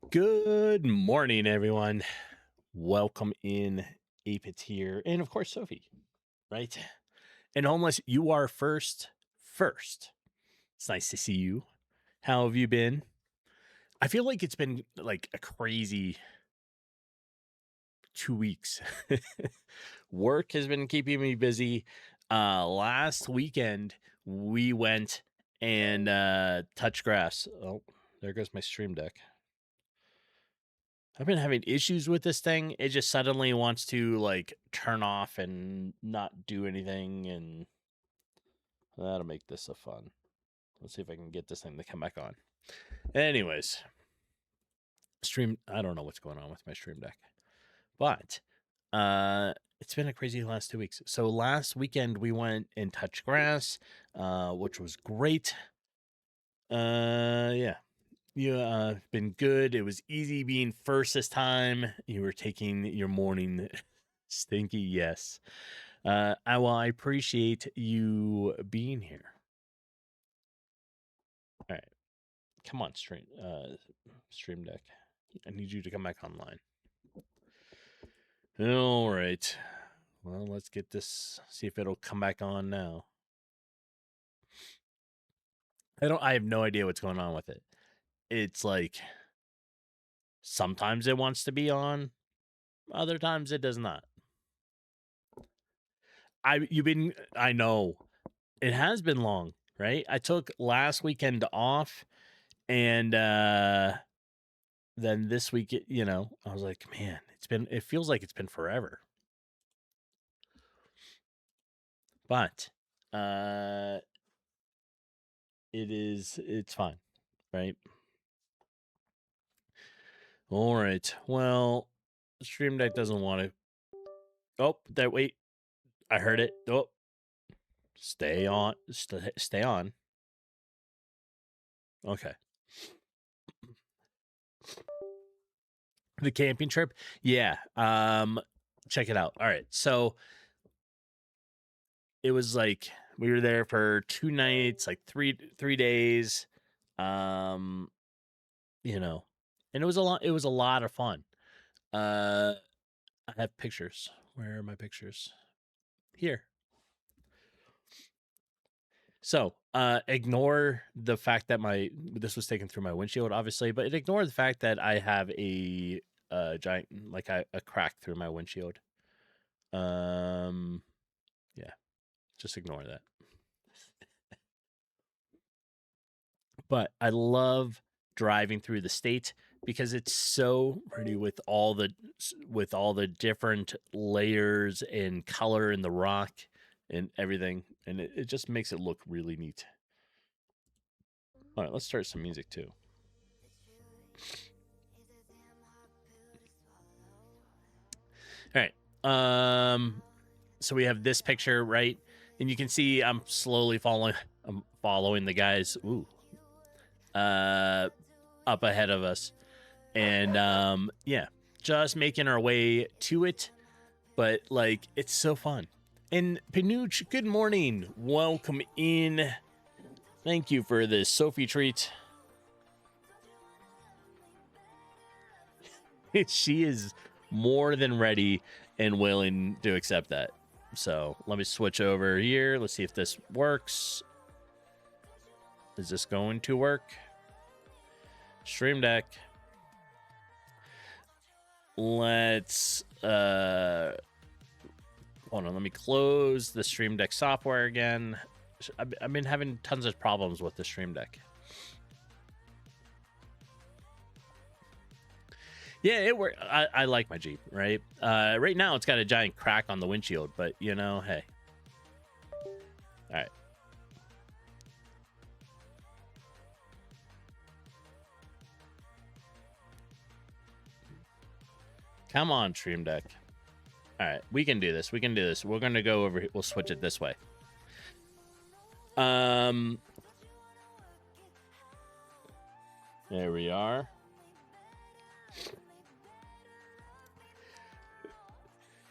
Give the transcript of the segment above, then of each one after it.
Good morning, everyone. Welcome in, 8Bits here, and of course, Sophie, right? And Homeless, you are first. It's nice to see you. How have you been? I feel like it's been like a crazy 2 weeks. Work has been keeping me busy. Last weekend, we went and touched grass. Oh, there goes my stream deck. I've been having issues with this thing. It just suddenly wants to like turn off and not do anything, and that'll make this a fun. Let's see if I can get this thing to come back on. Anyways, I don't know what's going on with my stream deck, but it's been a crazy last 2 weeks. So last weekend we went and touched grass, which was great. Yeah. You been good. It was easy being first this time. You were taking your morning stinky, yes. I appreciate you being here. All right. Come on, stream deck. I need you to come back online. All right. Well, let's get this, see if it'll come back on now. I have no idea what's going on with it. It's like sometimes it wants to be on, other times it does not. I know it has been long, right? I took last weekend off, and then this week, I was like, man, it feels like it's been forever. But it's fine, right? All right. Well, Stream Deck doesn't want to. Oh, wait. I heard it. Oh, stay on. Stay on. Okay. The camping trip? Yeah. Check it out. All right. So it was like we were there for 2 nights, like 3 days. And it was a lot of fun. I have pictures. Where are my pictures? Here. So, ignore the fact that this was taken through my windshield, obviously, but ignore the fact that I have a a giant, like a crack through my windshield. Yeah, just ignore that. But I love driving through the state because it's so pretty with all the different layers and color in the rock and everything, and it just makes it look really neat. All right, let's start some music too. All right. So we have this picture, right? And you can see I'm slowly following the guys up ahead of us. And yeah, just making our way to it. But like, it's so fun. And Pinooch, good morning. Welcome in. Thank you for this Sophie treat. She is more than ready and willing to accept that. So let me switch over here. Let's see if this works. Is this going to work? Stream Deck. Let's hold on. Let me close the Stream Deck software again. I've been having tons of problems with the Stream Deck. Yeah, it worked. I like my Jeep, right? Right now, it's got a giant crack on the windshield, but, you know, hey. All right. Come on, Stream Deck. All right, we can do this. We can do this. We're going to go over here. We'll switch it this way. There we are.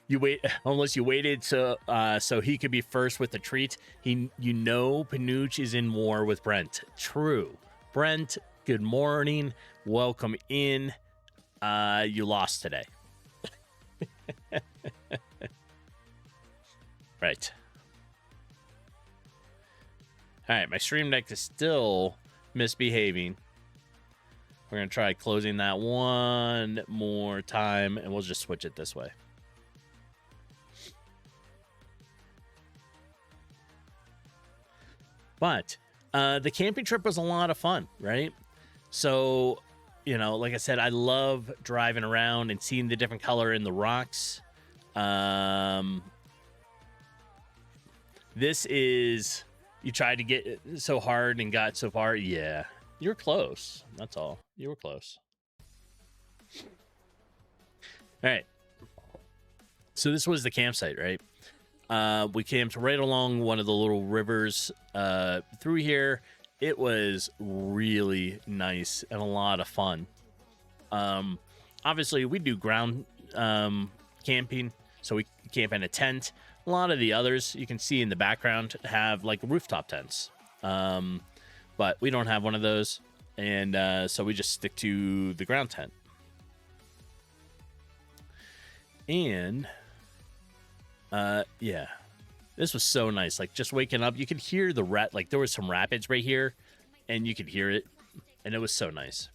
You wait, unless you waited so he could be first with the treat. Pinooch is in war with Brent. True. Brent, good morning. Welcome in. You lost today. Right. All right, my Stream Deck is still misbehaving. We're going to try closing that one more time, and we'll just switch it this way. But the camping trip was a lot of fun, right? So, you know, like I said, I love driving around and seeing the different color in the rocks. This is, you tried to get so hard and got so far. Yeah, you're close. That's all. You were close. All right. So this was the campsite, right? We camped right along one of the little rivers through here. It was really nice and a lot of fun. Obviously, we do ground camping, so we camp in a tent. A lot of the others you can see in the background have like rooftop tents, but we don't have one of those, and so we just stick to the ground tent. And yeah, this was so nice. Like, just waking up, you could hear the like there was some rapids right here, and you could hear it, and it was so nice.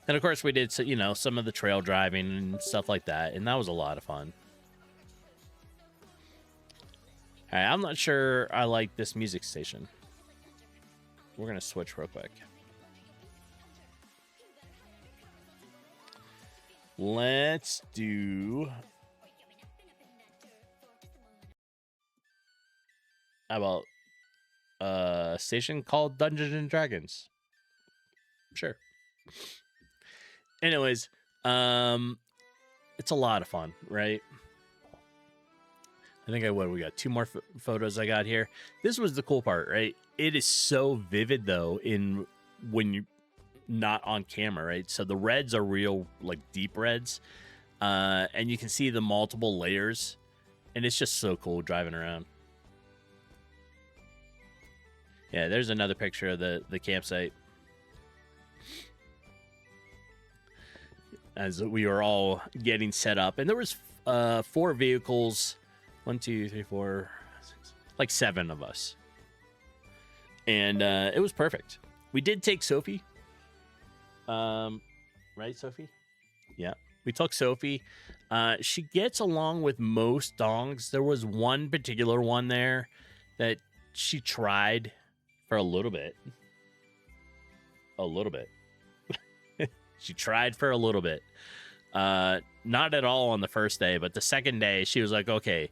And of course, we did, you know, some of the trail driving and stuff like that, and that was a lot of fun. All right, I'm not sure I like this music station. We're gonna switch real quick. Let's do, how about a station called Dungeons and Dragons? Sure. Anyways, it's a lot of fun, right? I think we got two more photos I got here. This was the cool part, right? It is so vivid though when you're not on camera, right? So the reds are real, like, deep reds, and you can see the multiple layers, and it's just so cool driving around. Yeah, there's another picture of the campsite as we were all getting set up, and there was 4 vehicles, 1, 2, 3, 4, 6, like 7 of us, and it was perfect. We did take Sophie. Right, Sophie? Yeah. We took Sophie. She gets along with most dogs. There was one particular one there that she tried for a little bit. She tried for a little bit. Not at all on the first day, but the second day she was like, okay,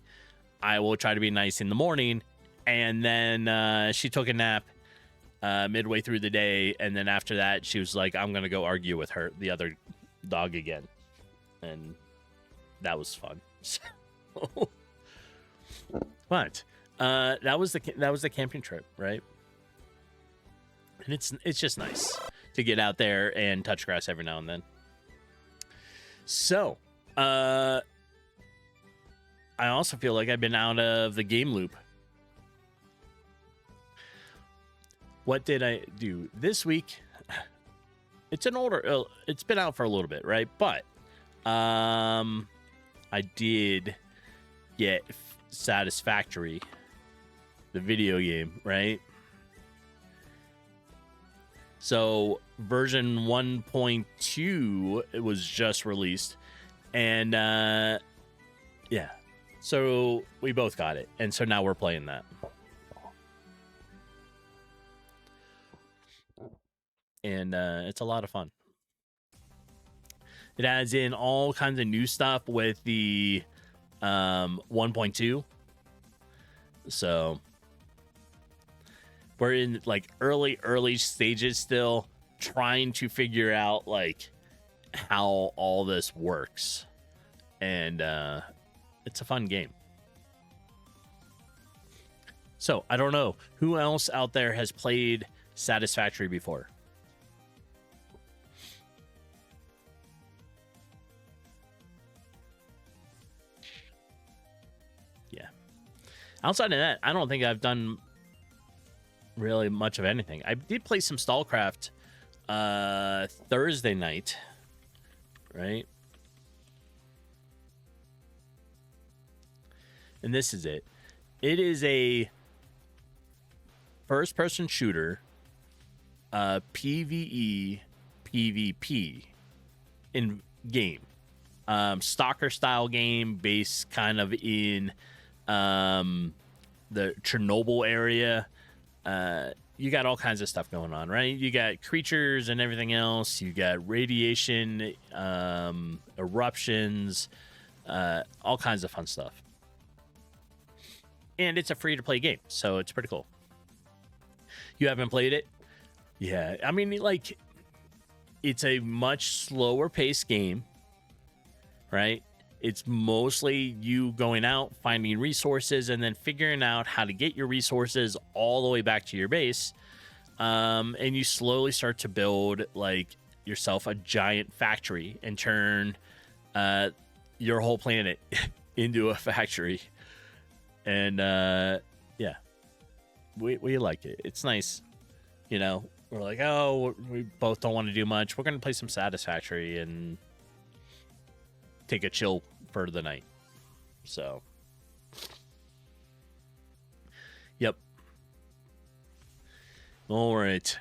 I will try to be nice in the morning. And then she took a nap midway through the day, and then after that she was like, I'm gonna go argue with the other dog again, and that was fun. But that was the camping trip, right? And it's just nice to get out there and touch grass every now and then. So I also feel like I've been out of the game loop. What did I do this week? It's been out for a little bit, right? But I did get Satisfactory, the video game, right? So version 1.2 it was just released, and yeah, so we both got it, and so now we're playing that. And it's a lot of fun. It adds in all kinds of new stuff with the 1.2. So we're in like early stages still, trying to figure out like how all this works. And it's a fun game. So I don't know who else out there has played Satisfactory before. Outside of that, I don't think I've done really much of anything. I did play some StallCraft Thursday night, right? And this is it. It is a first-person shooter, PvE, PvP in game. Stalker-style game based kind of in the Chernobyl area. You got all kinds of stuff going on, right? You got creatures and everything else. You got radiation, eruptions, all kinds of fun stuff. And it's a free-to-play game, so it's pretty cool. You haven't played it? Yeah, I mean, like, it's a much slower-paced game, right? It's mostly you going out, finding resources, and then figuring out how to get your resources all the way back to your base. And you slowly start to build like yourself a giant factory and turn your whole planet into a factory. And yeah, we like it. It's nice. You know, we're like, oh, we both don't want to do much. We're going to play some Satisfactory and take a chill for the night. So yep. All right.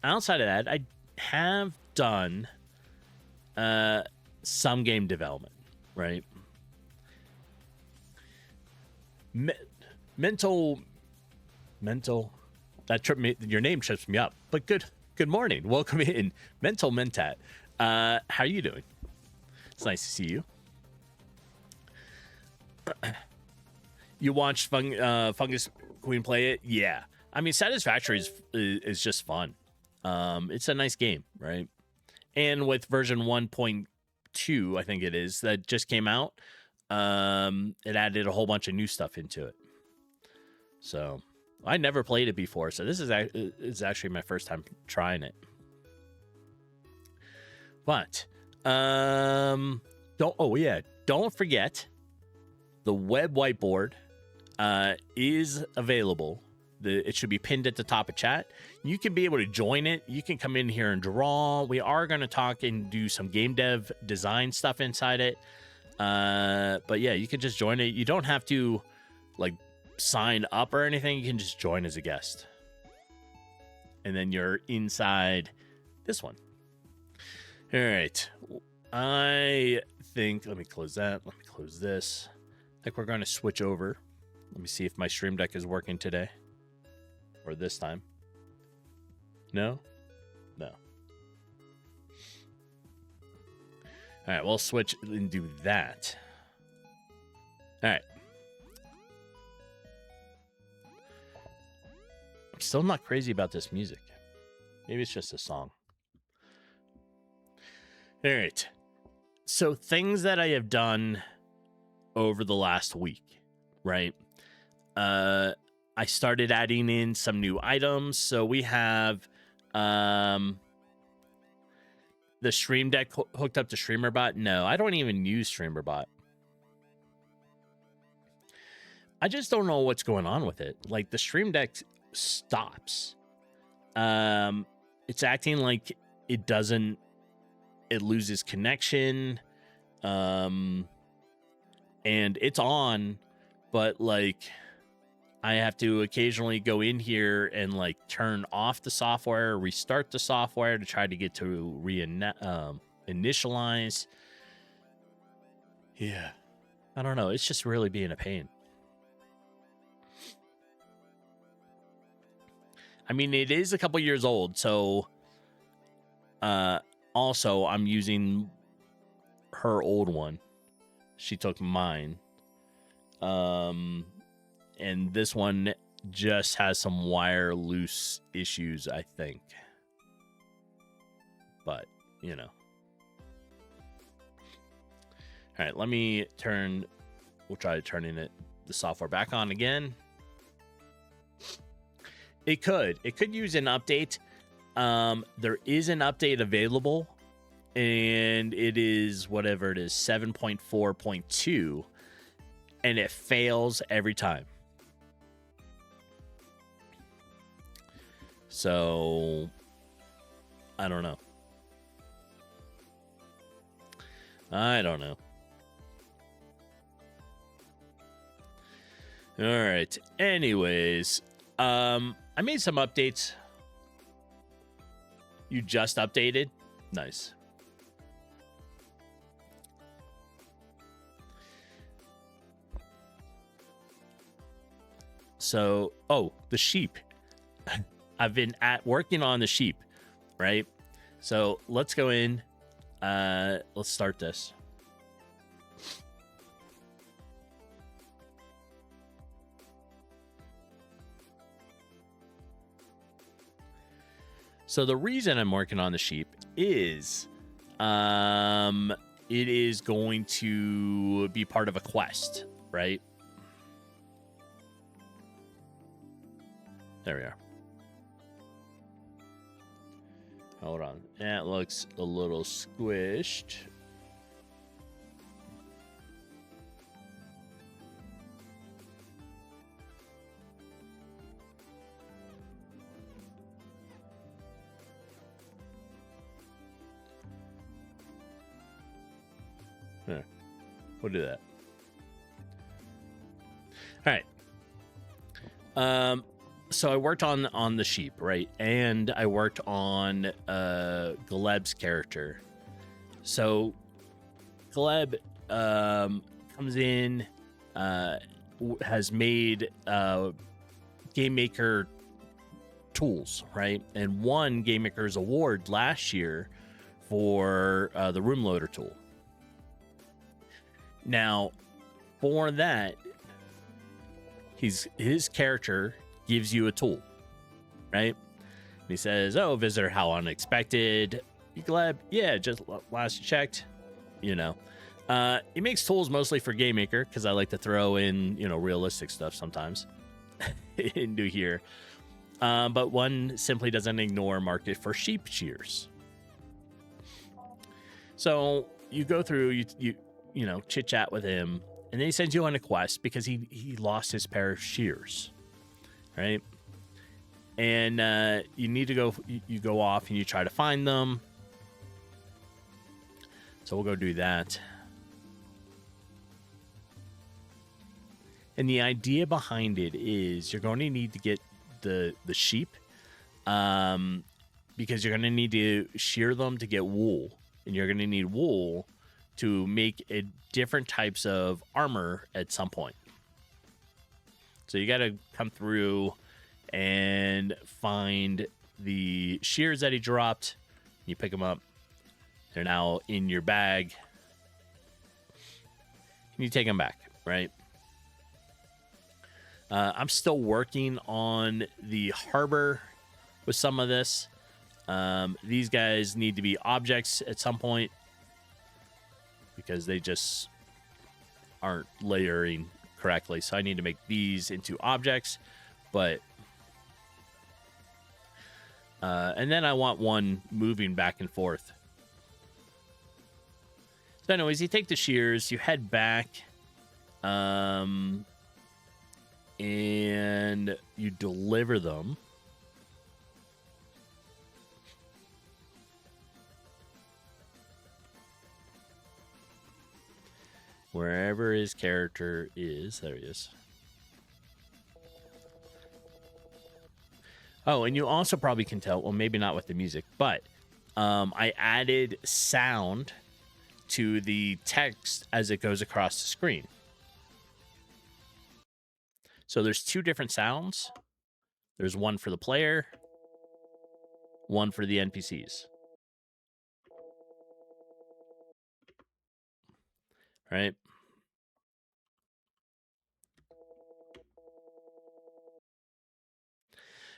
Outside of that, I have done some game development, right? Mental that trip me, your name trips me up. But good morning. Welcome in, Mental Mentat. How are you doing? It's nice to see you. You watched Fungus Queen play it? Yeah. I mean, Satisfactory is just fun. It's a nice game, right? And with version 1.2, I think it is, that just came out, it added a whole bunch of new stuff into it. So I never played it before, so this is actually my first time trying it. But don't forget the web whiteboard is available. It should be pinned at the top of chat. You can be able to join it. You can come in here and draw. We are going to talk and do some game dev design stuff inside it. But yeah, you can just join it. You don't have to like sign up or anything. You can just join as a guest. And then you're inside this one. All right. I think, let me close that. Let me close this. I think we're going to switch over. Let me see if my Stream Deck is working today. Or this time. No? No. All right, we'll switch and do that. All right. I'm still not crazy about this music. Maybe it's just a song. All right. So things that I have done over the last week, right? I started adding in some new items. So we have the Stream Deck hooked up to StreamerBot. No, I don't even use StreamerBot. I just don't know what's going on with it. Like the Stream Deck stops. It's acting like it doesn't, it loses connection. And it's on, but like I have to occasionally go in here and like turn off the software, restart the software to try to get to initialize. Yeah, I don't know. It's just really being a pain. I mean, it is a couple years old, so also I'm using her old one. She took mine. And this one just has some wire loose issues, I think. But, you know. All right, let me turn, we'll try turning the software back on again. It could use an update. There is an update available, and it is whatever it is, 7.4.2, and it fails every time. So, I don't know. I don't know. All right. Anyways, I made some updates. You just updated? Nice. So, oh, the sheep. I've been working on the sheep, right? So let's go in. Let's start this. So the reason I'm working on the sheep is, it is going to be part of a quest, right? There we are. Hold on. That looks a little squished. Here, we'll do that. All right. So I worked on the sheep, right? And I worked on Gleb's character. So Gleb comes in, has made GameMaker tools, right? And won GameMaker's award last year for the Room Loader tool. Now, for that, his character gives you a tool, right? And he says, "Oh, visitor, how unexpected." You Gleb? Yeah, just last checked, you know. He makes tools mostly for GameMaker because I like to throw in, you know, realistic stuff sometimes into here. But one simply doesn't ignore market for sheep shears. So you go through, you know, chit chat with him, and then he sends you on a quest because he lost his pair of shears. Right, and you need to go. You go off and you try to find them. So we'll go do that. And the idea behind it is you're going to need to get the sheep, because you're going to need to shear them to get wool, and you're going to need wool to make different types of armor at some point. So you got to come through and find the shears that he dropped. You pick them up. They're now in your bag. And you take them back, right? I'm still working on the harbor with some of this. These guys need to be objects at some point because they just aren't layering correctly. So I need to make these into objects, but and then I want one moving back and forth. So anyways, you take the shears, you head back, and you deliver them. Wherever his character is. There he is. Oh, and you also probably can tell, well, maybe not with the music, but I added sound to the text as it goes across the screen. So there's two different sounds. There's one for the player, one for the NPCs. Right?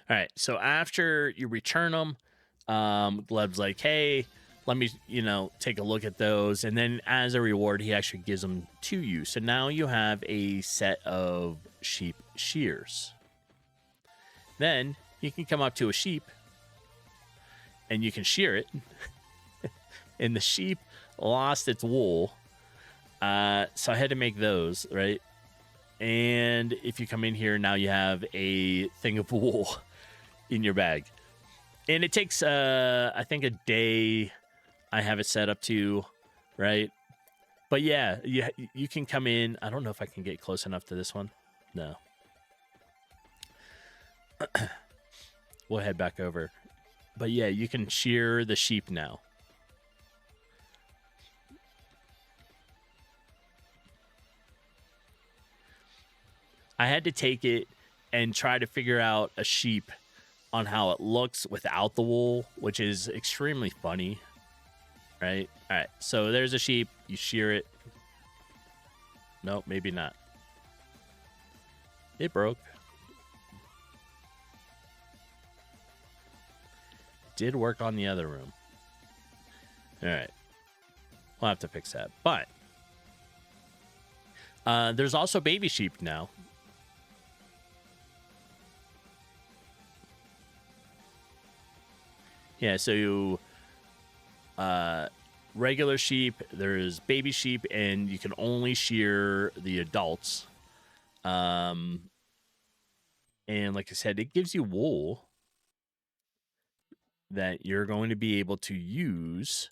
All right, so after you return them, Gleb's like, hey, let me, take a look at those. And then as a reward, he actually gives them to you. So now you have a set of sheep shears. Then you can come up to a sheep and you can shear it. And the sheep lost its wool. So I had to make those, right? And if you come in here, now you have a thing of wool in your bag. And it takes, I think, a day. I have it set up to, right? But yeah, you can come in. I don't know if I can get close enough to this one. No. We'll head back over. But yeah, you can shear the sheep now. I had to take it and try to figure out a sheep on how it looks without the wool, which is extremely funny, right? All right, so there's a sheep. You shear it. Nope, maybe not. It broke. Did work on the other room. All right. We'll have to fix that. But there's also baby sheep now. Yeah, so you, regular sheep, there's baby sheep, and you can only shear the adults. And like I said, it gives you wool that you're going to be able to use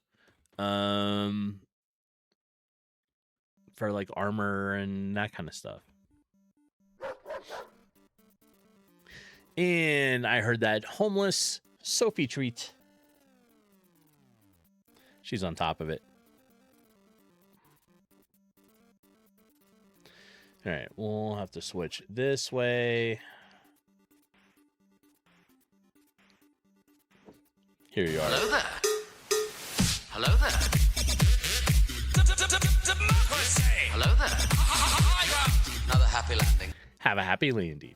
for like armor and that kind of stuff. And I heard that homeless Sophie treat. She's on top of it. All right, we'll have to switch this way. Here you are. Hello there. Hello there. Hello there. Another happy landing. Have a happy landing.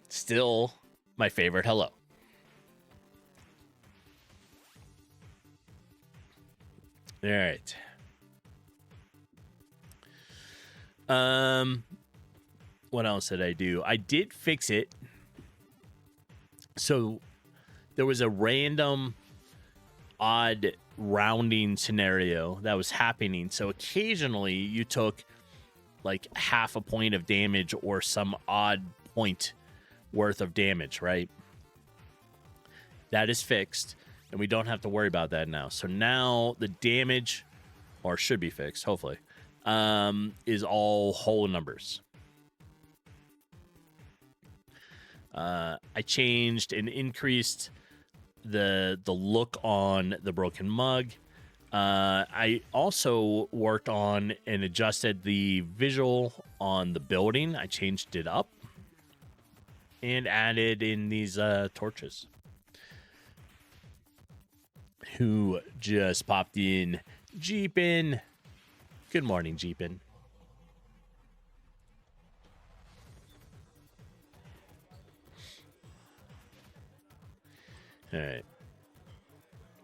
Still my favorite hello. All right. What else did I do? I did fix it. So there was a random odd rounding scenario that was happening. So occasionally you took like half a point of damage or some odd point worth of damage, right? That is fixed, and we don't have to worry about that now. So now the damage, or should be fixed, hopefully, is all whole numbers. I changed and increased the look on the broken mug. I also worked on and adjusted the visual on the building. I changed it up and added in these torches. Who just popped in? Jeepin. Good morning, Jeepin. All right.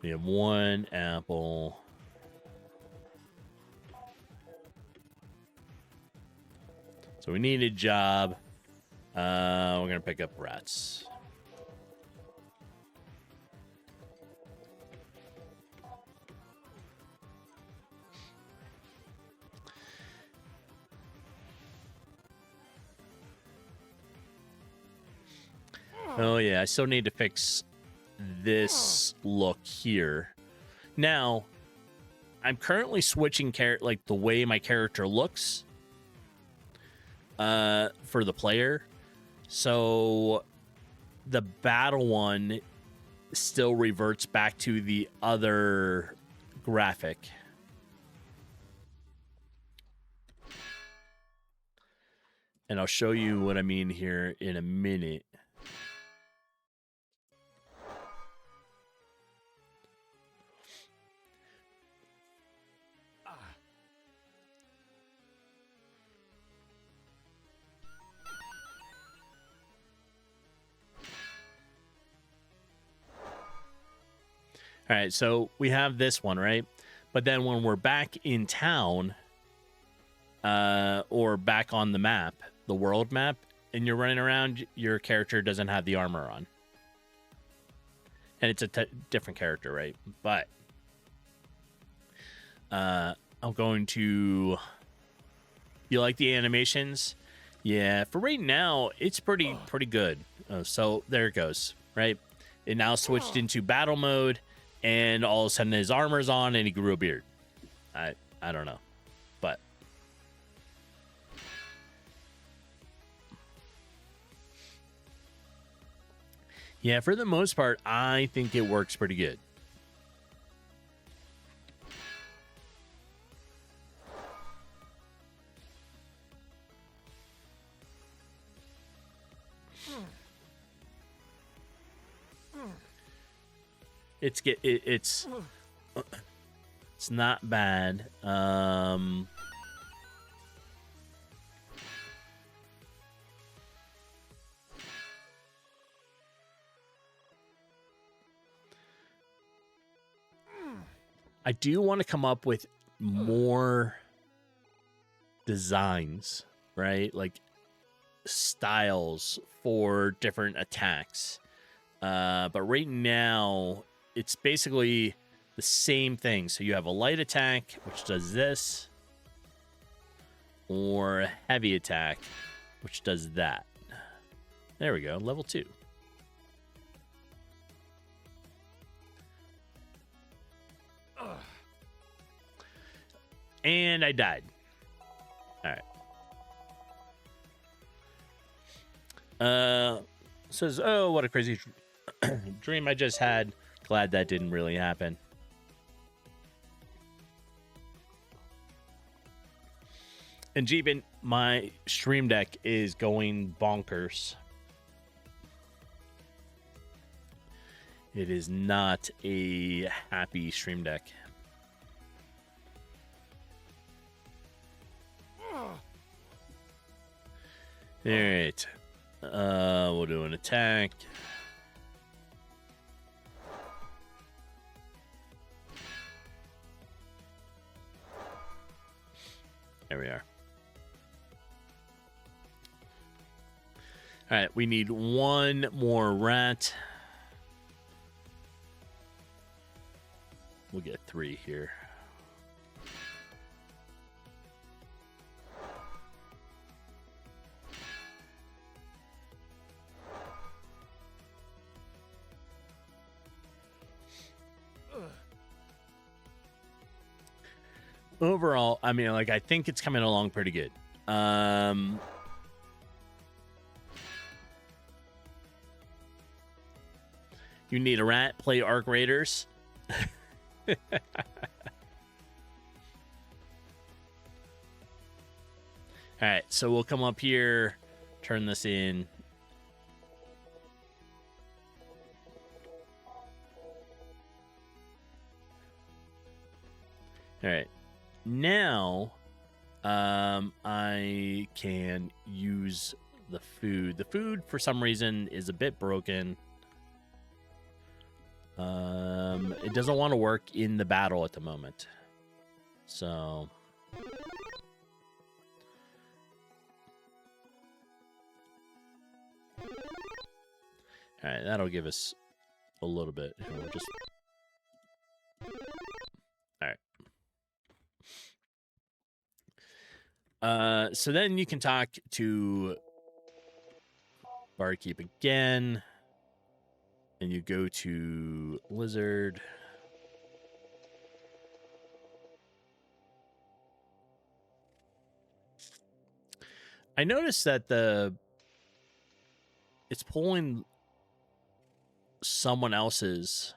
We have 1 apple. So we need a job. We're going to pick up rats. Oh, yeah. I still need to fix this look here. Now, I'm currently switching like the way my character looks for the player. So the battle one still reverts back to the other graphic. And I'll show you what I mean here in a minute. All right, so we have this one, right? But then when we're back in town, or back on the map, the world map, and you're running around, your character doesn't have the armor on. And it's a different character, right? But I'm going to... You like the animations? Yeah, for right now, it's pretty good. So there it goes, right? It now switched into battle mode, and all of a sudden his armor's on, and he grew a beard. I don't know, but yeah, for the most part, I think it works pretty good. It's not bad. I do want to come up with more designs, right? Like styles for different attacks. But right now, it's basically the same thing. So you have a light attack, which does this, or a heavy attack, which does that. There we go, level 2. And I died. All right. Says, oh, what a crazy dream I just had. Glad that didn't really happen. And Jeebin, my stream deck is going bonkers. It is not a happy stream deck. All right. We'll do an attack. There we are. All right, we need one more rat. We'll get 3 here. Overall, I mean, like, I think it's coming along pretty good. You need a rat, play Arc Raiders. Alright, so we'll come up here, turn this in. Alright. Now, I can use the food. The food, for some reason, is a bit broken. It doesn't want to work in the battle at the moment. So... Alright, that'll give us a little bit. We'll just... Alright. So then you can talk to Barkeep again. And you go to Lizard. I noticed that it's pulling someone else's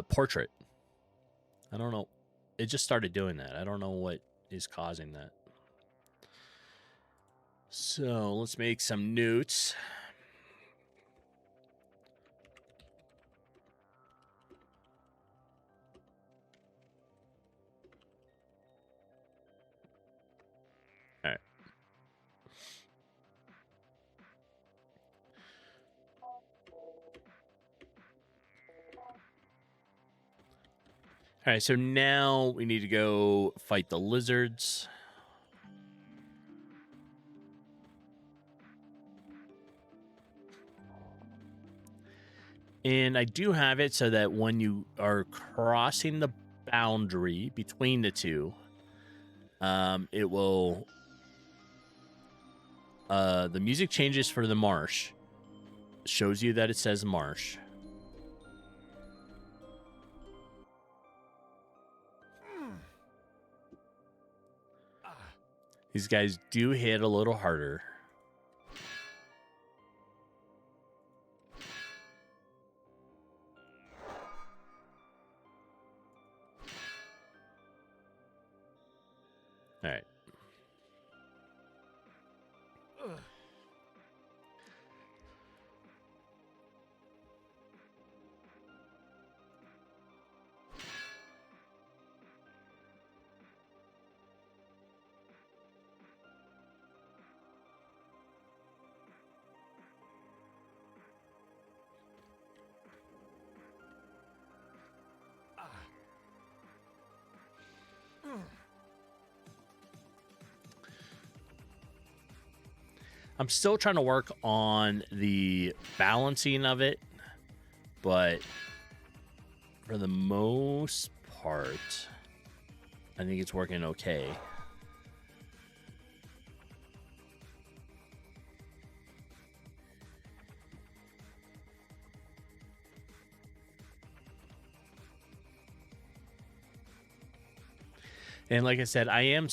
portrait. I don't know. It just started doing that. I don't know what is causing that. So let's make some notes. All right. All right, so now we need to go fight the lizards. And I do have it so that when you are crossing the boundary between the two, it will... the music changes for the marsh. Shows you that it says marsh. These guys do hit a little harder. All right. I'm still trying to work on the balancing of it, but for the most part, I think it's working okay. And like I said, I'm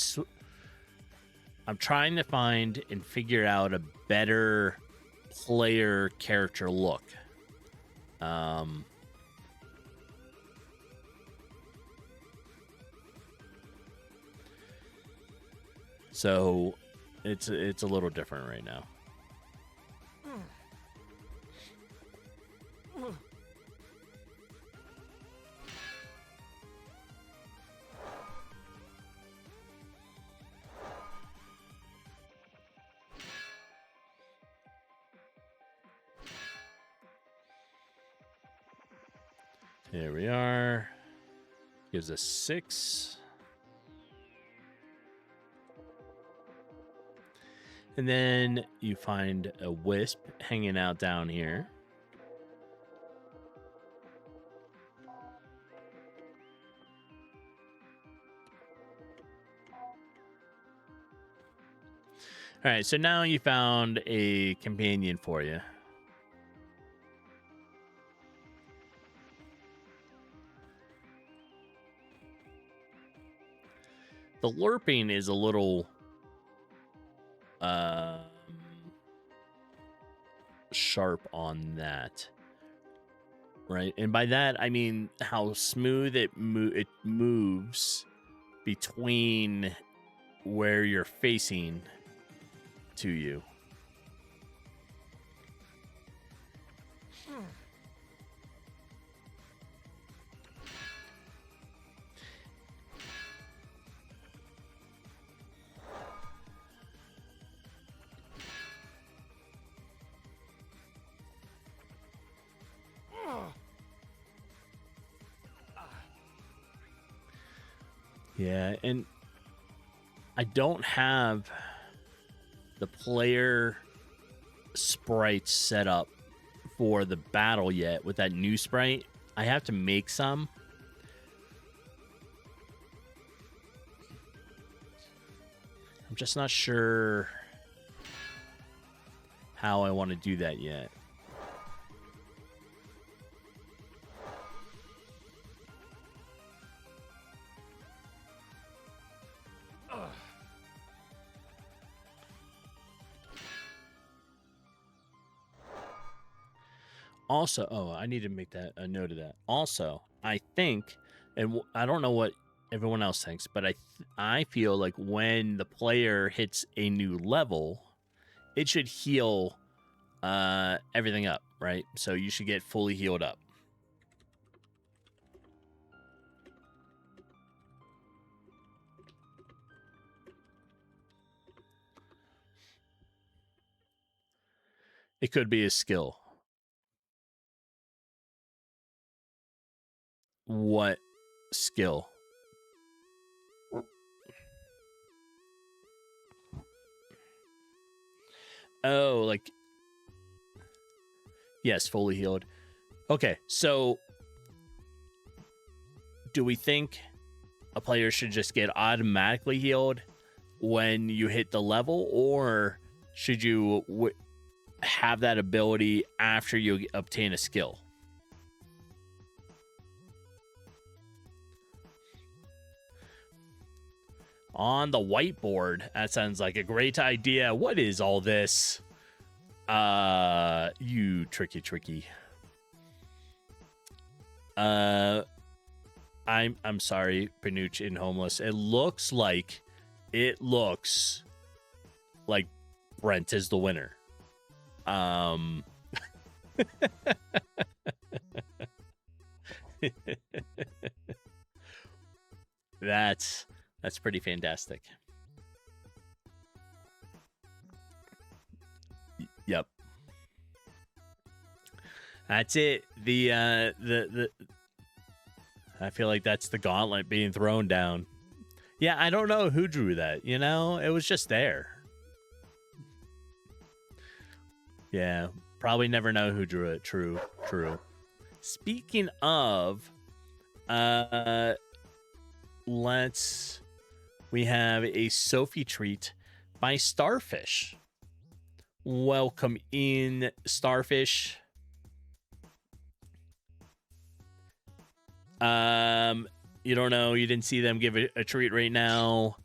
trying to find and figure out a better player character look. So it's a little different right now. Here we are. Gives us 6. And then you find a wisp hanging out down here. All right, so now you found a companion for you. The lerping is a little on that, right? And by that I mean how smooth it moves between where you're facing to you. Yeah, and I don't have the player sprites set up for the battle yet with that new sprite. I have to make some. I'm just not sure how I want to do that yet. Also, oh, I need to make that a note of that. Also, I think, and I don't know what everyone else thinks, but I feel like when the player hits a new level, it should heal everything up, right? So you should get fully healed up. It could be a skill. What skill? Oh, like, yes, fully healed. Okay, so do we think a player should just get automatically healed when you hit the level, or should you have that ability after you obtain a skill? On the whiteboard, that sounds like a great idea. What is all this? You tricky. I'm sorry, Panuch and Homeless. It looks like Brent is the winner. That's pretty fantastic. Yep. That's it. The I feel like that's the gauntlet being thrown down. Yeah, I don't know who drew that, you know? It was just there. Yeah, probably never know who drew it. True. Speaking of, we have a Sophie treat by Starfish. Welcome in, Starfish. You don't know, you didn't see them give a treat right now.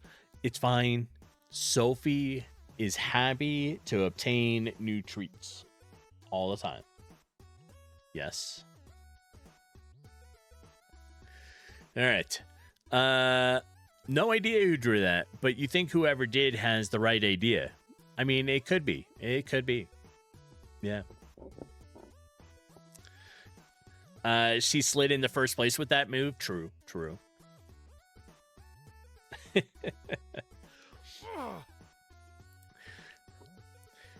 It's fine. Sophie is happy to obtain new treats all the time. Yes. All right. No idea who drew that, but you think whoever did has the right idea. I mean, it could be. Yeah. She slid in the first place with that move. True.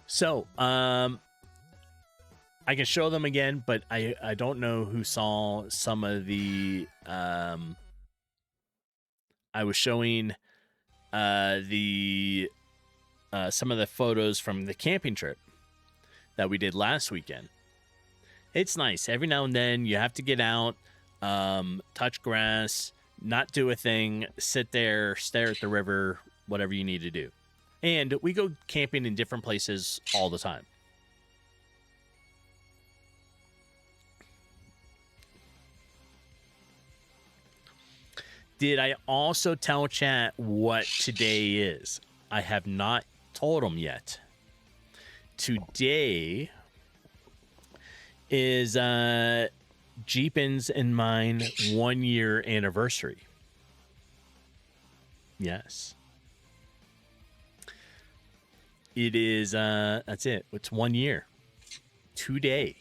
So, I can show them again, but I don't know who saw some of the, I was showing, some of the photos from the camping trip that we did last weekend. It's nice. Every now and then you have to get out, touch grass, not do a thing, sit there, stare at the river, whatever you need to do. And we go camping in different places all the time. Did I also tell chat what today is? I have not told them yet. Today is Jeepin's and mine 1 year anniversary. Yes. It is, that's it. It's 1 year. Today.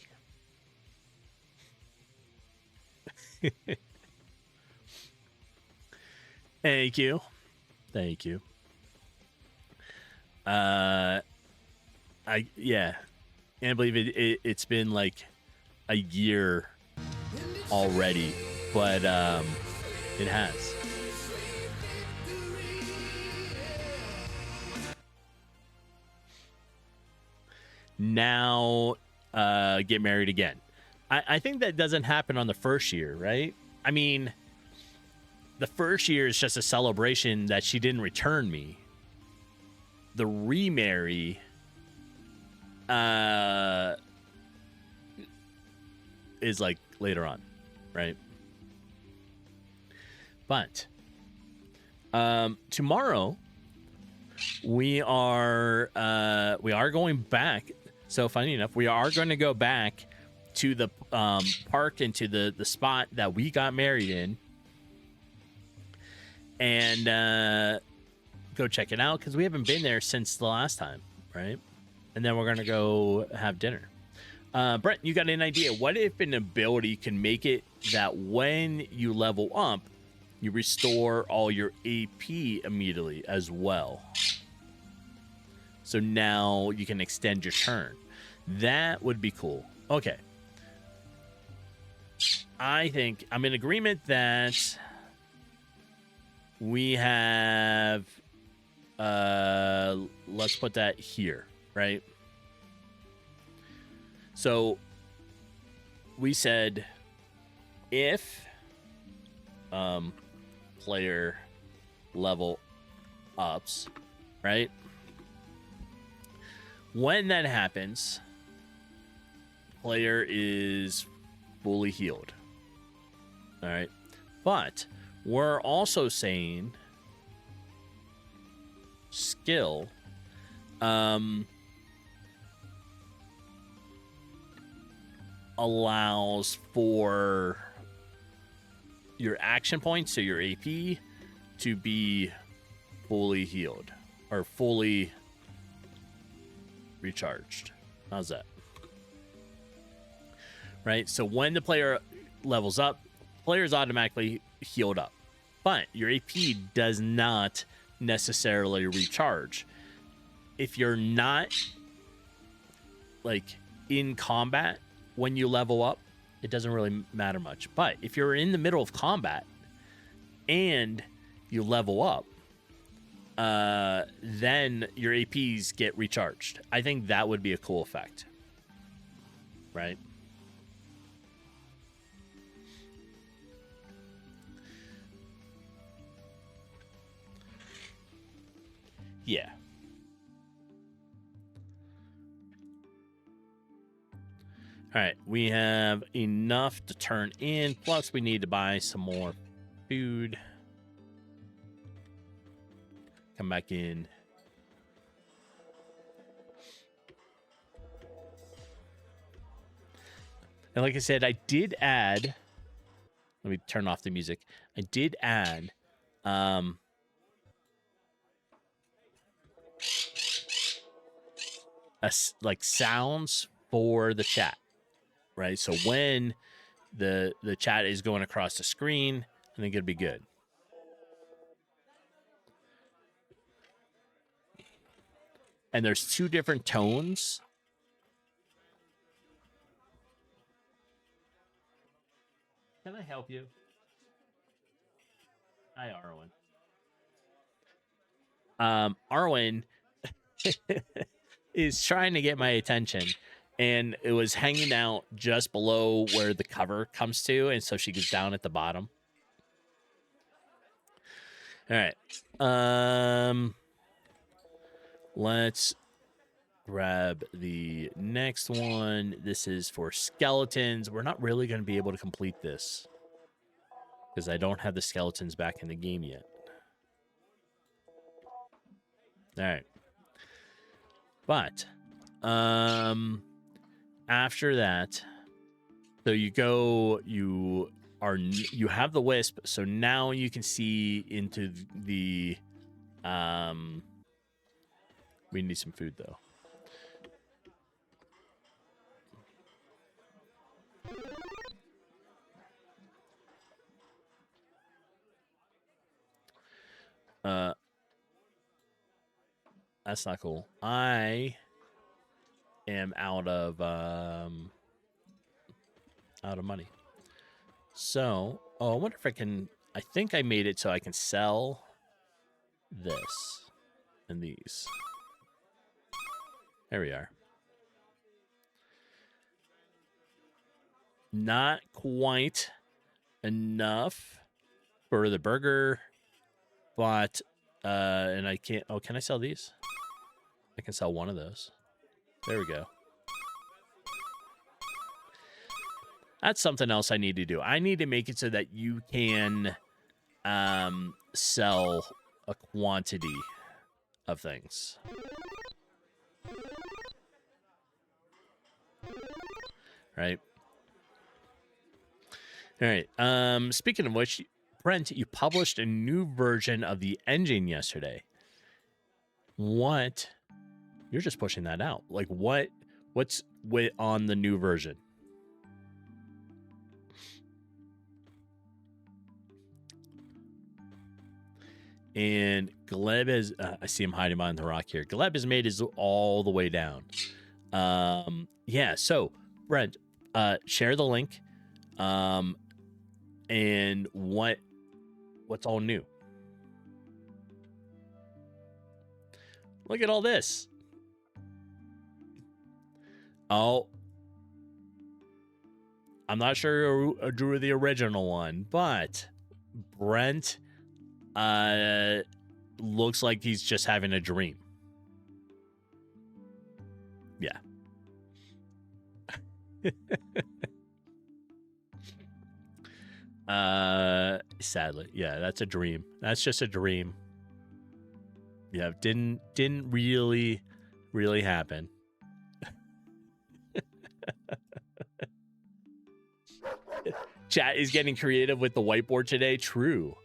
Thank you. Thank you. Yeah. Can't believe it's been like a year already, but it has. Now get married again. I think that doesn't happen on the first year, right? I mean, the first year is just a celebration that she didn't return me. The remarry is like later on, right? But tomorrow we are going back. So funny enough, we are going to go back to the park and to the spot that we got married in, and go check it out because we haven't been there since the last time, right? And then we're going to go have dinner. Brent, you got an idea? What if an ability can make it that when you level up, you restore all your AP immediately as well? So now you can extend your turn. That would be cool. Okay. I think I'm in agreement that we have... let's put that here, right? So we said if player level ups, right? When that happens, player is fully healed. All right. But we're also saying skill allows for your action points, so your AP, to be fully healed or fully recharged. How's that? Right? So when the player levels up, the player is automatically healed up. But your AP does not necessarily recharge. If you're not like in combat when you level up, it doesn't really matter much. But if you're in the middle of combat and you level up, then your APs get recharged. I think that would be a cool effect, right? Yeah. All right, we have enough to turn in, plus we need to buy some more food. Come back in. And like I said, I did add... Let me turn off the music. I did add... like sounds for the chat, right? So when the chat is going across the screen, I think it'd be good. And there's two different tones. Can I help you? Hi, Arwen. Arwen is trying to get my attention, and it was hanging out just below where the cover comes to, and so she goes down at the bottom. All right. Let's grab the next one. This is for skeletons. We're not really going to be able to complete this because I don't have the skeletons back in the game yet. All right. But after that, So you have the wisp, so now you can see into the we need some food though. That's not cool. I am out of money. So, I wonder if I can. I think I made it so I can sell this and these. There we are. Not quite enough for the burger, but and I can't. Oh, can I sell these? I can sell one of those. There we go. That's something else I need to do. I need to make it so that you can sell a quantity of things. Right? All right. Speaking of which, Brent, you published a new version of the engine yesterday. What? You're just pushing that out. Like what's on the new version? And Gleb has, I see him hiding behind the rock here. Gleb has made his all the way down. Yeah, so Brent, share the link. And what's all new? Look at all this. Oh, I'm not sure who drew the original one, but Brent looks like he's just having a dream. Yeah. Sadly, yeah, that's a dream. That's just a dream. Yeah, didn't really happen. Chat is getting creative with the whiteboard today. True.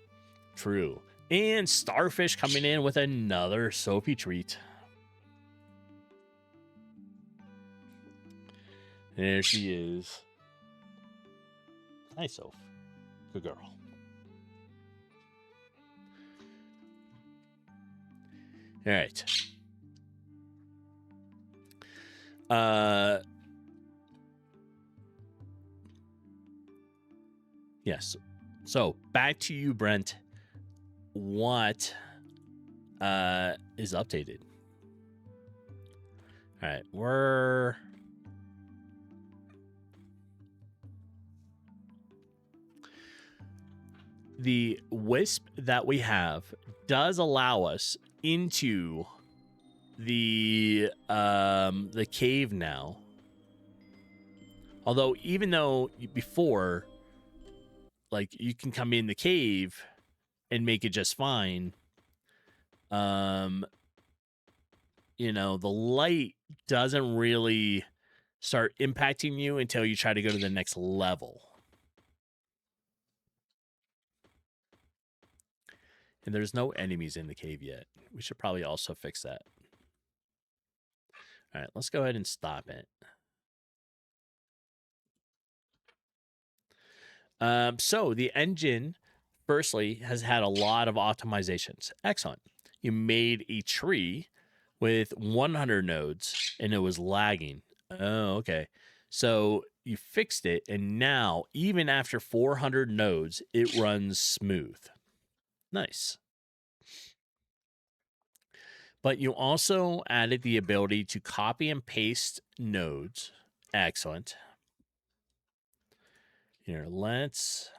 And Starfish coming in with another soapy treat. There she is. Hi, Soph. Good girl. All right. Yes. So back to you, Brent. What is updated? All right, we're the wisp that we have does allow us into the cave now. Although even though before, like, you can come in the cave and make it just fine, you know, the light doesn't really start impacting you until you try to go to the next level. And there's no enemies in the cave yet. We should probably also fix that. All right, let's go ahead and stop it. So the engine, firstly, has had a lot of optimizations. Excellent. You made a tree with 100 nodes, and it was lagging. Oh, okay. So you fixed it, and now, even after 400 nodes, it runs smooth. Nice. But you also added the ability to copy and paste nodes. Excellent. Here, let's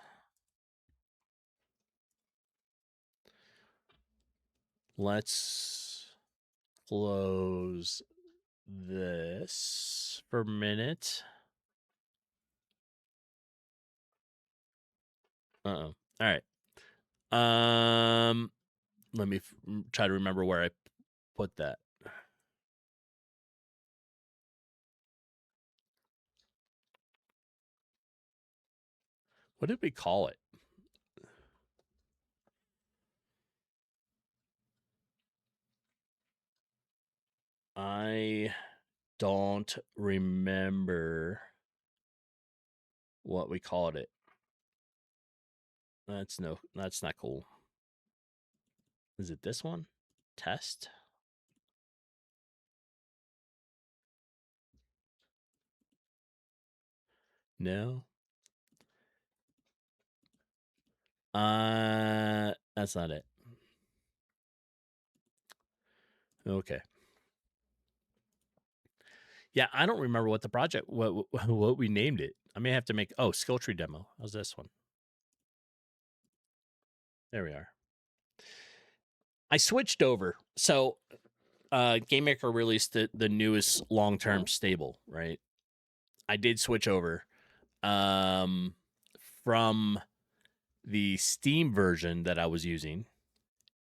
close this for a minute. All right. Let me try to remember where I put that. What did we call it? I don't remember what we called it. That's not cool. Is it this one? Test? No. That's not it. Okay. Yeah, I don't remember what the project what we named it. I may have to make skill tree demo. How's this one? There we are. I switched over. So GameMaker released the newest long-term stable, right? I did switch over from the Steam version that I was using.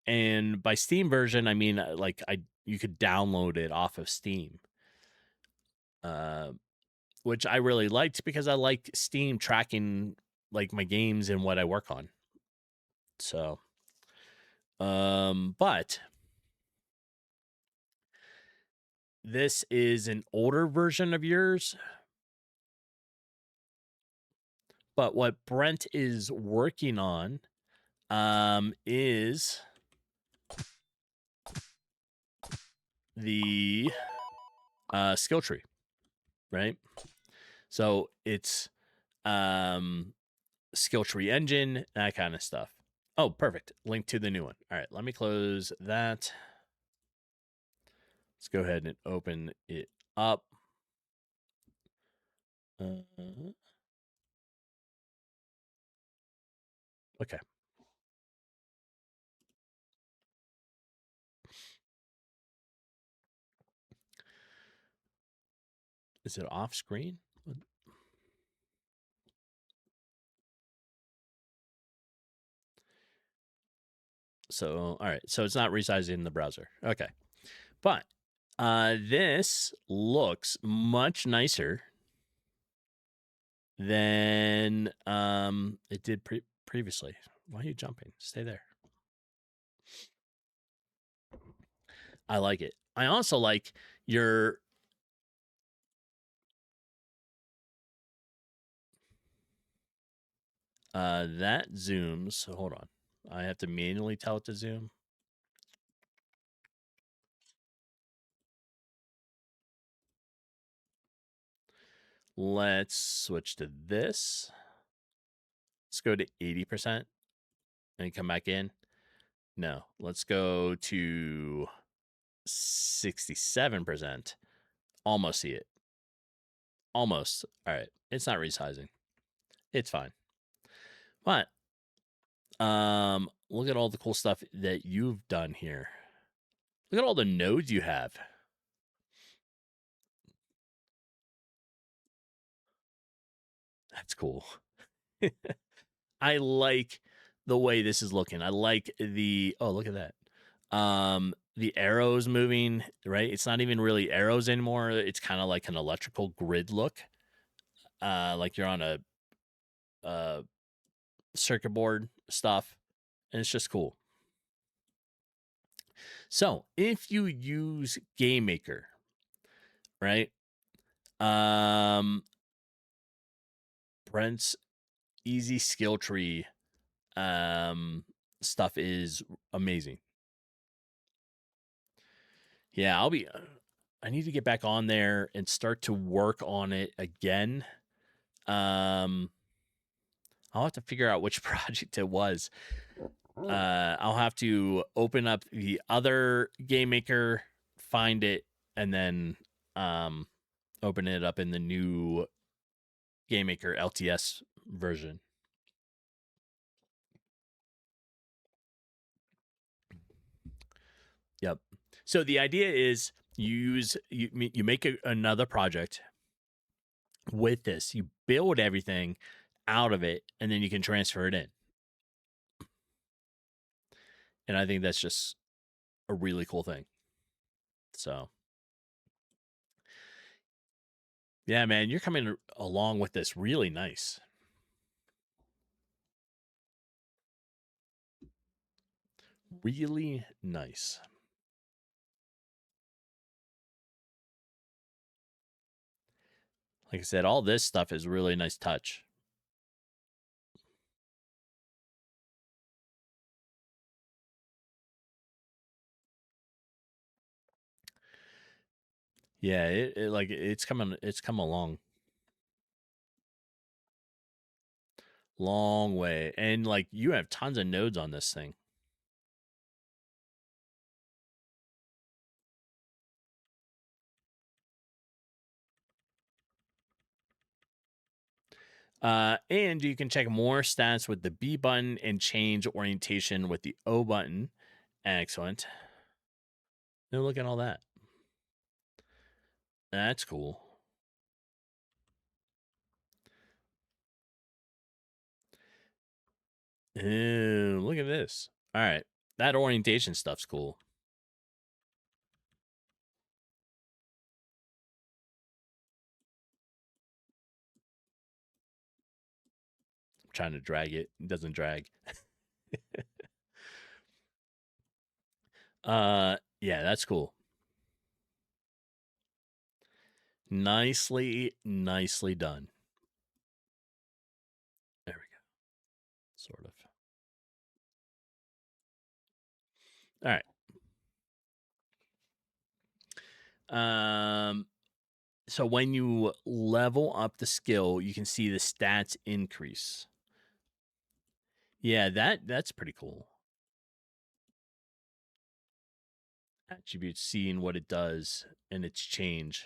And by Steam version, I mean like you could download it off of Steam. Which I really liked because I like Steam tracking like my games and what I work on. So but this is an older version of yours. But what Brent is working on is the skill tree, right? So it's skill tree engine, that kind of stuff. Oh, perfect. Link to the new one. All right, let me close that. Let's go ahead and open it up. Okay. Is it off screen? So, all right. So it's not resizing the browser. Okay. But this looks much nicer than it did previously. Why are you jumping? Stay there. I like it. I also like your that zooms. So hold on. I have to manually tell it to zoom. Let's switch to this. Let's go to 80% and come back in. No, let's go to 67%. Almost see it. Almost. All right. It's not resizing. It's fine. But look at all the cool stuff that you've done here. Look at all the nodes you have. That's cool. I like the way this is looking. I like look at that. The arrows moving, right? It's not even really arrows anymore. It's kind of like an electrical grid look. Like you're on a circuit board stuff, and it's just cool. So if you use GameMaker, right? Brent's easy skill tree stuff is amazing. Yeah, I need to get back on there and start to work on it again. I'll have to figure out which project it was. I'll have to open up the other GameMaker, find it, and then open it up in the new GameMaker LTS version. Yep. So the idea is you make another project with this. You build everything out of it, and then you can transfer it in. And I think that's just a really cool thing. So, yeah, man, you're coming along with this really nice. really nice. Like I said, all this stuff is really nice touch. Yeah, it's come a long way. And like you have tons of nodes on this thing. And you can check more stats with the B button and change orientation with the O button. Excellent. Now look at all that. That's cool. Ew, look at this. All right. That orientation stuff's cool. I'm trying to drag it. It doesn't drag. Yeah, that's cool. Nicely done. There we go. Sort of. All right. So when you level up the skill, you can see the stats increase. Yeah, that's pretty cool. Attributes, seeing what it does and its change.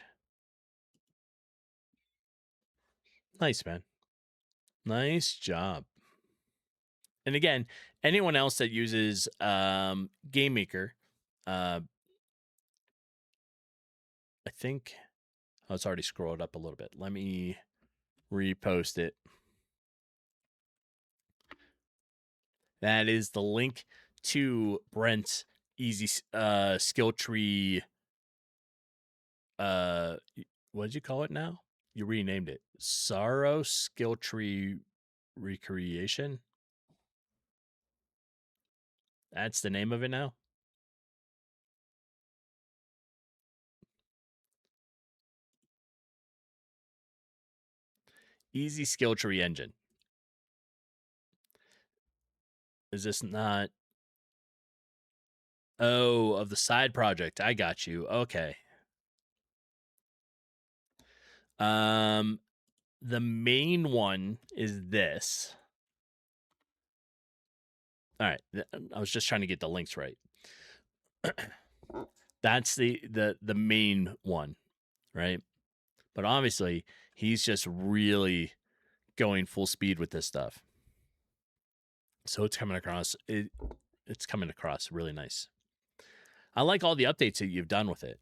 Nice, man. Nice job. And again, anyone else that uses GameMaker, I think it's already scrolled up a little bit. Let me repost it. That is the link to Brent's easy skill tree. What did you call it now? You renamed it. Sorrow Skill Tree Recreation. That's the name of it now. Easy skill tree engine. Is this not? Oh, of the side project. I got you. Okay. The main one is this. All right. I was just trying to get the links right. That's the main one, right? But obviously, he's just really going full speed with this stuff. So it's coming across. It's coming across really nice. I like all the updates that you've done with it.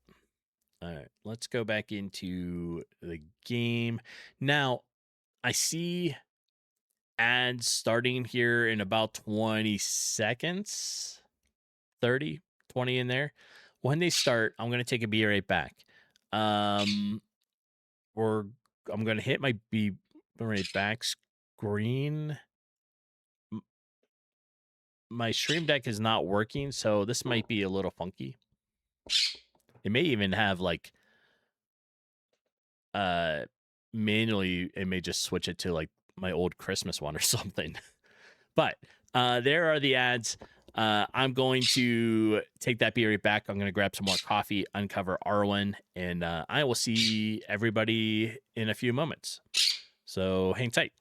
All right, let's go back into the game. Now, I see ads starting here in about 20 seconds, 30, 20 in there. When they start, I'm going to take a be right back. Or I'm going to hit my be right back screen. My Stream Deck is not working, so this might be a little funky. It may even have like manually, it may just switch it to like my old Christmas one or something. But there are the ads. I'm going to take that beer back. I'm going to grab some more coffee, uncover Arwen, and I will see everybody in a few moments. So hang tight.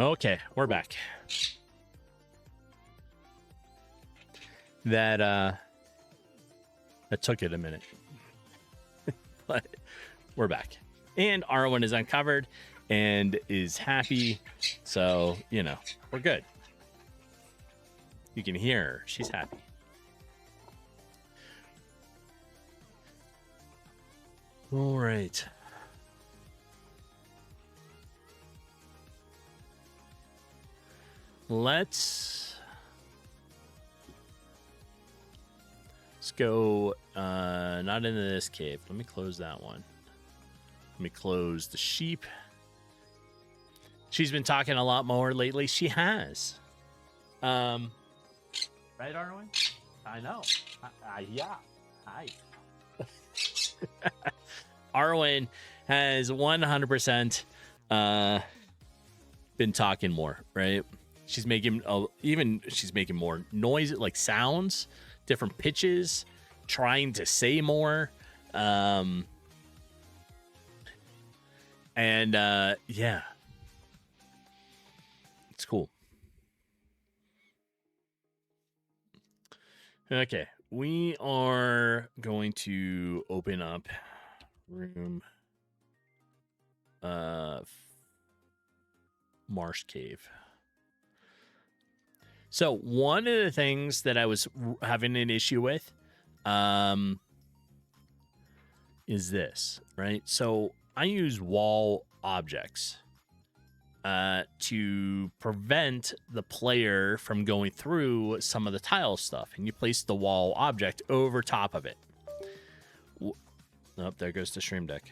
Okay, we're back. That took it a minute. But we're back. And Arwen is uncovered and is happy. So, you know, we're good. You can hear her. She's happy. All right. Let's go not into this cave. Let me close that one. Let me close the sheep. She's been talking a lot more lately. She has. Right, Arwen? I know. Yeah. Hi. Arwen has 100% been talking more, right? She's making she's making more noise, like sounds, different pitches, trying to say more. And yeah, it's cool. Okay, we are going to open up room Marsh Cave. So one of the things that I was having an issue with is this, right? So I use wall objects to prevent the player from going through some of the tile stuff, and you place the wall object over top of it. Oh, there goes the stream deck.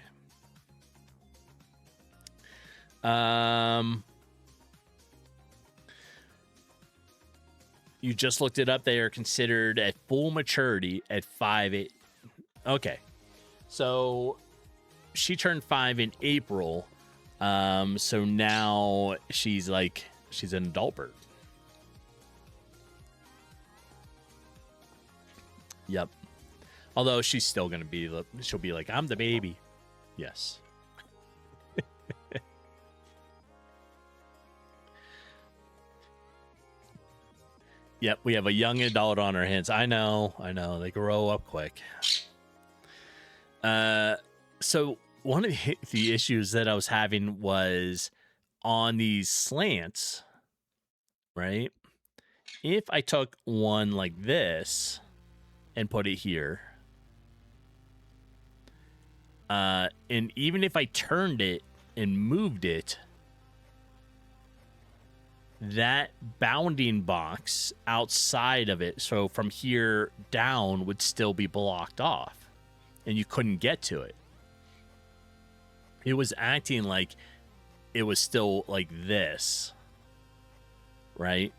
You just looked it up. They are considered at full maturity at 5. Okay. So she turned 5 in April. So now she's an adult bird. Yep. Although she's still going to be, she'll be like, I'm the baby. Yes. Yep, we have a young adult on our hands. I know. They grow up quick. So one of the issues that I was having was on these slants, right? If I took one like this and put it here, and even if I turned it and moved it, that bounding box outside of it, so from here down, would still be blocked off, and you couldn't get to it. It was acting like it was still like this, right?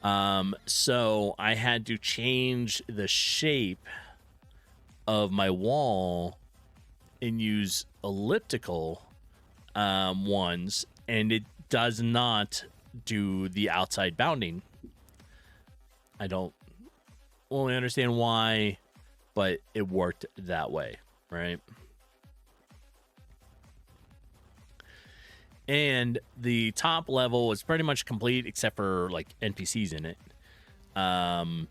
So I had to change the shape of my wall and use elliptical ones, and it does not do the outside bounding. I don't fully understand why, but it worked that way, right? And the top level is pretty much complete except for like NPCs in it. And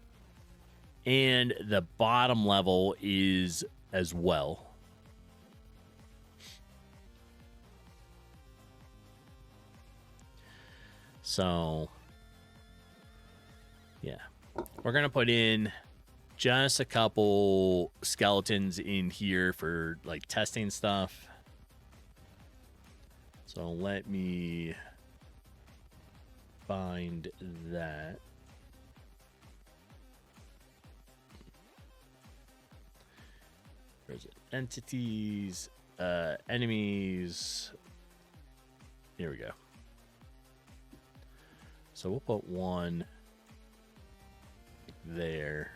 the bottom level is as well. So, yeah. We're going to put in just a couple skeletons in here for like testing stuff. So let me find that. Where is it? Entities, enemies. Here we go. So we'll put one there.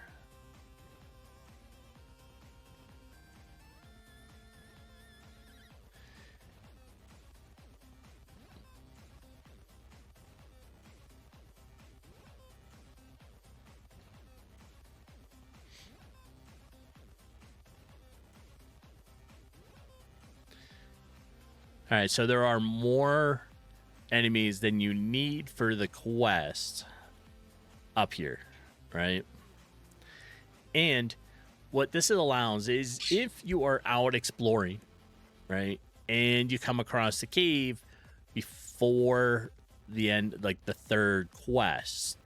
All right, so there are more enemies than you need for the quest up here, right? And what this allows is if you are out exploring, right, and you come across the cave before the end, like the third quest,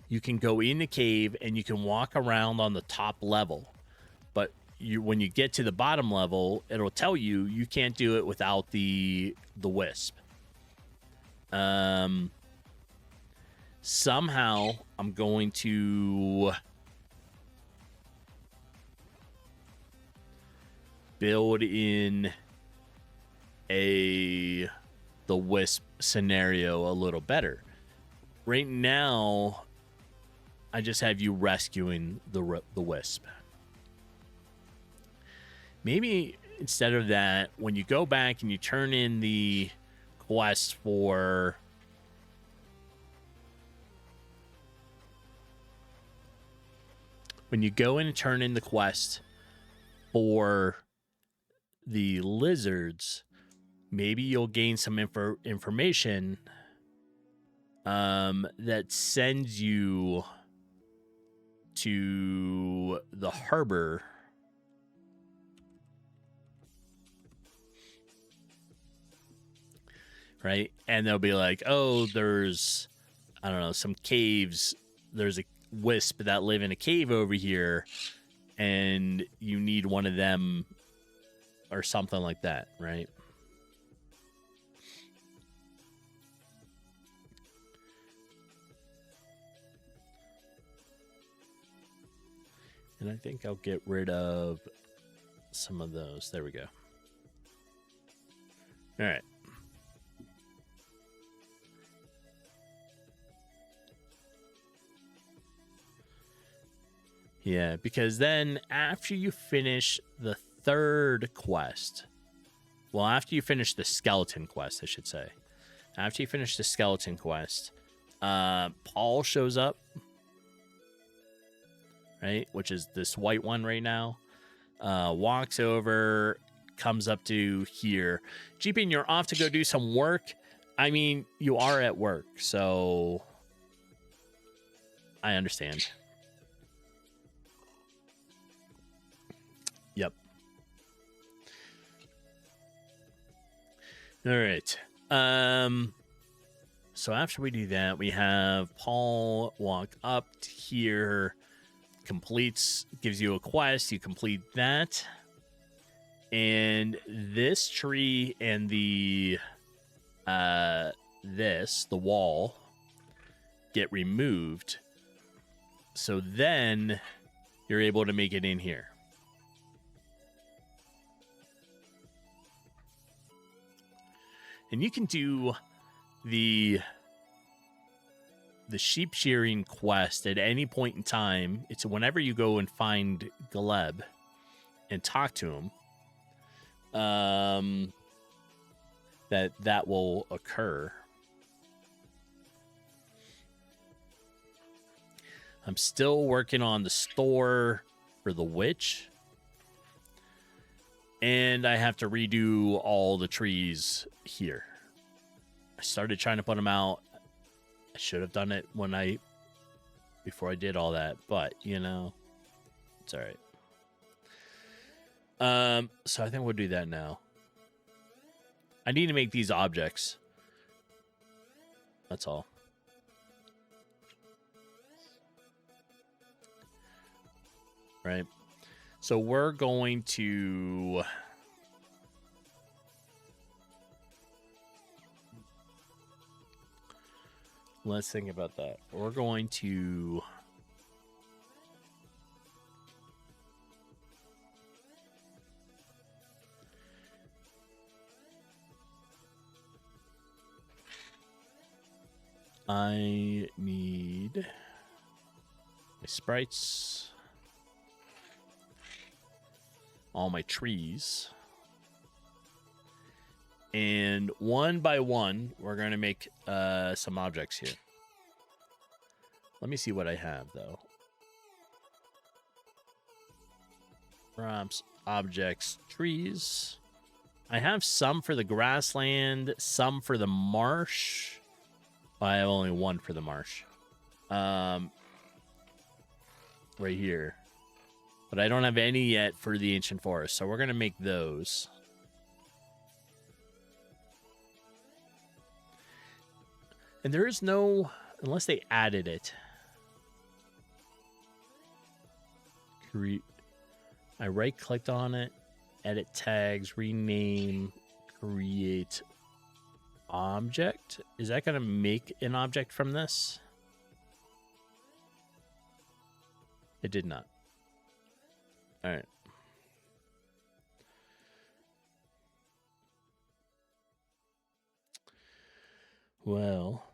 you can go in the cave and you can walk around on the top level. But when you get to the bottom level, it'll tell you you can't do it without the wisp. Somehow I'm going to build in the wisp scenario a little better. Right now, I just have you rescuing the wisp. Maybe instead of that, when you go back and you turn in the quest for when you go in and turn in the quest for the lizards, maybe you'll gain some information that sends you to the harbor. Right? And they'll be like, oh, there's, I don't know, some caves. There's a wisp that live in a cave over here, and you need one of them or something like that, right? And I think I'll get rid of some of those. There we go. All right. Yeah, because then after you finish the third quest, well, after you finish the skeleton quest, I should say. After you finish the skeleton quest, Paul shows up, right? Which is this white one right now. Walks over, comes up to here. Jeepin, you're off to go do some work. I mean, you are at work, so I understand. Yep. All right. So after we do that, we have Paul walk up to here, gives you a quest. You complete that. And this tree and the wall get removed. So then you're able to make it in here. And you can do the sheep shearing quest at any point in time. It's whenever you go and find Gleb and talk to him, that will occur. I'm still working on the store for the witch. And I have to redo all the trees here. I started trying to put them out. I should have done it before I did all that, but you know, it's all right. So I think we'll do that now. I need to make these objects. That's all. Right. So we're going to let's think about that. We're going to I need my sprites, all my trees, and one by one we're going to make some objects here. Let me see what I have though. Props, objects, trees. I have some for the grassland, some for the marsh. I have only one for the marsh. Right here. But I don't have any yet for the ancient forest, so we're going to make those. And there is no, unless they added it. I right-clicked on it, edit tags, rename, create object. Is that going to make an object from this? It did not. All right. Well,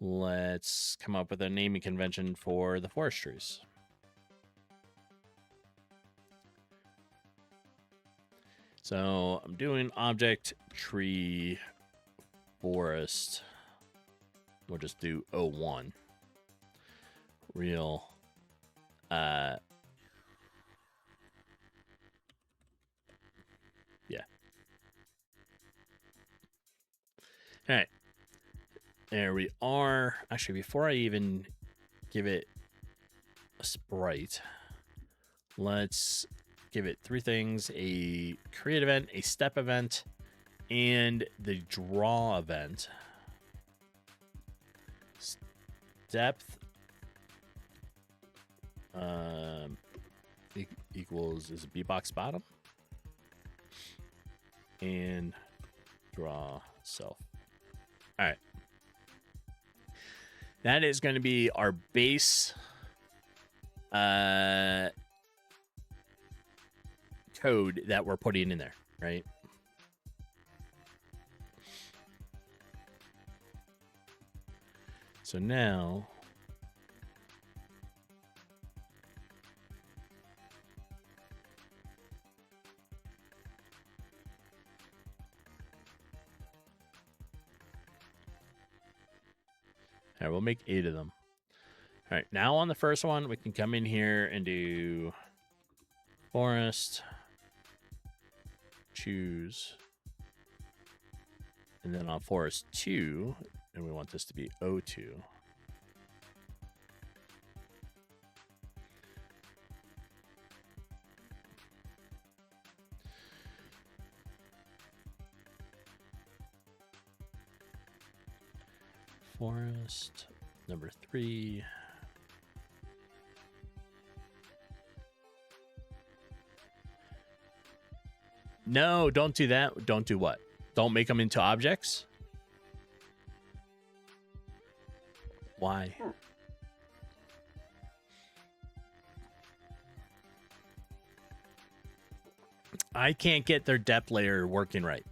let's come up with a naming convention for the forest trees. So I'm doing object tree forest. We'll just do 01. Real. Yeah. All right. There we are. Actually, before I even give it a sprite, let's give it three things: a create event, a step event, and the draw event. Depth equals is a B-box bottom, and draw self. All right. That is going to be our base code that we're putting in there, right? So now all right, we'll make 8 of them. All right, now on the first one, we can come in here and do forest, choose, and then on forest 2, and we want this to be O2. Forest number 3. No, don't do that. Don't do what? Don't make them into objects? Why? I can't get their depth layer working right.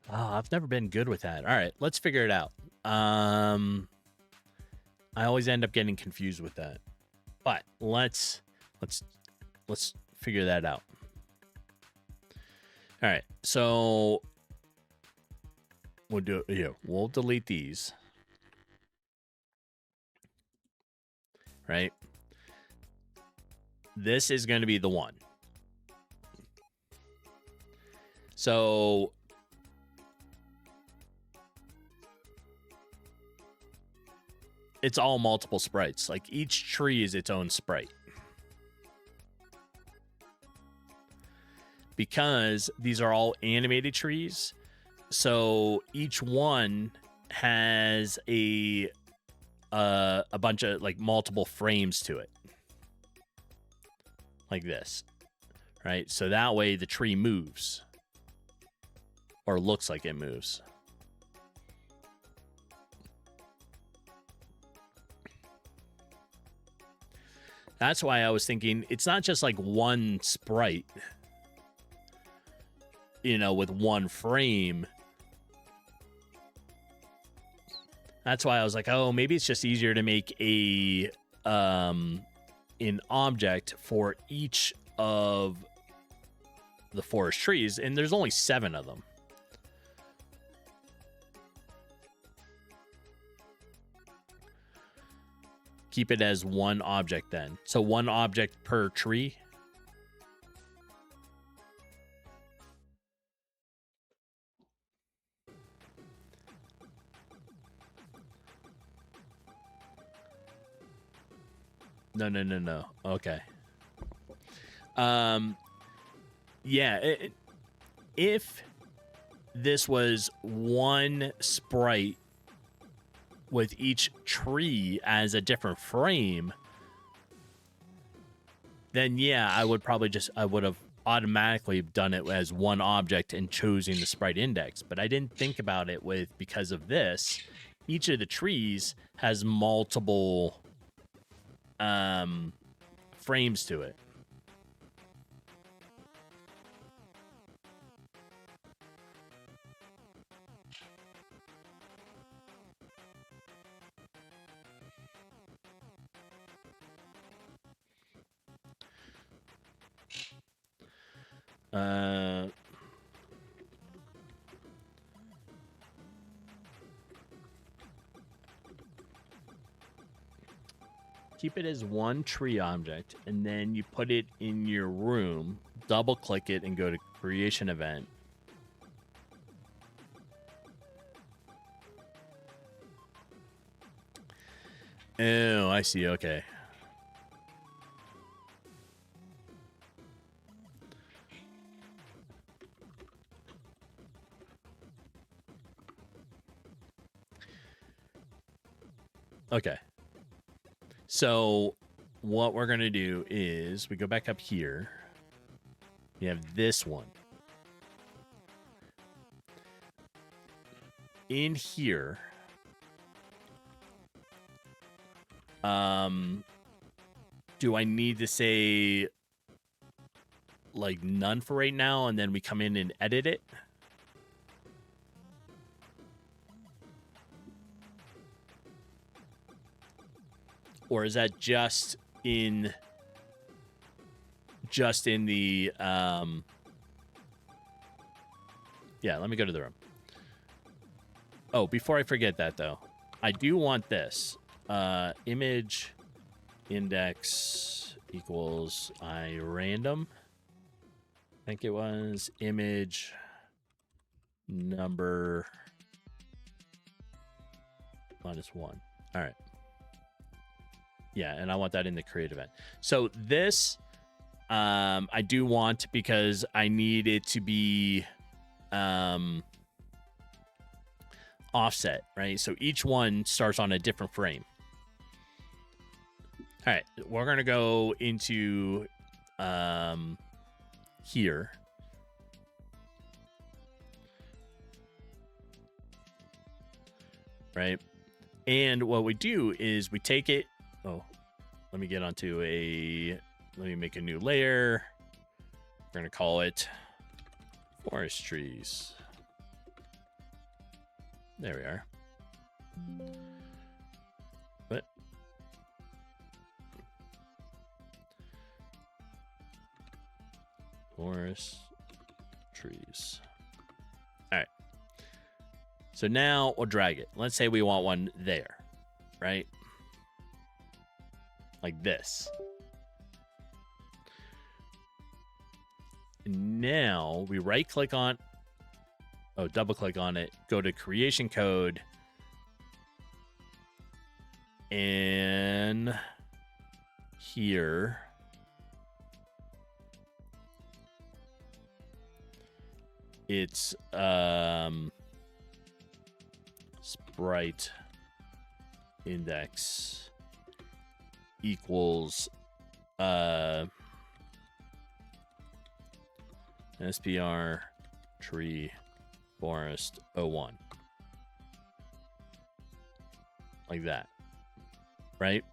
Oh, I've never been good with that. All right, let's figure it out. I always end up getting confused with that. But let's figure that out. All right, so we'll do it here. We'll delete these. Right? This is going to be the one. So it's all multiple sprites. Like each tree is its own sprite. Because these are all animated trees, so each one has a bunch of like multiple frames to it. Like this. Right? So that way the tree moves. Or looks like it moves. That's why I was thinking it's not just like one sprite, you know, with one frame. That's why I was like, oh, maybe it's just easier to make a an object for each of the forest trees, and there's only 7 of them. Keep it as one object then. So one object per tree. No. Okay. Yeah, if this was one sprite with each tree as a different frame, then yeah, I would have automatically done it as one object and choosing the sprite index. But I didn't think about it because of this. Each of the trees has multiple frames to it. Keep it as one tree object, and then you put it in your room, double click it, and go to creation event. Oh, I see. Okay. Okay. So what we're going to do is we go back up here. We have this one. In here, do I need to say like none for right now and then we come in and edit it? Or is that just in the yeah, let me go to the room. Oh, before I forget that though, I do want this. Image index equals random. I think it was image number -1. All right. Yeah, and I want that in the create event. So this I do want because I need it to be offset, right? So each one starts on a different frame. All right, we're going to go into here. Right? And what we do is we take it. Oh, let me get onto let me make a new layer. We're going to call it forest trees. There we are. What? Forest trees. All right. So now we'll drag it. Let's say we want one there, right? Like this. Now we right click on, double click on it, go to creation code, and here it's sprite index equals SPR tree forest 01. Like that. Right?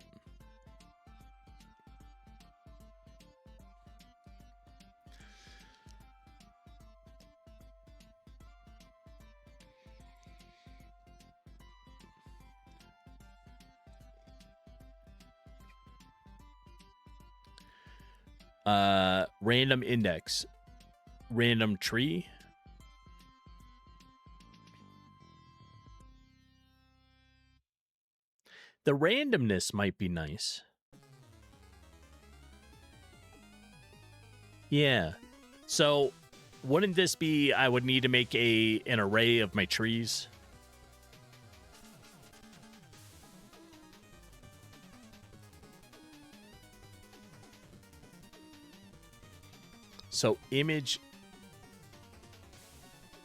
Random index, random tree. The randomness might be nice. Yeah. So wouldn't this be, I would need to make an array of my trees? So image,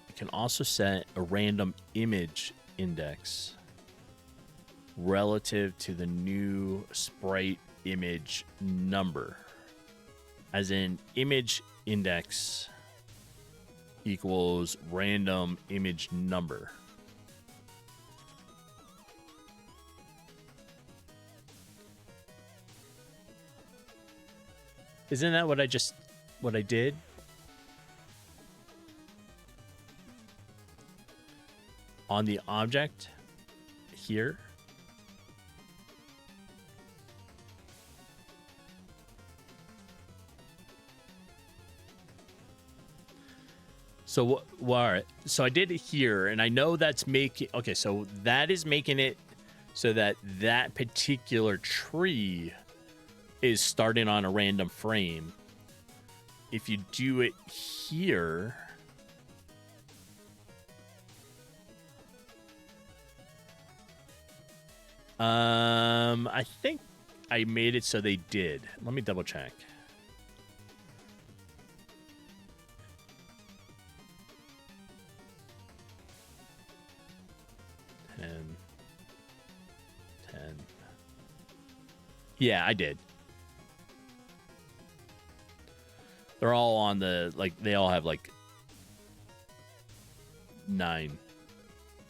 you can also set a random image index relative to the new sprite image number. As in image index equals random image number. Isn't that what I did? On the object here. So what? So I did it here, and I know that's making. Okay, so that is making it so that that particular tree is starting on a random frame. If you do it here, I think I made it so they did. Let me double check. Yeah, I did. They're all on the, like, they all have, like, 9.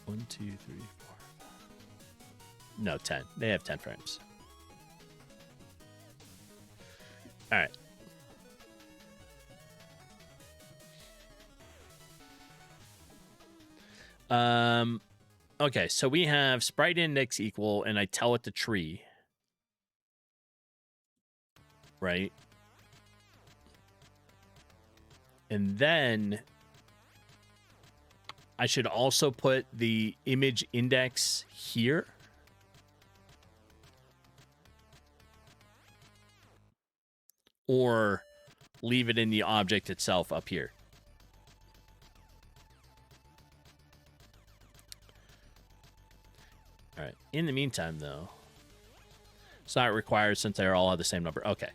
1, 2, 3, 4, 5. No, 10. They have 10 frames. All right. Okay, so we have sprite index equal, and I tell it the tree. Right? And then I should also put the image index here. Or leave it in the object itself up here. All right. In the meantime, though, it's not required since they all have the same number. Okay.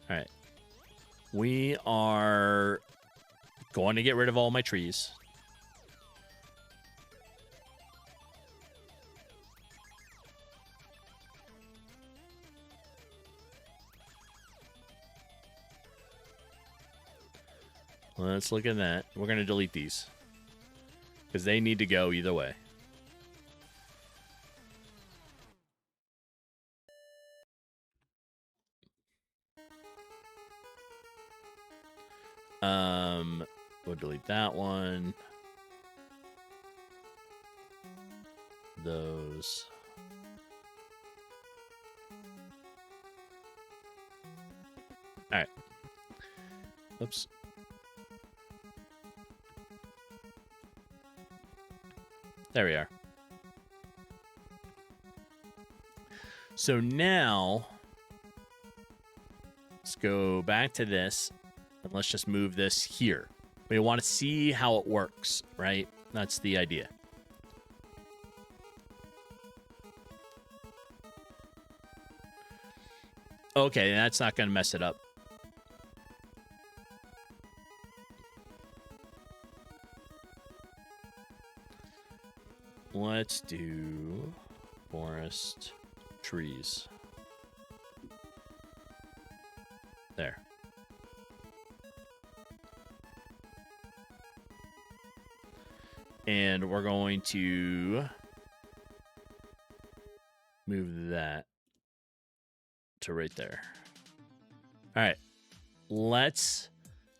All right. We are going to get rid of all my trees. Let's look at that. We're going to delete these because they need to go either way. We'll delete that one. Those. All right. Oops. There we are. So now, let's go back to this, and let's just move this here. We want to see how it works, right? That's the idea. Okay, that's not going to mess it up. Let's do forest trees. There. And we're going to move that to right there. All right. Let's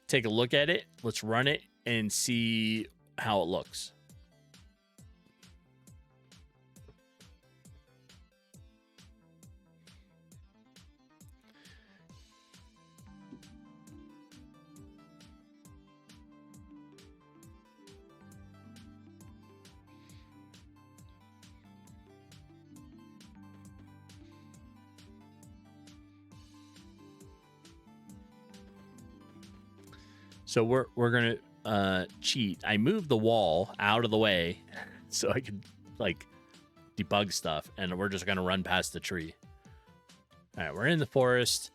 take a look at it. Let's run it and see how it looks. So we're gonna cheat. I moved the wall out of the way so I could like debug stuff, and we're just gonna run past the tree. All right, we're in the forest.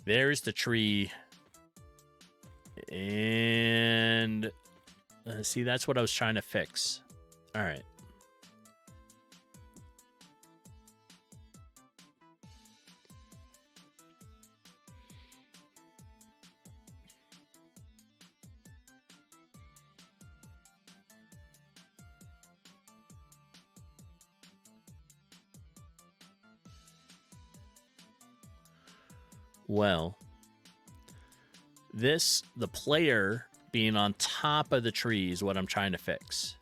There's the tree, and see, that's what I was trying to fix. All right. Well, the player being on top of the tree is what I'm trying to fix,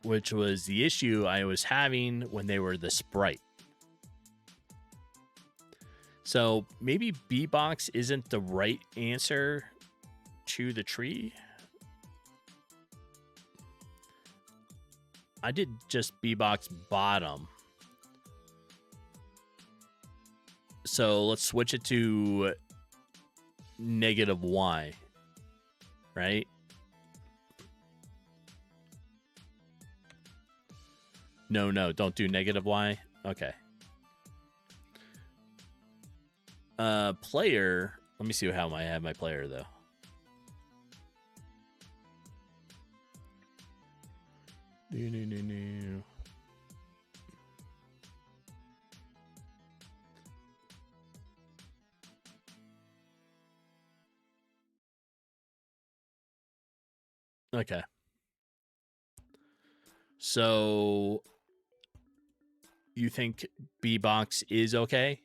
which was the issue I was having when they were the sprite. So maybe B-Box isn't the right answer to the tree. I did just B-Box bottom. So let's switch it to -y, right? No, don't do -y. Okay. Player. Let me see how I have my player though. No. Okay. So you think B-Box is okay?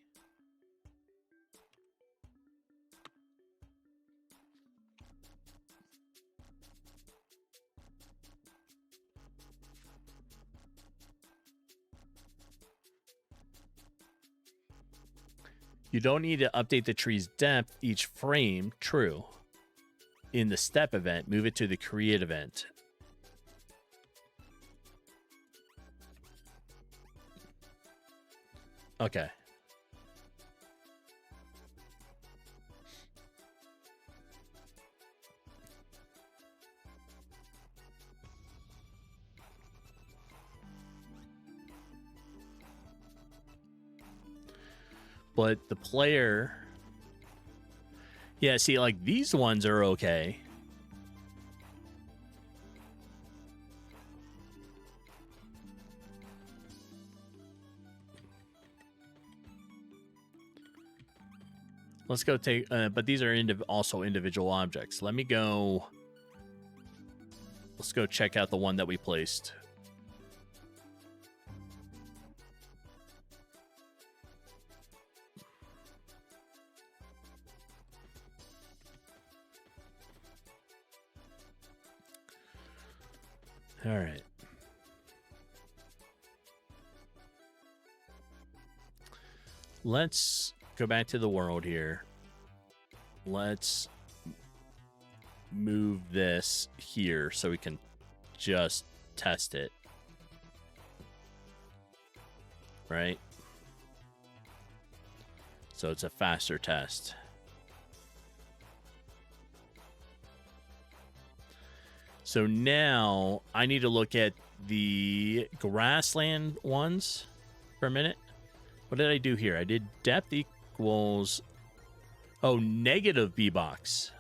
You don't need to update the tree's depth each frame. True. In the step event, move it to the create event. Okay. But the player... Yeah, see, like, these ones are okay. Let's go take... but these are also individual objects. Let me go... Let's go check out the one that we placed. All right. Let's go back to the world here. Let's move this here so we can just test it. Right? So it's a faster test. So now I need to look at the grassland ones for a minute. What did I do here? I did depth equals... Oh, negative B-Box.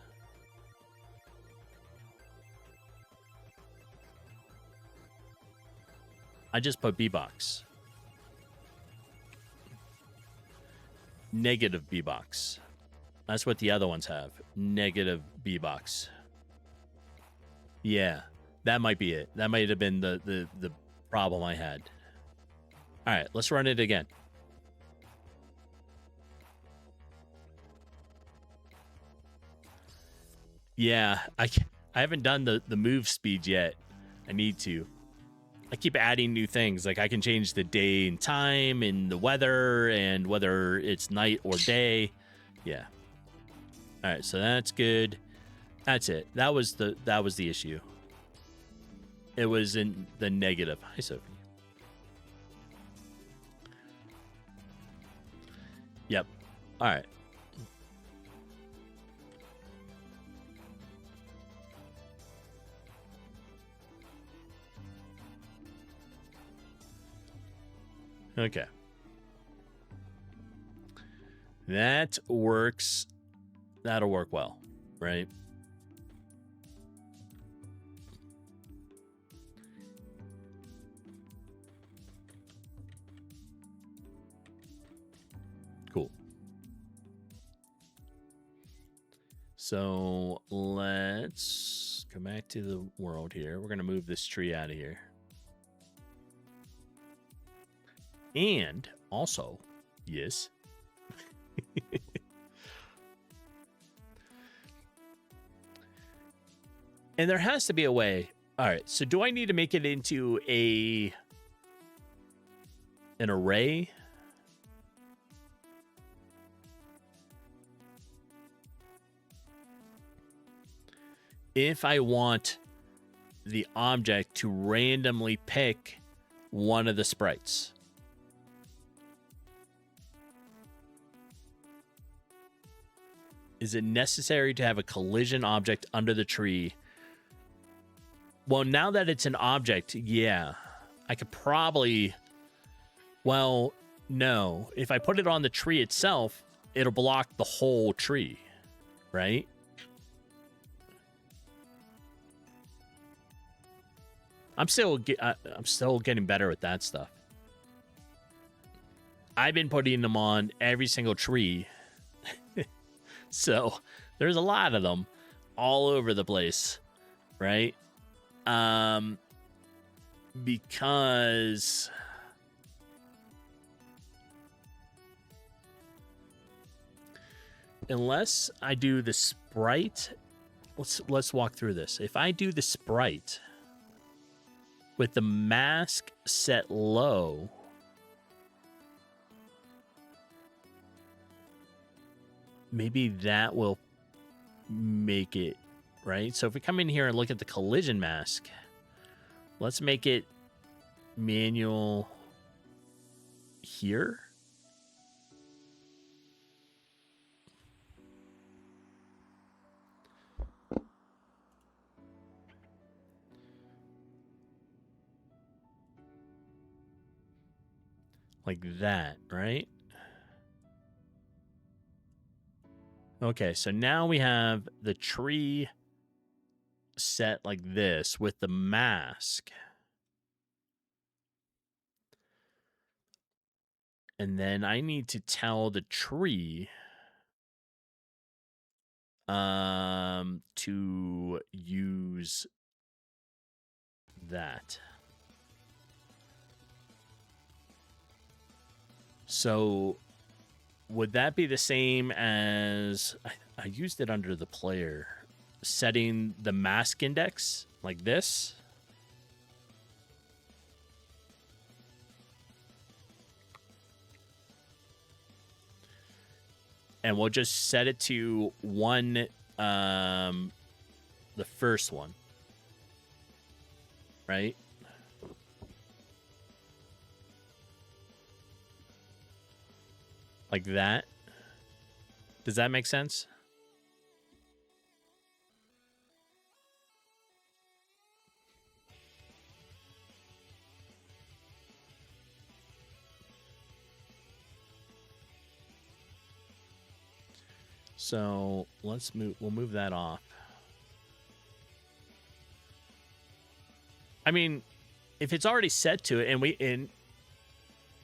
I just put B-Box. Negative B-Box. That's what the other ones have. Negative B-Box. Yeah, that might be it. That might have been the problem I had. All right, let's run it again. Yeah, I haven't done the move speed yet. I need to. I keep adding new things. Like I can change the day and time and the weather and whether it's night or day. Yeah. All right, so that's good. That's it. That was the issue. It was in the negative. Hi, Sophie. Yep. All right. Okay. That works. That'll work well, right? Cool. So let's go back to the world here. We're going to move this tree out of here. And also, yes. And there has to be a way. All right. So do I need to make it into an array? If I want the object to randomly pick one of the sprites. Is it necessary to have a collision object under the tree? Well, now that it's an object, yeah. I could probably... Well, no. If I put it on the tree itself, it'll block the whole tree, right? I'm still getting better with that stuff. I've been putting them on every single tree. So there's a lot of them all over the place, right? Because unless I do the sprite, let's walk through this. If I do the sprite with the mask set low, maybe that will make it, right? So if we come in here and look at the collision mask, let's make it manual here. Like that, right? Okay, so now we have the tree set like this with the mask. And then I need to tell the tree to use that. So would that be the same as I used it under the player, setting the mask index like this? And we'll just set it to one, the first one, right? Like that. Does that make sense? So let's move. We'll move that off. I mean, if it's already set to it,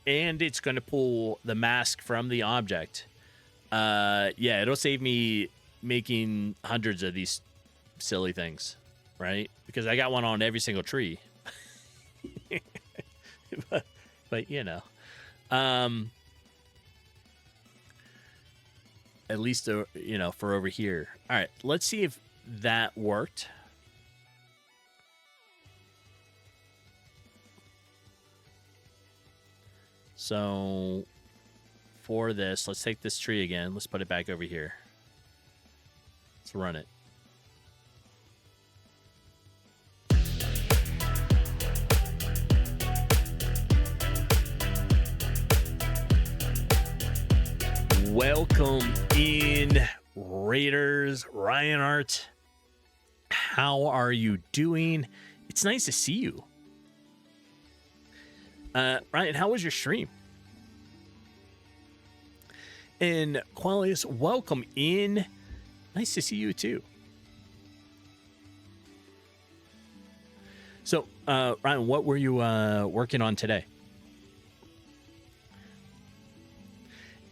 and it's going to pull the mask from the object, yeah, it'll save me making hundreds of these silly things, right? Because I got one on every single tree. but you know, at least you know, for over here. All right, let's see if that worked. So for this, let's take this tree again. Let's put it back over here. Let's run it. Welcome in, Raiders. Ryan Art, how are you doing? It's nice to see you. Ryan, how was your stream? And Qualius, welcome in. Nice to see you too. So, Ryan, what were you working on today?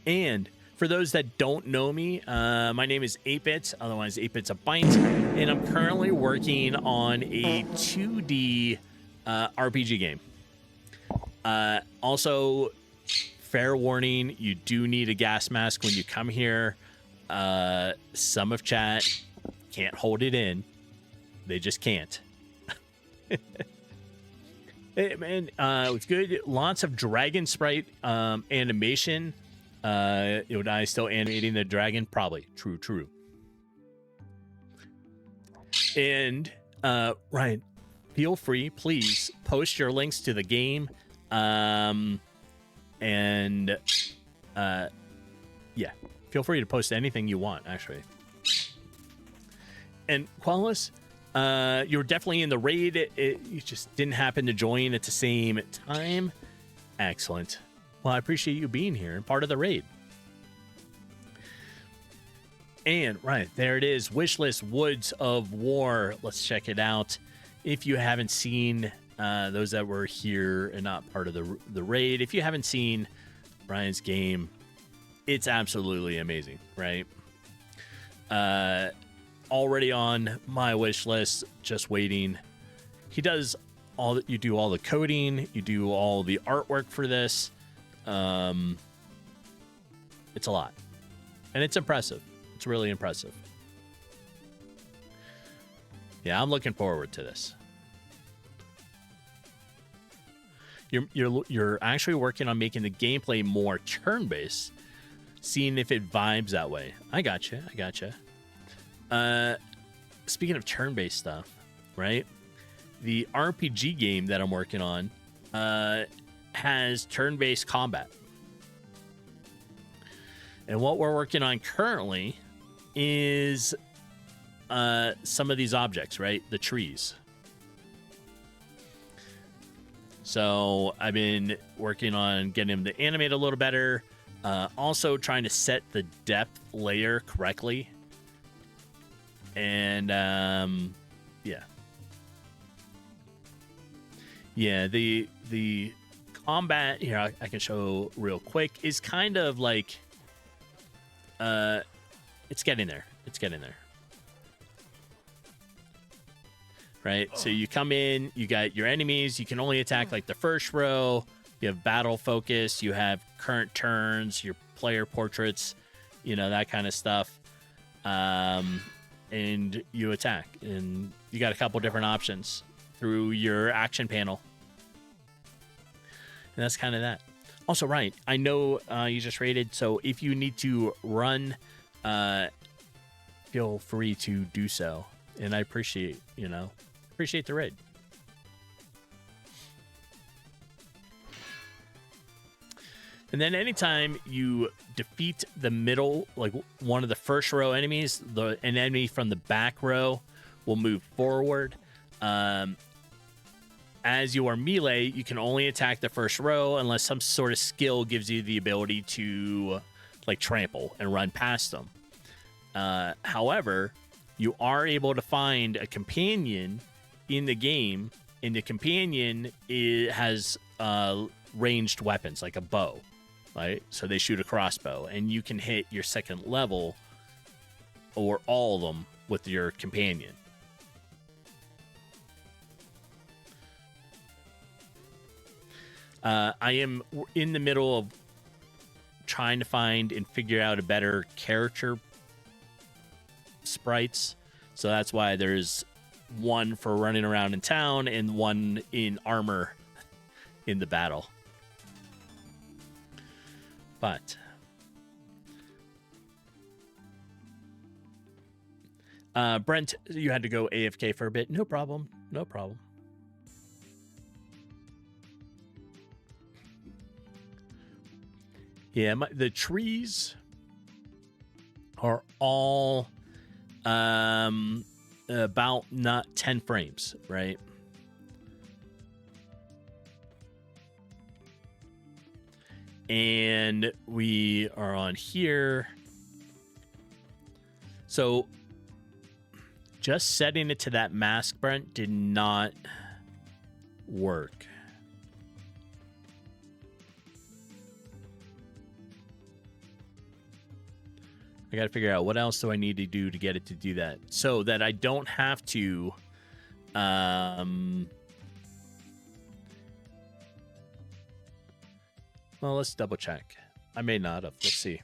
And for those that don't know me, my name is 8bits, otherwise 8BitsaByte, and I'm currently working on a 2D RPG game. Also, fair warning, you do need a gas mask when you come here. Some of chat can't hold it in. They just can't. Hey, man, it's good. Lots of dragon sprite animation. Would I still animating the dragon? Probably. True. And Ryan, feel free, please post your links to the game. Yeah, feel free to post anything you want, actually. And Qualis, you're definitely in the raid. You just didn't happen to join at the same time. Excellent. Well, I appreciate you being here and part of the raid. And right there it is, Wishlist Woods of War. Let's check it out. If you haven't seen those that were here and not part of the raid, if you haven't seen Brian's game, it's absolutely amazing, right? Already on my wish list, just waiting. He does all that. You do all the coding, you do all the artwork for this. It's a lot, and it's impressive. It's really impressive. Yeah, I'm looking forward to this. You're actually working on making the gameplay more turn-based, seeing if it vibes that way. I gotcha. Speaking of turn-based stuff, right? The RPG game that I'm working on has turn-based combat. And what we're working on currently is some of these objects, right? The trees. So I've been working on getting them to animate a little better. Also trying to set the depth layer correctly. And yeah, the combat here I can show real quick is kind of like it's getting there. Right, so you come in, you got your enemies, you can only attack like the first row. You have battle focus, you have current turns, your player portraits, that kind of stuff. And you attack, and you got a couple different options through your action panel. And that's kind of that. Also, right, I know you just raided, so if you need to run, feel free to do so. And I appreciate the raid. And then anytime you defeat the middle, like one of the first row enemies, an enemy from the back row will move forward. As you are melee, you can only attack the first row unless some sort of skill gives you the ability to like trample and run past them. However, you are able to find a companion in the game, and the companion has ranged weapons like a bow. Right, so they shoot a crossbow, and you can hit your second level or all of them with your companion. I am in the middle of trying to find and figure out a better character sprites, so that's why there's one for running around in town and one in armor in the battle. But Brent, you had to go AFK for a bit. No problem. Yeah, the trees are all about not 10 frames, right? And we are on here. So just setting it to that mask, Brent, did not work. I got to figure out what else do I need to do to get it to do that, so that I don't have to well, let's double check. I may not have. Let's see.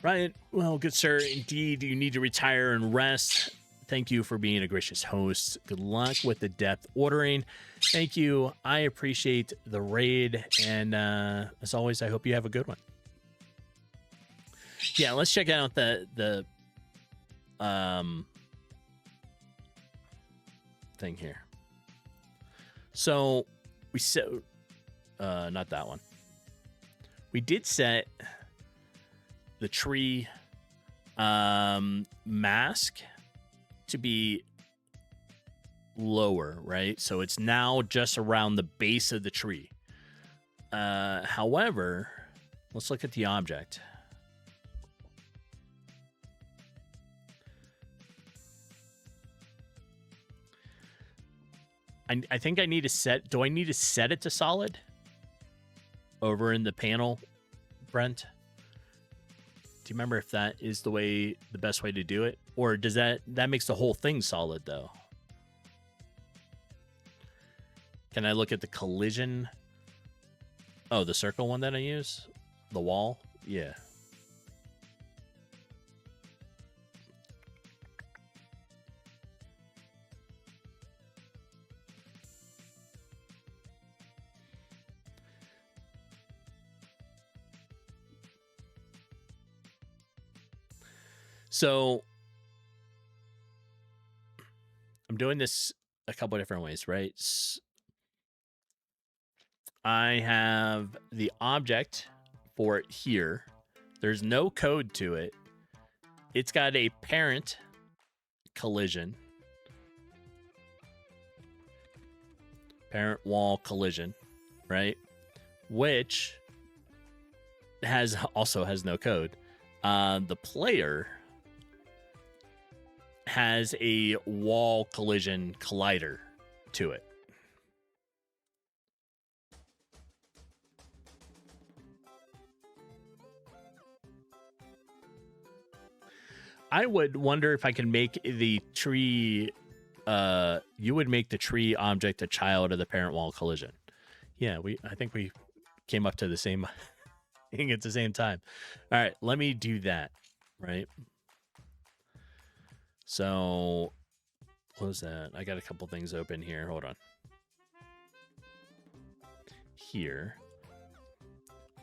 Ryan, well, good sir, indeed, you need to retire and rest. Thank you for being a gracious host. Good luck with the depth ordering. Thank you. I appreciate the raid, and as always, I hope you have a good one. Yeah, let's check out the thing here. So we set not that one. We did set the tree mask to be lower, right? So it's now just around the base of the tree. However, let's look at the object. I think I need to set... Do I need to set it to solid? Over in the panel, Brent? Do you remember if that is the best way to do it? Or does that makes the whole thing solid, though? Can I look at the collision? Oh, the circle one that I use? The wall? Yeah. So I'm doing this a couple of different ways, right? I have the object for it here. There's no code to it. It's got a parent collision. Parent wall collision, right? Which also has no code. The player has a wall collision collider to it. I would wonder if I can make the tree... you would make the tree object a child of the parent wall collision. Yeah, I think we came up to the same thing at the same time. All right, let me do that, right? So, close that. I got a couple things open here. Hold on. Here.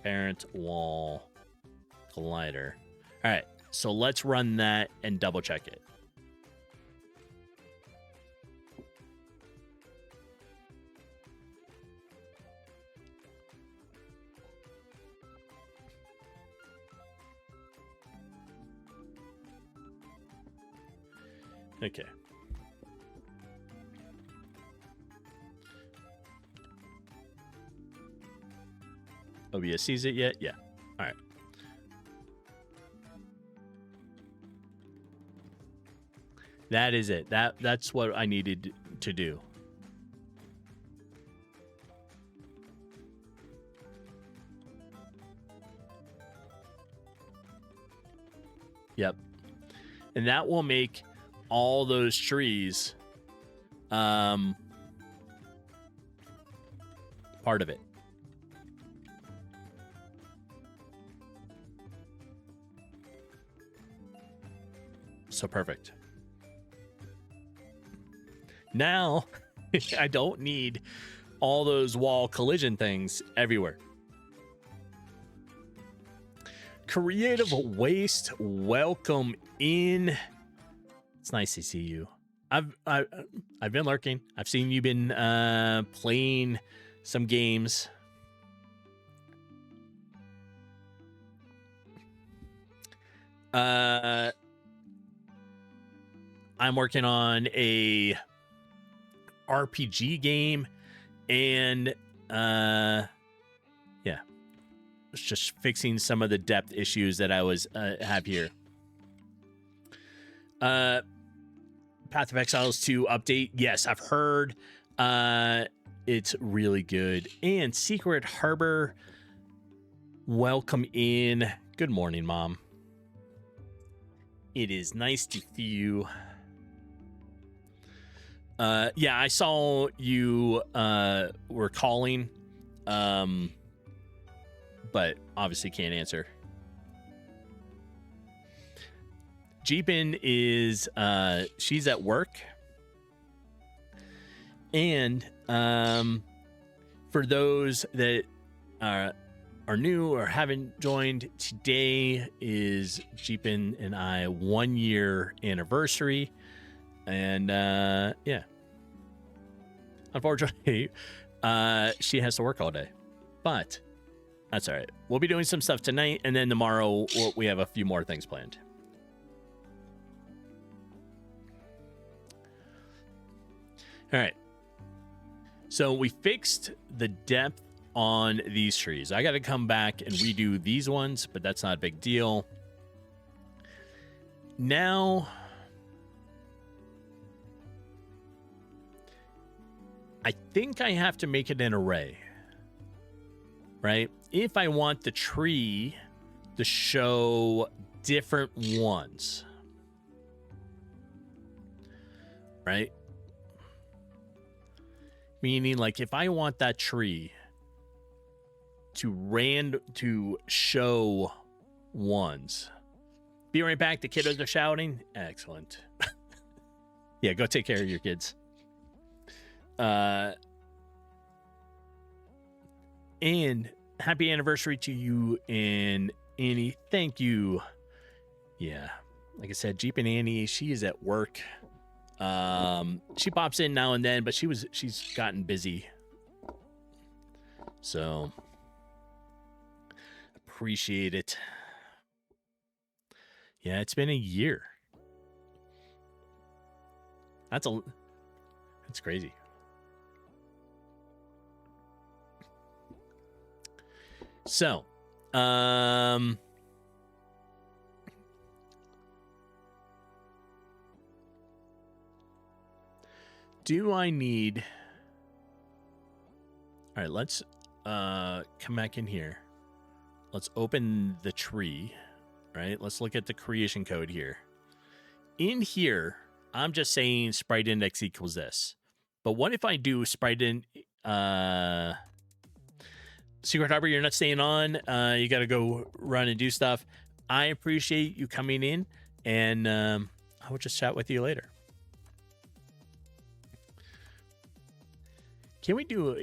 Parent wall collider. All right, so let's run that and double check it. Okay. OBS sees it yet? Yeah. All right. That is it. That's what I needed to do. Yep. And that will make all those trees part of it. So perfect. Now I don't need all those wall collision things everywhere. Creative Waste, welcome in. It's nice to see you. I've been lurking. I've seen you been playing some games. I'm working on a RPG game, and yeah, just fixing some of the depth issues that I was have here. Path of Exiles 2 update. Yes, I've heard it's really good. And Secret Harbor, welcome in. Good morning, Mom. It is nice to see you. Yeah, I saw you were calling, but obviously can't answer. Jeepin is she's at work, and for those that are new or haven't joined, today is Jeepin and I 1 year anniversary, and yeah, unfortunately she has to work all day, but that's all right. We'll be doing some stuff tonight, and then tomorrow we have a few more things planned. All right. So we fixed the depth on these trees. I got to come back and redo these ones, but that's not a big deal. Now, I think I have to make it an array, right? If I want the tree to show different ones, right? Meaning, like, if I want that tree to show ones. Be right back. The kiddos are shouting. Excellent. Yeah, go take care of your kids. And happy anniversary to you and Annie. Thank you. Yeah, like I said, Jeep and Annie, she is at work. She pops in now and then, but she's gotten busy. So appreciate it. Yeah, it's been a year. That's crazy. So, do I need... All right, let's come back in here. Let's open the tree, right? Let's look at the creation code here. In here, I'm just saying sprite index equals this. But what if I do sprite in... Secret Harbor, you're not staying on. You got to go run and do stuff. I appreciate you coming in, and I will just chat with you later. Can we do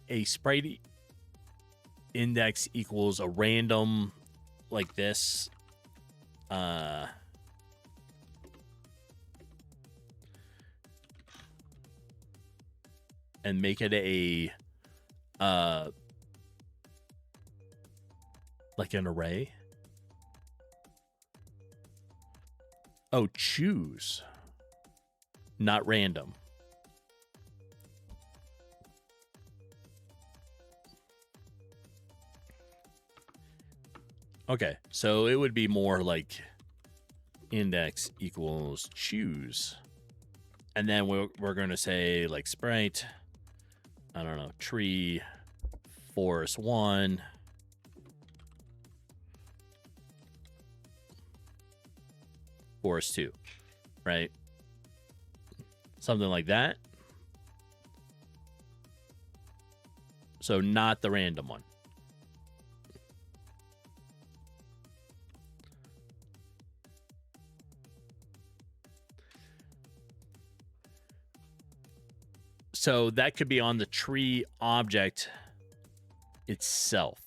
a sprite index equals a random like this? And make it a like an array? Oh, choose, not random. Okay, so it would be more like index equals choose. And then we're going to say like sprite, I don't know, tree, forest 1, forest 2, right? Something like that. So not the random one. So that could be on the tree object itself.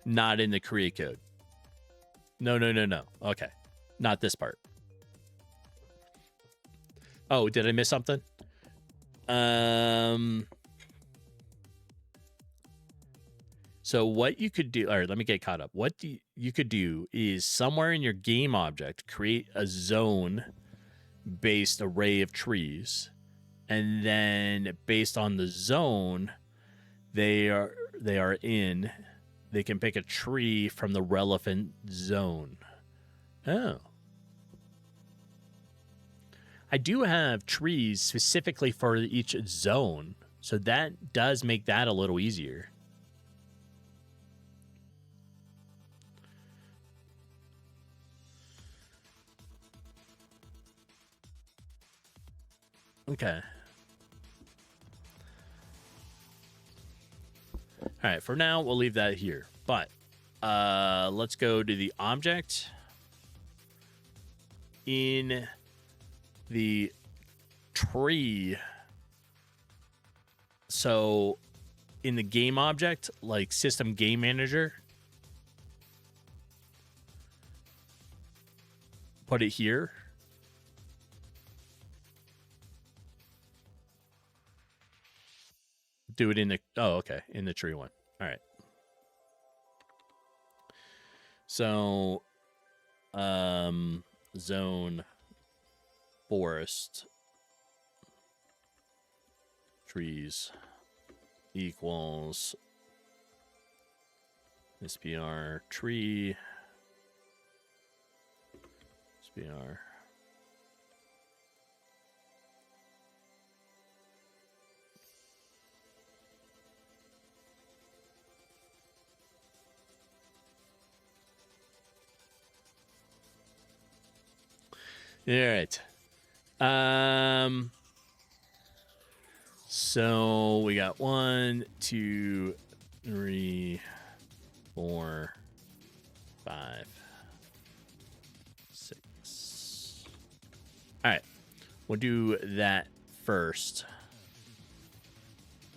Not in the create code. No. Okay. Not this part. Oh, did I miss something? So what you could do, all right, let me get caught up. What you could do is somewhere in your game object, create a zone-based array of trees, and then based on the zone they are in, they can pick a tree from the relevant zone. Oh. I do have trees specifically for each zone, so that does make that a little easier. Okay. All right, for now, we'll leave that here. But let's go to the object. In the tree, so in the game object, like system game manager, put it here. Do it in the, oh, okay, in the tree one. All right. So, zone, forest, trees equals SPR tree, SPR. All right. So we got 1, 2, 3, 4, 5, 6. All right. We'll do that first.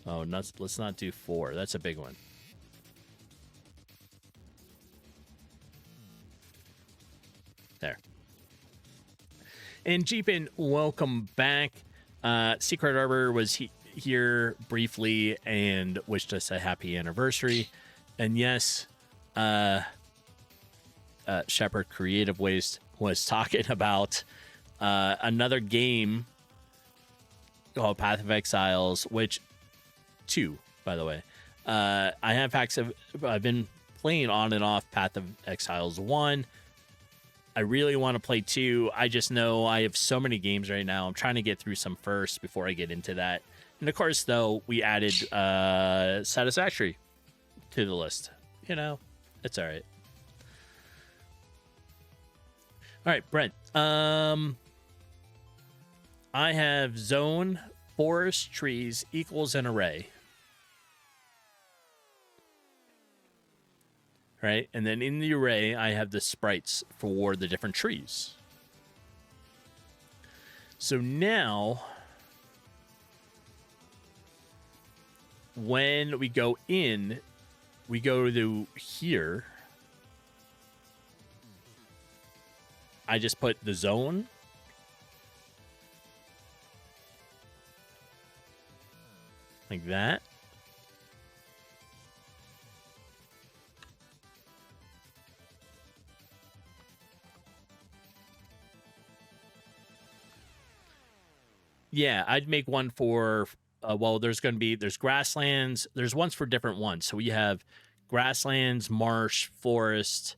Oh, let's not do 4. That's a big one. There. And Jeepin, welcome back. Secret Arbor was here briefly and wished us a happy anniversary. And yes, Shepherd Creative Waste was talking about another game called Path of Exiles, which 2, by the way. I've been playing on and off Path of Exiles 1. I really want to play 2. I just know I have so many games right now. I'm trying to get through some first before I get into that. And of course, though, we added Satisfactory to the list. You know, it's all right. All right, Brent. I have zone, forest, trees equals an array. Right? And then in the array, I have the sprites for the different trees. So now, when we go in, we go to here. I just put the zone. Like that. Yeah, I'd make one for, well, there's grasslands. There's ones for different ones. So we have grasslands, marsh, forest.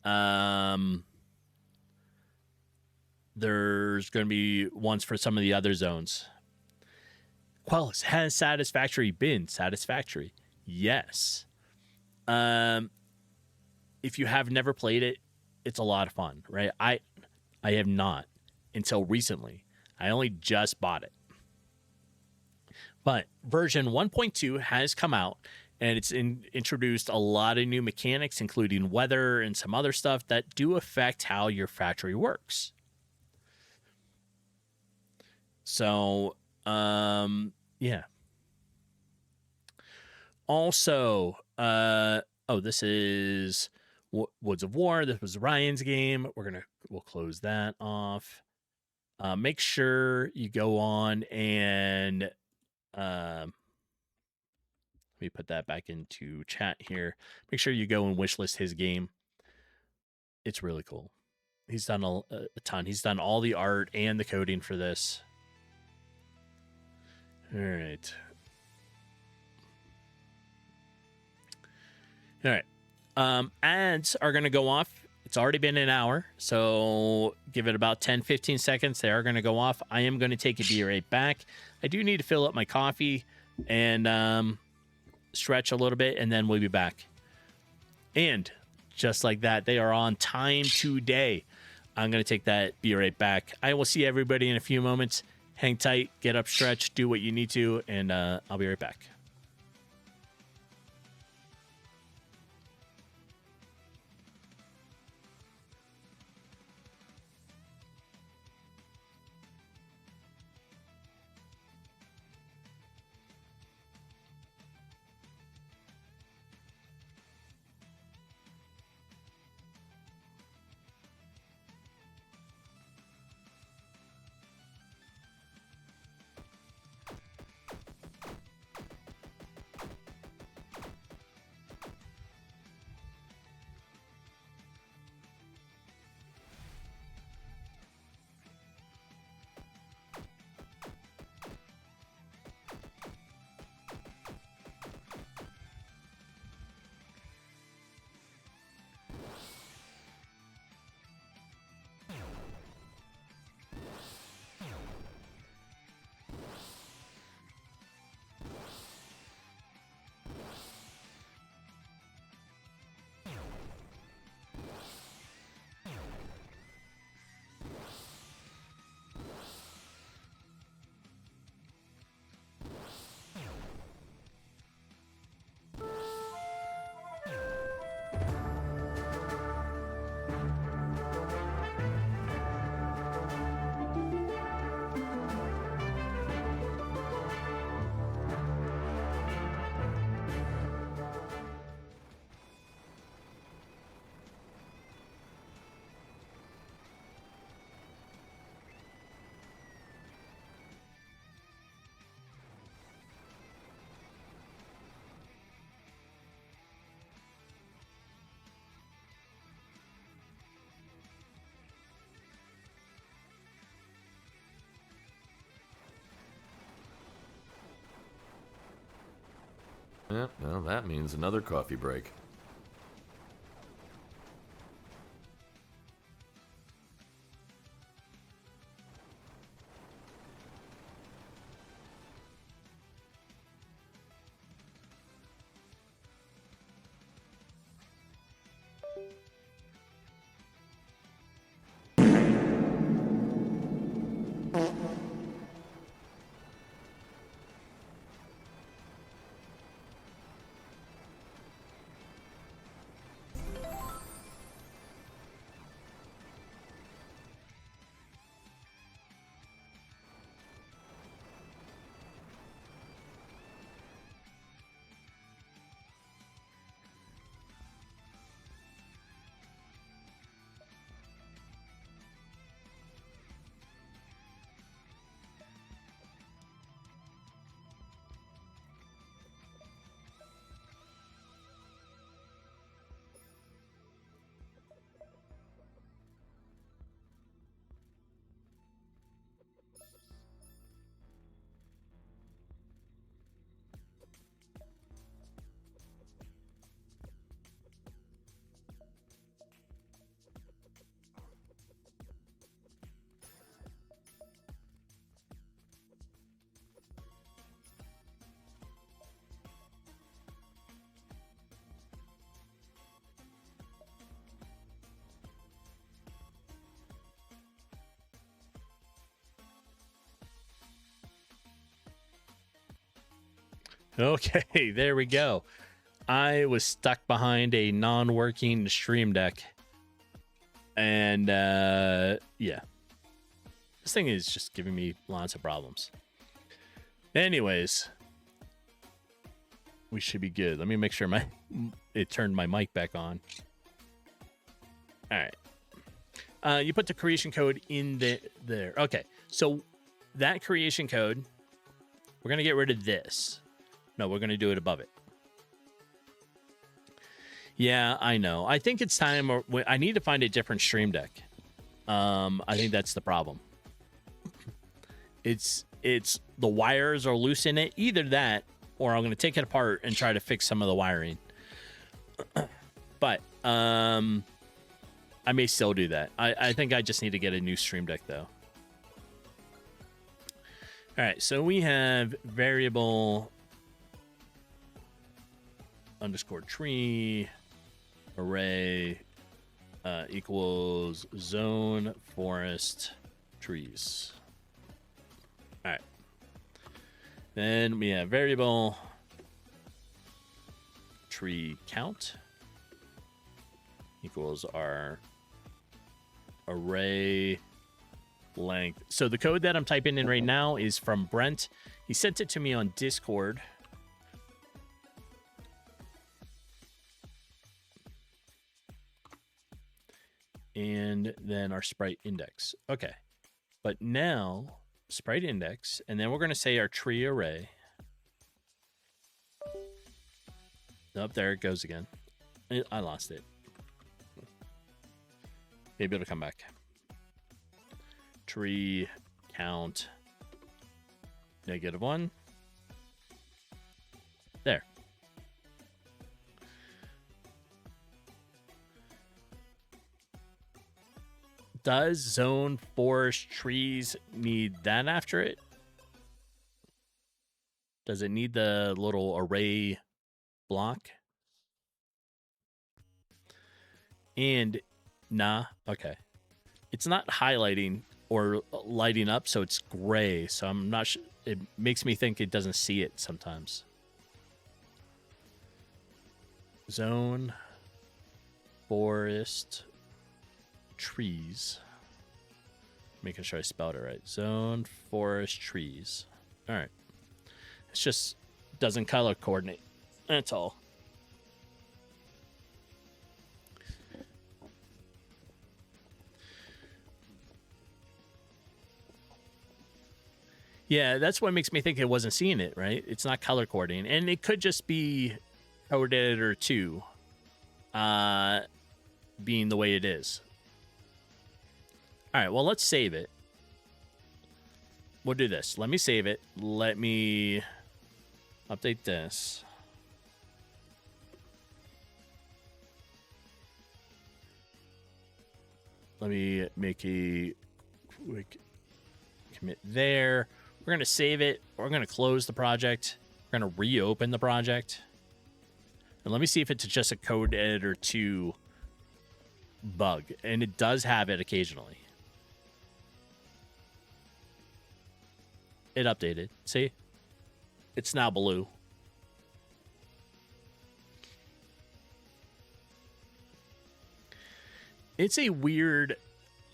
There's going to be ones for some of the other zones. Quellis, has Satisfactory been satisfactory? Yes. If you have never played it, it's a lot of fun, right? I have not until recently. I only just bought it. But version 1.2 has come out, and it's introduced a lot of new mechanics, including weather and some other stuff that do affect how your factory works. So, yeah. Also, this is Woods of War. This was Ryan's game. We'll close that off. Make sure you go on and let me put that back into chat here. Make sure you go and wishlist his game. It's really cool. He's done a ton. He's done all the art and the coding for this. All right. All right. Ads are going to go off. It's already been an hour, so give it about 10, 15 seconds. They are going to go off. I am going to take a be right back. I do need to fill up my coffee and stretch a little bit, and then we'll be back. And just like that, they are on time today. I'm going to take that be right back. I will see everybody in a few moments. Hang tight, get up, stretch, do what you need to, and I'll be right back. Yeah, well, that means another coffee break. Okay, there we go. I was stuck behind a non-working stream deck. And yeah. This thing is just giving me lots of problems. Anyways, we should be good. Let me make sure it turned my mic back on. All right. You put the creation code in there. Okay, so that creation code, we're going to get rid of this. No, we're going to do it above it. Yeah, I know. I think it's time. I need to find a different stream deck. I think that's the problem. It's it's the wires are loose in it. Either that, or I'm going to take it apart and try to fix some of the wiring. But I may still do that. I think I just need to get a new Stream Deck, though. All right, so we have variable underscore tree array equals zone forest trees. All right. Then we have variable tree count equals our array length. So the code that I'm typing in right now is from Brent. He sent it to me on Discord. And then our sprite index. Okay. But now sprite index, and then we're going to say our tree array. Nope, there it goes again. I lost it. Maybe it'll come back. Tree count -1. There. Does zone forest trees need that after it? Does it need the little array block? And nah, okay. It's not highlighting or lighting up, so it's gray. So I'm not sure. It makes me think it doesn't see it sometimes. Zone forest trees. Making sure I spelled it right. Zone forest trees. All right. It's just doesn't color coordinate. That's all. Yeah, that's what makes me think it wasn't seeing it, right? It's not color coordinating. And it could just be Code Editor 2 being the way it is. All right, well, let's save it. We'll do this. Let me save it. Let me update this. Let me make a quick commit there. We're going to save it. We're going to close the project. We're going to reopen the project. And let me see if it's just a Code Editor 2 bug. And it does have it occasionally. It updated. See? It's now blue. It's a weird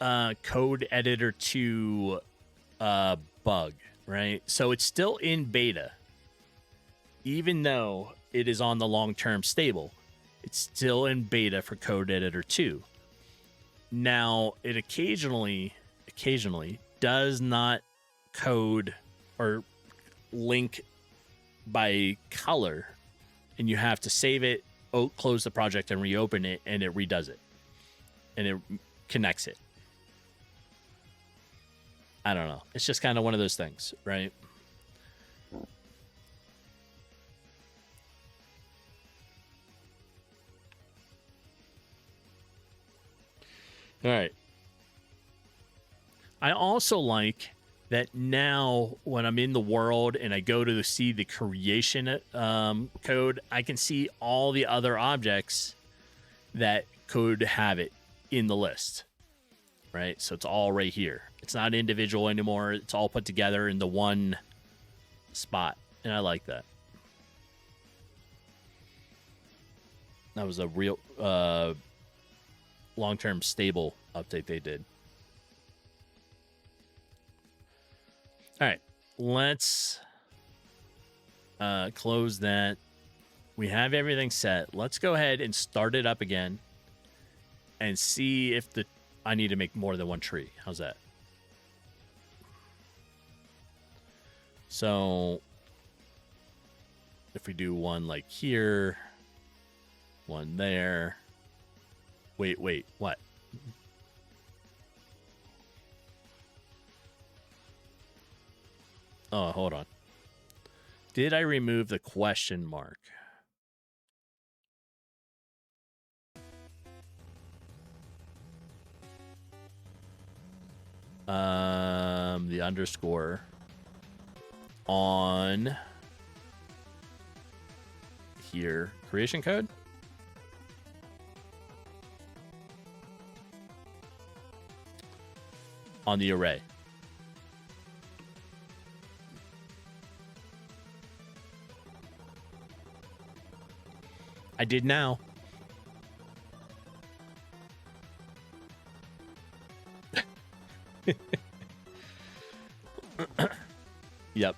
Code Editor 2 bug, right? So it's still in beta. Even though it is on the long-term stable, it's still in beta for Code Editor 2. Now, it occasionally does not code or link by color, and you have to save it, close the project, and reopen it, and it redoes it. And it connects it. I don't know. It's just kind of one of those things, right? All right. I also like that now when I'm in the world and I go to see the creation code, I can see all the other objects that could have it in the list, right? So it's all right here. It's not individual anymore. It's all put together in the one spot, and I like that. That was a real long-term stable update they did. All right, let's close that. We have everything set. Let's go ahead and start it up again and see if I need to make more than one tree. How's that? So if we do one like here, one there. Wait, what? Oh, hold on. Did I remove the question mark? The underscore on here. Creation code? On the array. I did now. Yep.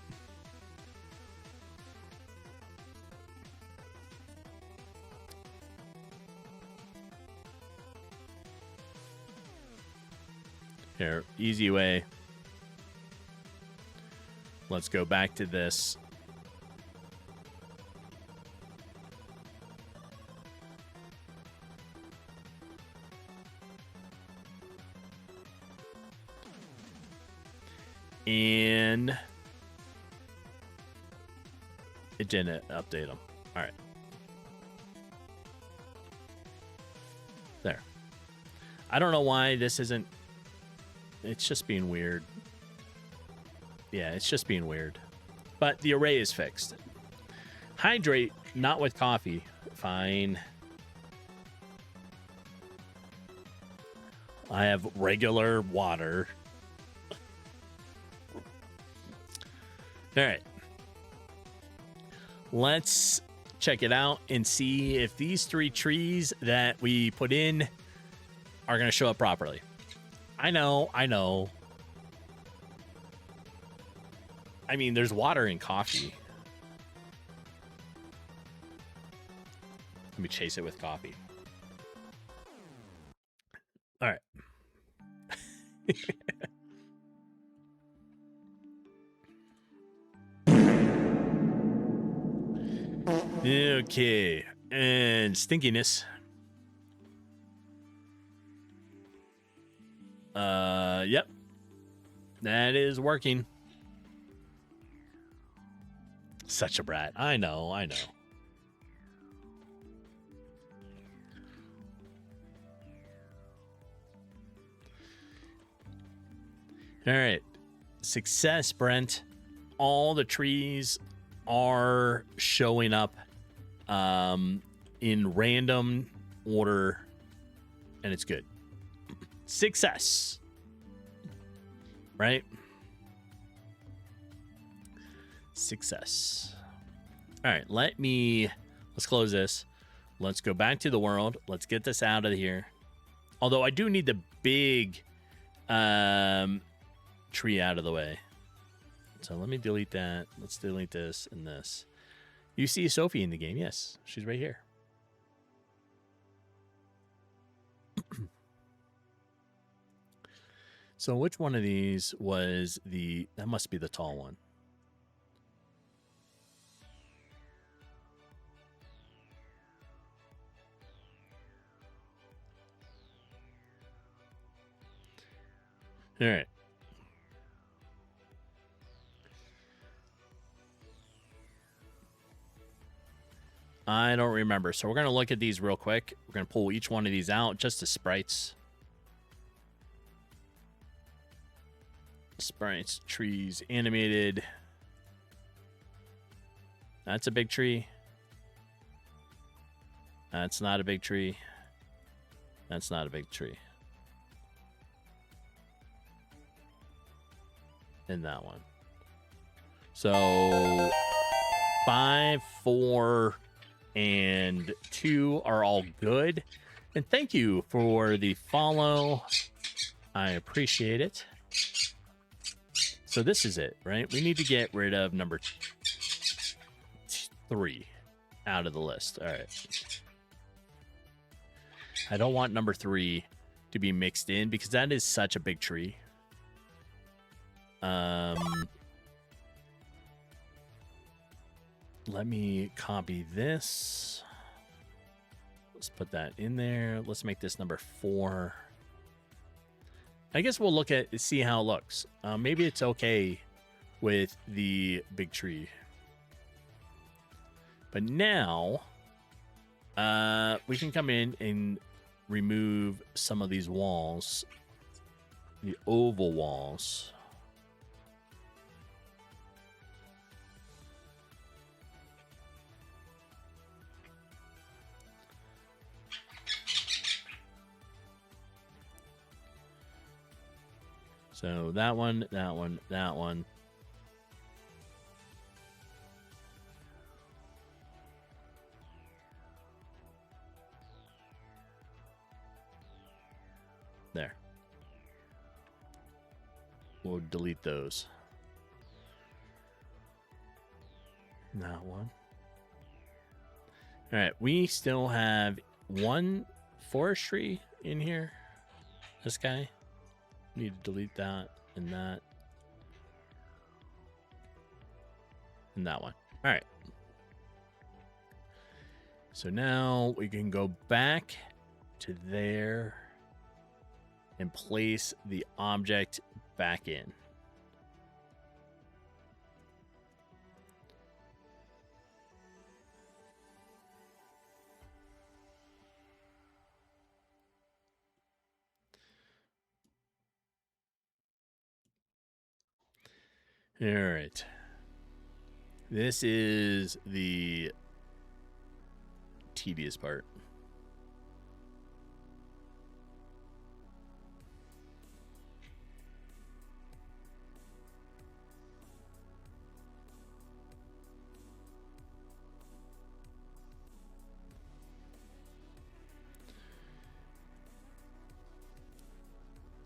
Here, easy way. Let's go back to this. And it didn't update them. All right. There. I don't know why this isn't. It's just being weird. Yeah, it's just being weird. But the array is fixed. Hydrate, not with coffee. Fine. I have regular water. All right. Let's check it out and see if these 3 trees that we put in are going to show up properly. I know. I mean, there's water in coffee. Let me chase it with coffee. All right. Okay. And stinkiness. Yep. That is working. Such a brat. I know. All right. Success, Brent. All the trees are showing up in random order, and it's good. Success. Right? Success. All right, let's close this. Let's go back to the world. Let's get this out of here. Although I do need the big tree out of the way. So let me delete that. Let's delete this and this. You see Sophie in the game. Yes, she's right here. So which one of these was that must be the tall one. All right. I don't remember. So we're going to look at these real quick. We're going to pull each one of these out just as sprites. Sprites, trees, animated. That's a big tree. That's not a big tree. That's not a big tree. And that one. So 5, 4, and 2 are all good. And thank you for the follow. I appreciate it. So this is it, right? We need to get rid of number 3 out of the list. All right. I don't want number 3 to be mixed in because that is such a big tree. Let me copy this. Let's put that in there. Let's make this number 4. I guess we'll see how it looks. Maybe it's okay with the big tree. But now we can come in and remove some of these walls, the oval walls. So that one, that one, that one. There. We'll delete those. That one. All right, we still have one forestry in here. This guy. Need to delete that and that. And that one. All right. So now we can go back to there and place the object back in. All right. This is the tedious part.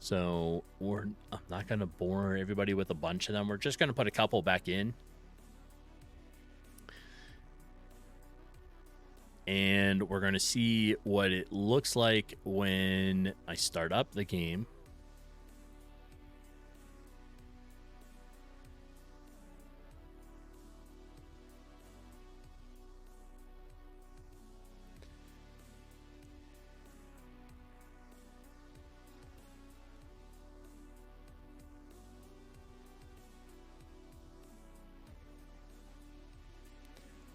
So I'm not going to bore everybody with a bunch of them. We're just going to put a couple back in. And we're going to see what it looks like when I start up the game.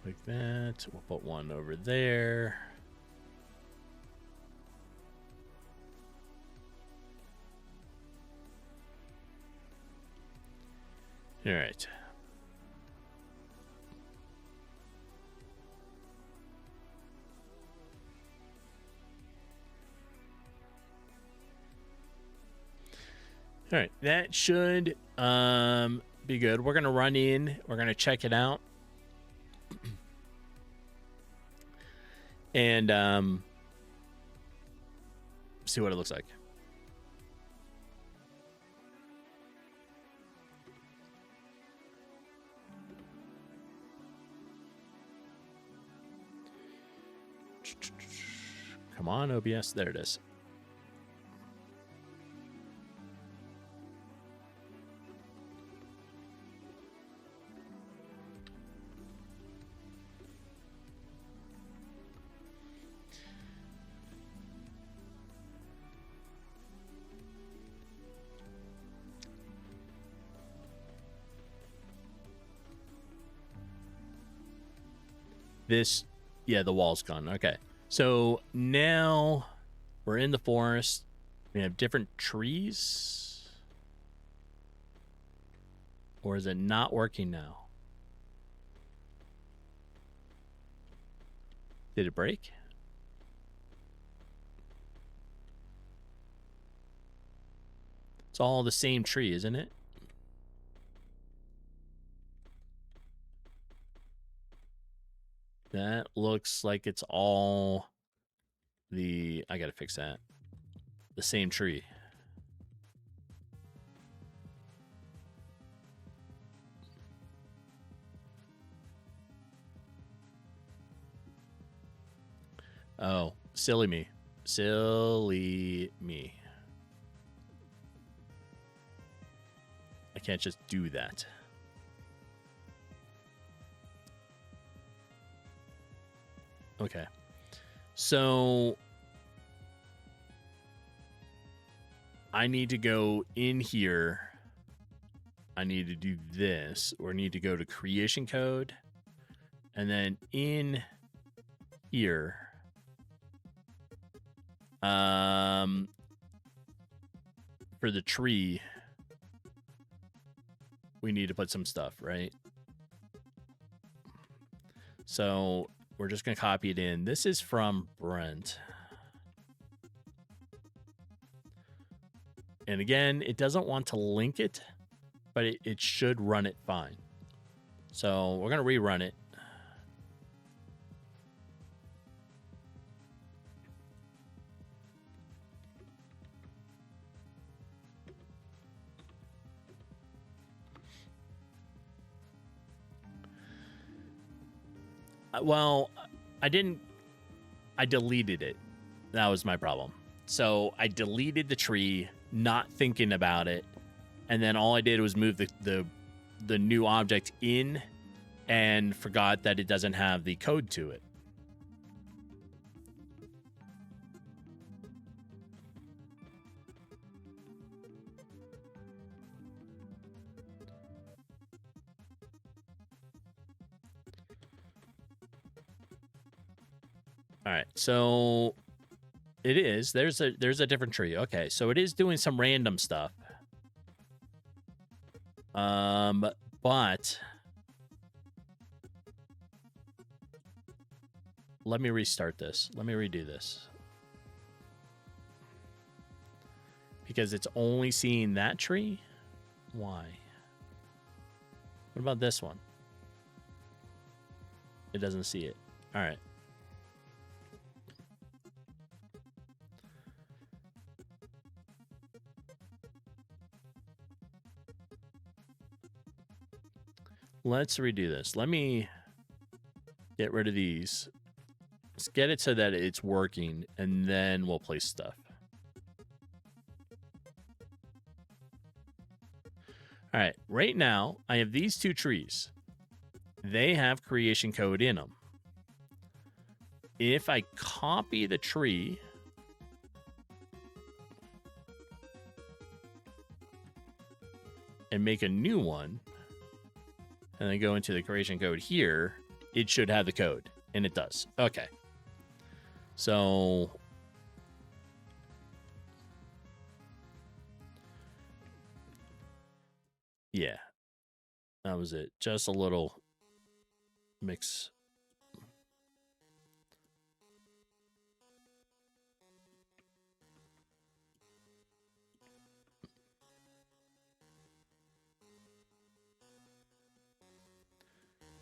Like that. We'll put one over there. All right. All right, that should be good. We're going to run in. We're going to check it out. And see what it looks like. Come on, OBS. There it is. This, yeah, the wall's gone. Okay. So now we're in the forest. We have different trees. Or is it not working now? Did it break? It's all the same tree, isn't it? That looks like it's all the... I gotta fix that. The same tree. Oh, silly me. Silly me. I can't just do that. Okay. So I need to go in here I need to do this, or need to go to creation code, and then in here, for the tree, we need to put some stuff, right? So we're just going to copy it in. This is from Brent. And again, it doesn't want to link it, but it should run it fine. So we're going to rerun it. Well, I deleted it. That was my problem. So I deleted the tree, not thinking about it, and then all I did was move the new object in and forgot that it doesn't have the code to it. All right, so it is. There's a different tree. Okay, so it is doing some random stuff. But let me restart this. Let me redo this. Because it's only seeing that tree? Why? What about this one? It doesn't see it. All right. Let's redo this. Let me get rid of these. Let's get it so that it's working, and then we'll place stuff. All right, right now, I have these two trees. They have creation code in them. If I copy the tree and make a new one, and then go into the creation code here, it should have the code, and it does. Okay. So yeah, that was it. Just a little mix.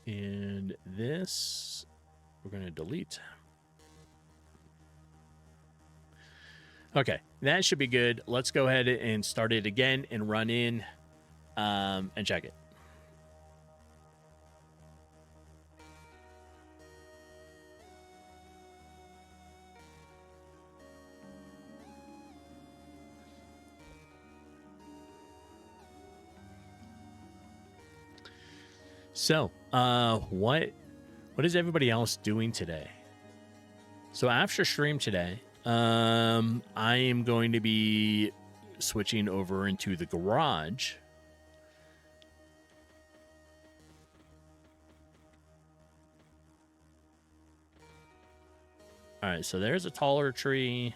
And this, we're going to delete. Okay, that should be good. Let's go ahead and start it again and run in and check it. So, what is everybody else doing today? So after stream today, I am going to be switching over into the garage. All right, so there's a taller tree.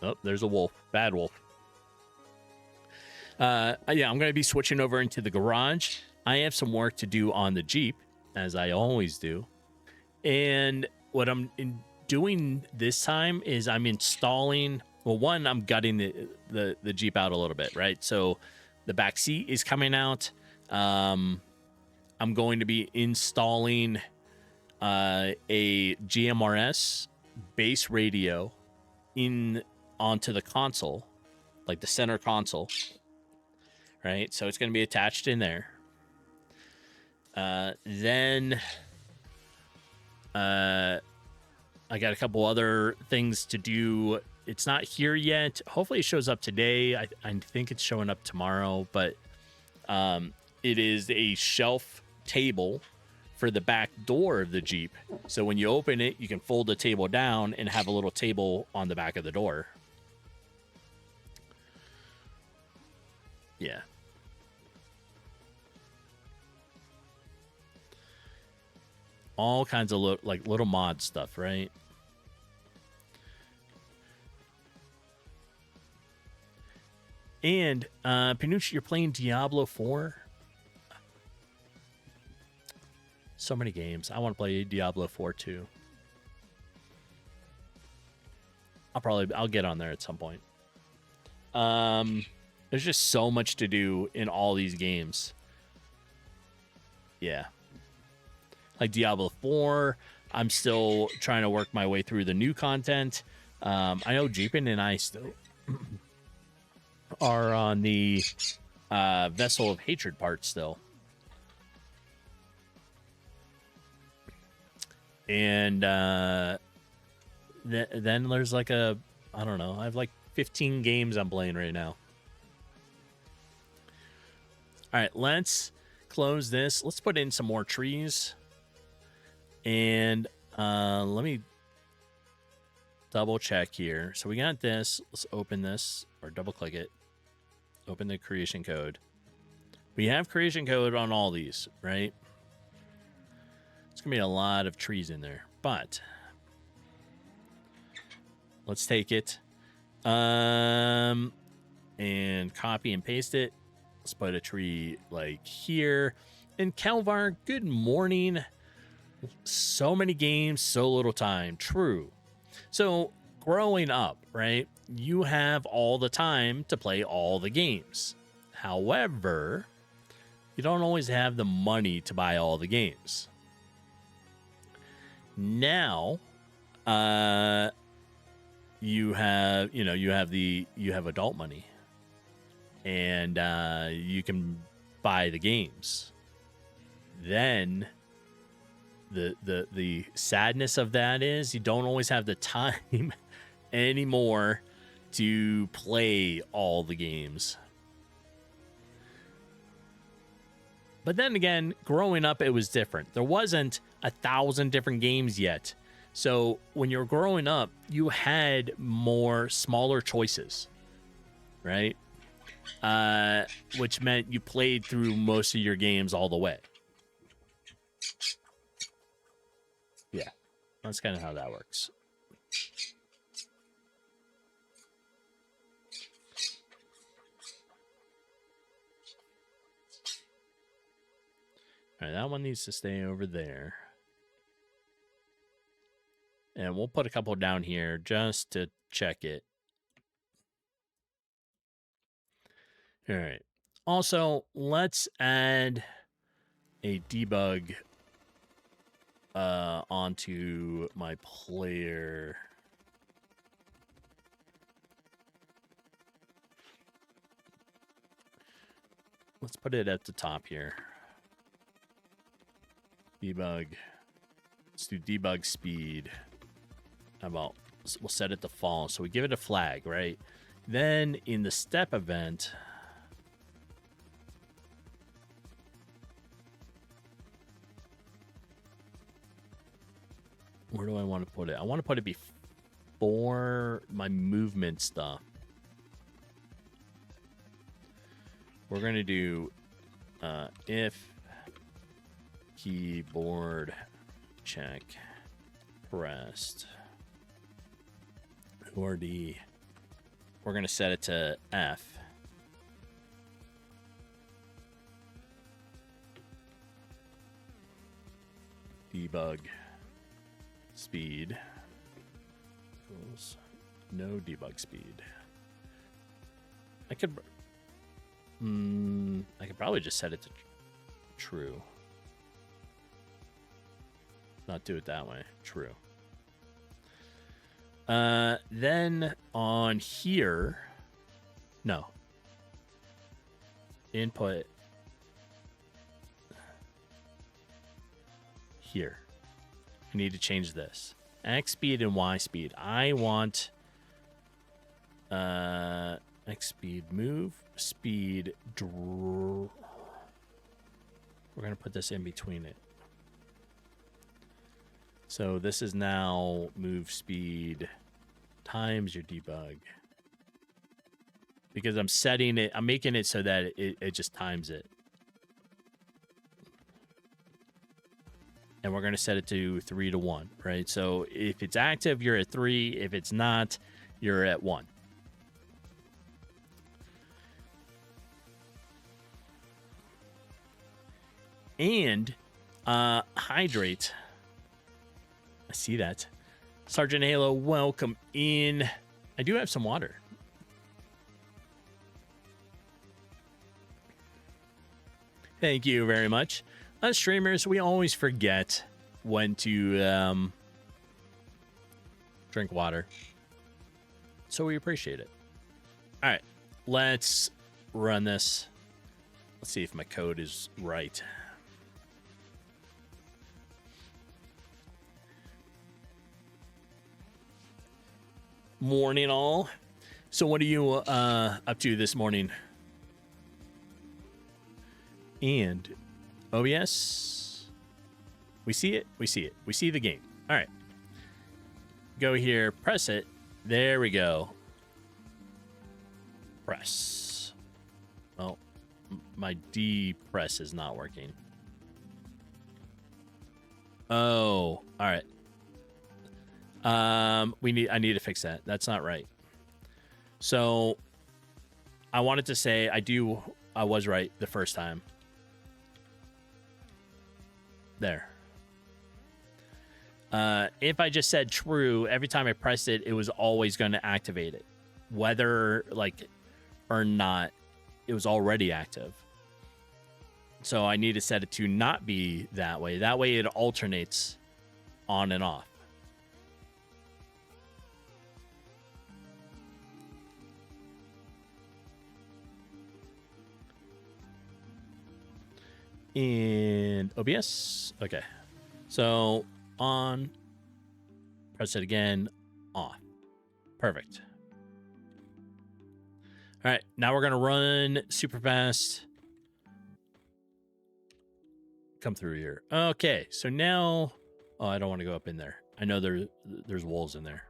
Oh, there's a wolf. Bad wolf. Yeah, I'm going to be switching over into the garage. I have some work to do on the Jeep, as I always do. And what I'm doing this time is I'm installing... Well, one, I'm gutting the Jeep out a little bit, right? So the back seat is coming out. I'm going to be installing a GMRS base radio onto the console, like the center console, right? So it's going to be attached in there. Then I got a couple other things to do. It's not here yet. Hopefully it shows up today. I think it's showing up tomorrow, but it is a shelf table for the back door of the Jeep. So when you open it, you can fold the table down and have a little table on the back of the door. Yeah. All kinds of like little mod stuff, right? And Panucci, you're playing Diablo 4. So many games. I want to play Diablo 4 too. I'll get on there at some point. There's just so much to do in all these games. Yeah. Like Diablo 4, I'm still trying to work my way through the new content. I know Jeepin and I still are on the Vessel of Hatred part still. And then there's like I don't know, I have like 15 games I'm playing right now. All right, let's close this. Let's put in some more trees. And let me double check here. So we got this. Let's open this or double click it. Open the creation code. We have creation code on all these, right? It's going to be a lot of trees in there, but let's take it and copy and paste it. Let's put a tree like here. And Calvar, good morning. So many games, so little time. True. So growing up, right, you have all the time to play all the games. However, you don't always have the money to buy all the games. Now, you have adult money, and you can buy the games. Then the sadness of that is you don't always have the time anymore to play all the games. But then again, growing up, it was different. There wasn't 1,000 different games yet. So when you're growing up, you had more smaller choices, right? Which meant you played through most of your games all the way. Yeah, that's kind of how that works. All right, that one needs to stay over there. And we'll put a couple down here just to check it. All right. Also, let's add a debug onto my player. Let's put it at the top here. Debug. Let's do debug speed. How about we'll set it to false. So we give it a flag, right? Then in the step event, where do I want to put it? I want to put it before my movement stuff. We're going to do if keyboard check pressed or D. We're going to set it to F. Debug speed equals no debug speed. I could probably just set it to true. Not do it that way. True. Then on here, no. Input here. I need to change this. X speed and Y speed. I want X speed move, speed draw. We're gonna put this in between it. So this is now move speed times your debug. Because I'm setting it, I'm making it so that it just times it. And we're going to set it to 3 to 1, right? So if it's active, you're at 3. If it's not, you're at 1. And hydrate. I see that. Sergeant Halo, welcome in. I do have some water. Thank you very much. Us streamers, we always forget when to drink water. So we appreciate it. All right, let's run this. Let's see if my code is right. Morning all. So what are you up to this morning? And OBS, we see it, we see it, we see the game. All right, go here, press it. There we go. Press. Well, my D press is not working. Oh, all right. I need to fix that. That's not right. So I wanted to say I was right the first time. There. If I just said true, every time I pressed it, it was always going to activate it. Whether, like, or not, it was already active. So I need to set it to not be that way. That way it alternates on and off. And OBS. Okay. So on, press it again, off. Perfect. All right. Now we're going to run super fast. Come through here. Okay. So now, oh, I don't want to go up in there. I know there's wolves in there.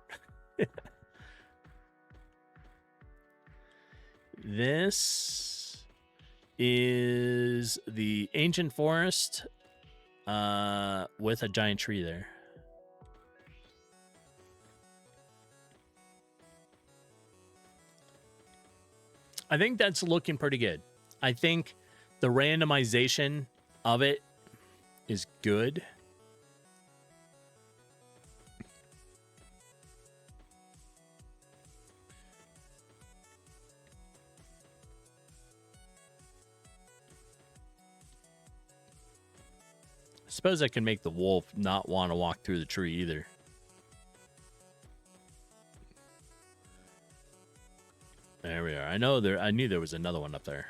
This is the ancient forest with a giant tree there. I think that's looking pretty good. I think the randomization of it is good. I suppose I can make the wolf not want to walk through the tree either. There we are. I knew there was another one up there.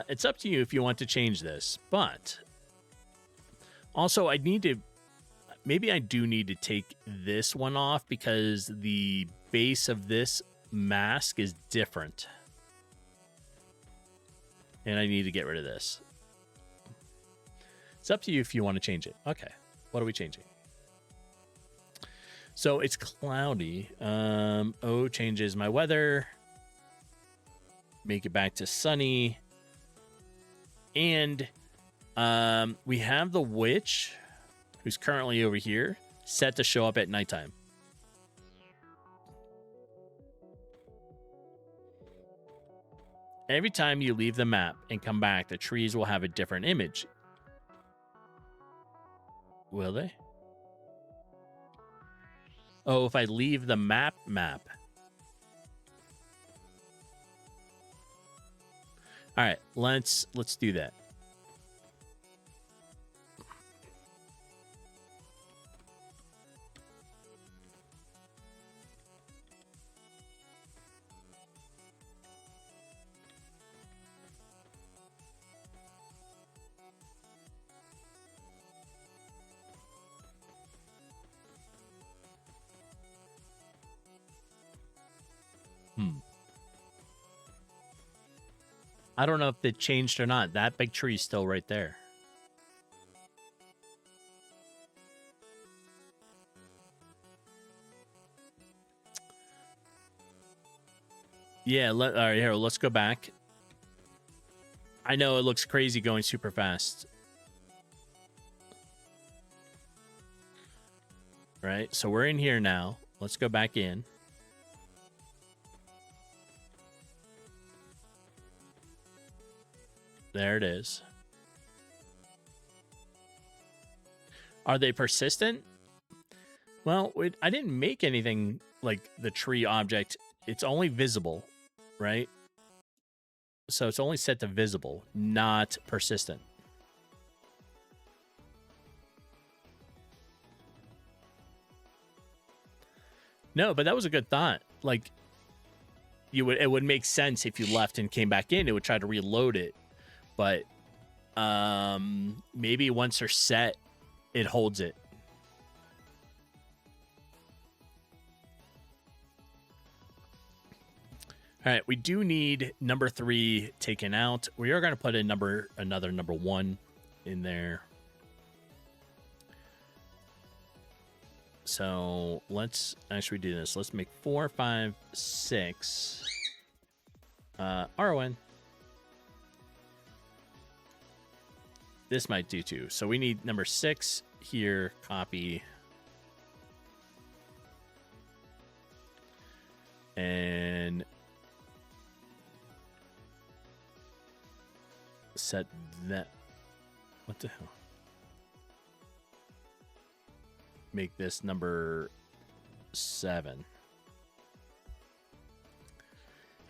It's up to you if you want to change this, but also maybe I do need to take this one off because the base of this mask is different. And I need to get rid of this. It's up to you if you want to change it. Okay. What are we changing? So it's cloudy. Changes my weather. Make it back to sunny. And we have the witch, who's currently over here, set to show up at nighttime. Every time you leave the map and come back, the trees will have a different image. Will they? Oh, if I leave the map. All right, let's do that. I don't know if it changed or not. That big tree is still right there. Yeah, all right, here, let's go back. I know it looks crazy going super fast. Right, so we're in here now. Let's go back in. There it is. Are they persistent? Well, I didn't make anything like the tree object. It's only visible, right? So it's only set to visible, not persistent. No, but that was a good thought. Like, it would make sense if you left and came back in, it would try to reload it. But maybe once they're set, it holds it. All right, we do need number 3 taken out. We are going to put in another number 1 in there. So let's actually do this. Let's make 4, 5, 6 RON. This might do too. So we need number 6 here, copy. And set that. What the hell? Make this number 7.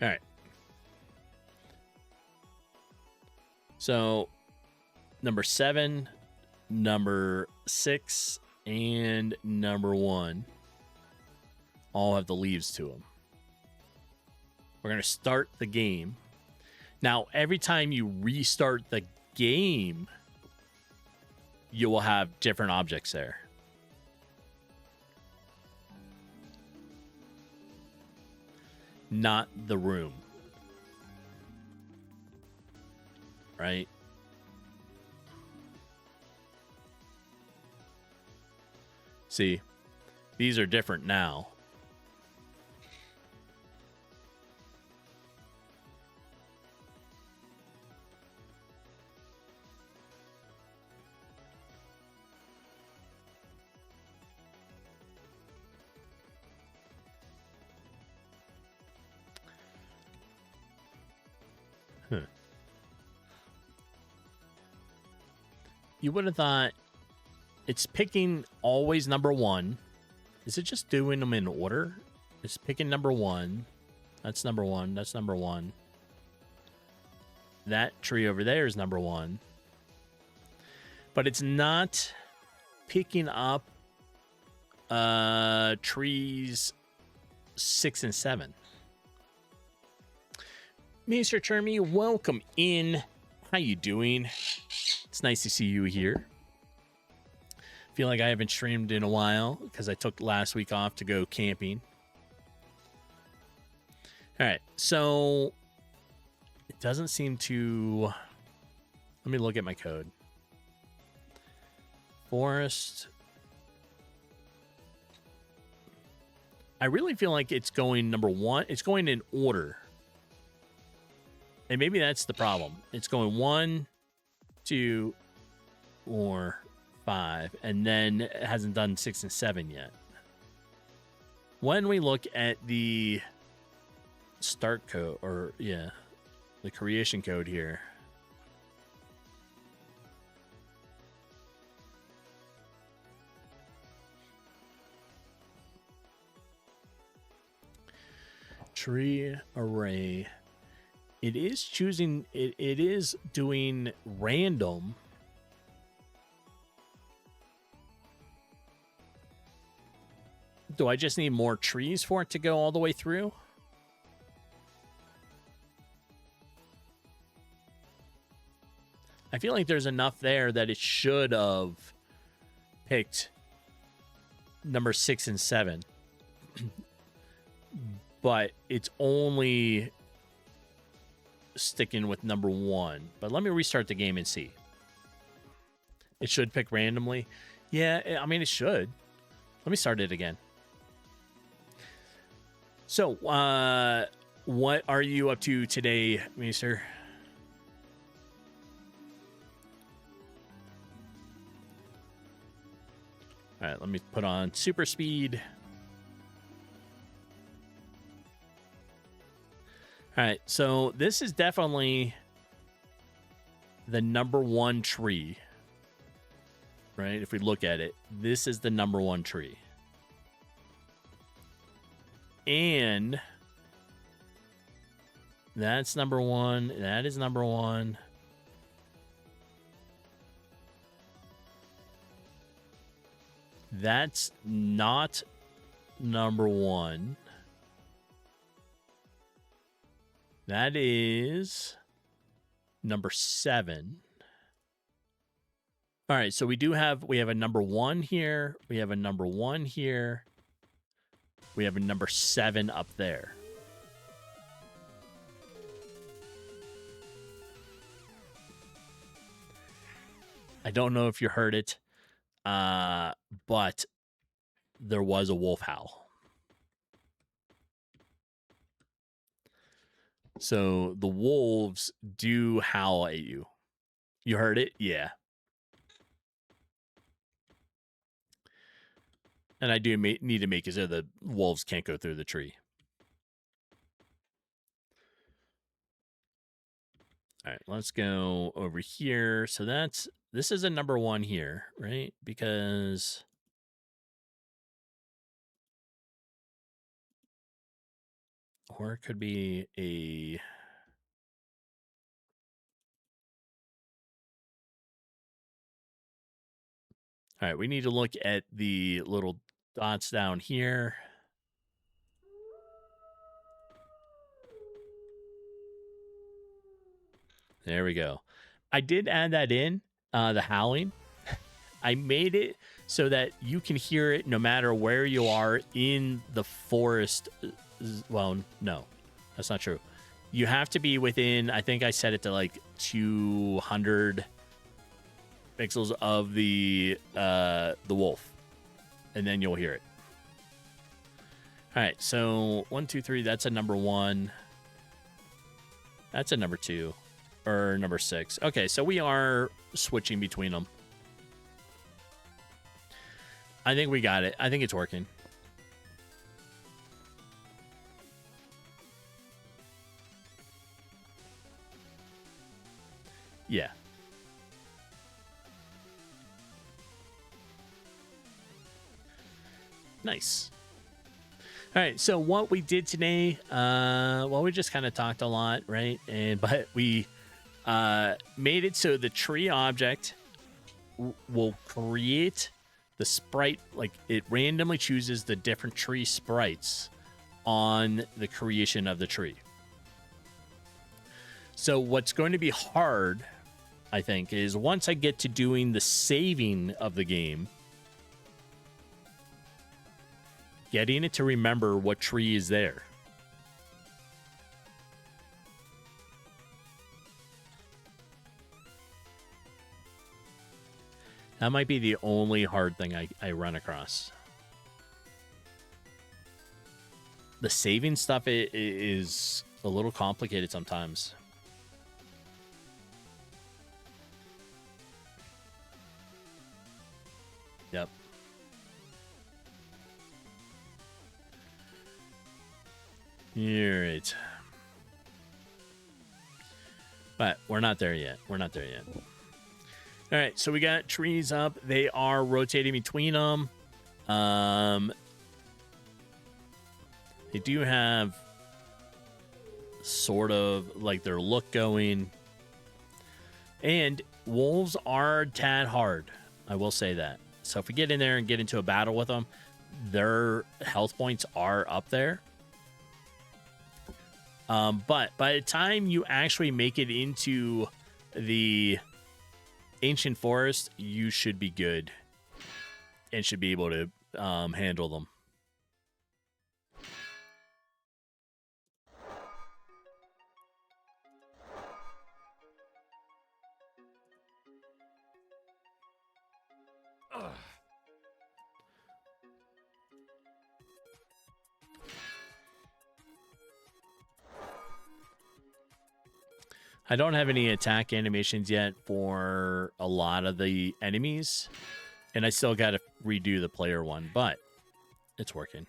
All right. So number 7, number 6, and number 1 all have the leaves to them. We're going to start the game. Now, every time you restart the game, you will have different objects there. Not the room. Right? See, these are different now. You would have thought it's picking always number 1. Is it just doing them in order? It's picking number 1. That's number 1. That's number 1. That tree over there is number 1. But it's not picking up trees 6 and 7. Mr. Chermy, welcome in. How you doing? It's nice to see you here. Feel like I haven't streamed in a while because I took last week off to go camping. All right, so it doesn't seem to... Let me look at my code. Forest. I really feel like it's going number 1. It's going in order. And maybe that's the problem. It's going 1, 2, 4, 5, and then it hasn't done 6 and 7 yet. When we look at the start code, or yeah, the creation code here, tree array, it is choosing, it is doing random. Do I just need more trees for it to go all the way through? I feel like there's enough there that it should have picked number 6 and 7. But it's only sticking with number 1. But let me restart the game and see. It should pick randomly. Yeah, I mean, it should. Let me start it again. So, what are you up to today, Maester? All right, let me put on super speed. All right, so this is definitely the #1 tree, right? If we look at it, this is the #1 tree. And that's #1. That is #1. That's not #1. That is #7. All right, so we have a #1 here. We have a #1 here. We have a #7 up there. I don't know if you heard it, but there was a wolf howl. So the wolves do howl at you. You heard it? Yeah. And I do need to make it so the wolves can't go through the tree. All right, let's go over here. So this is a #1 here, right? Because or it could be a all right, we need to look at the little dots down here. There we go. I did add that in, the howling. I made it so that you can hear it no matter where you are in the forest. Well, no, that's not true. You have to be within, I think I set it to like 200 pixels of the wolf, and then you'll hear it. All right, so 1, 2, 3. That's a #1. That's a #2 or #6. Okay, so we are switching between them. I think we got it. I think it's working. Yeah. Nice. All right, so what we did today, well, we just kind of talked a lot, right? But we made it so the tree object will create the sprite, like it randomly chooses the different tree sprites on the creation of the tree. So what's going to be hard, I think, is once I get to doing the saving of the game, getting it to remember what tree is there. That might be the only hard thing I run across. The saving stuff is a little complicated sometimes. Yep. All right. But we're not there yet. We're not there yet. All right, so we got trees up. They are rotating between them. They do have sort of like their look going. And wolves are a tad hard. I will say that. So if we get in there and get into a battle with them, their health points are up there. But by the time you actually make it into the ancient forest, you should be good and should be able to handle them. I don't have any attack animations yet for a lot of the enemies, and I still got to redo the player one, but it's working.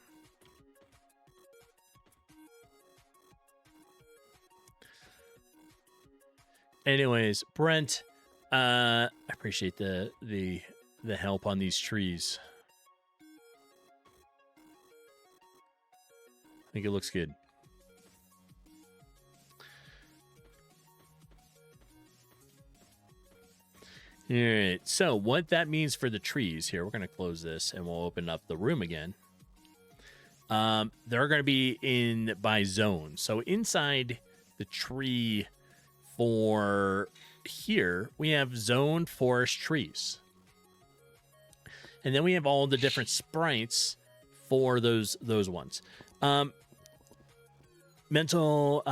Anyways, Brent, I appreciate the help on these trees. I think it looks good. All right, so what that means for the trees here, we're going to close this and we'll open up the room again. They're going to be in by zone. So inside the tree for here, we have zoned forest trees. And then we have all the different sprites for those ones. Mental,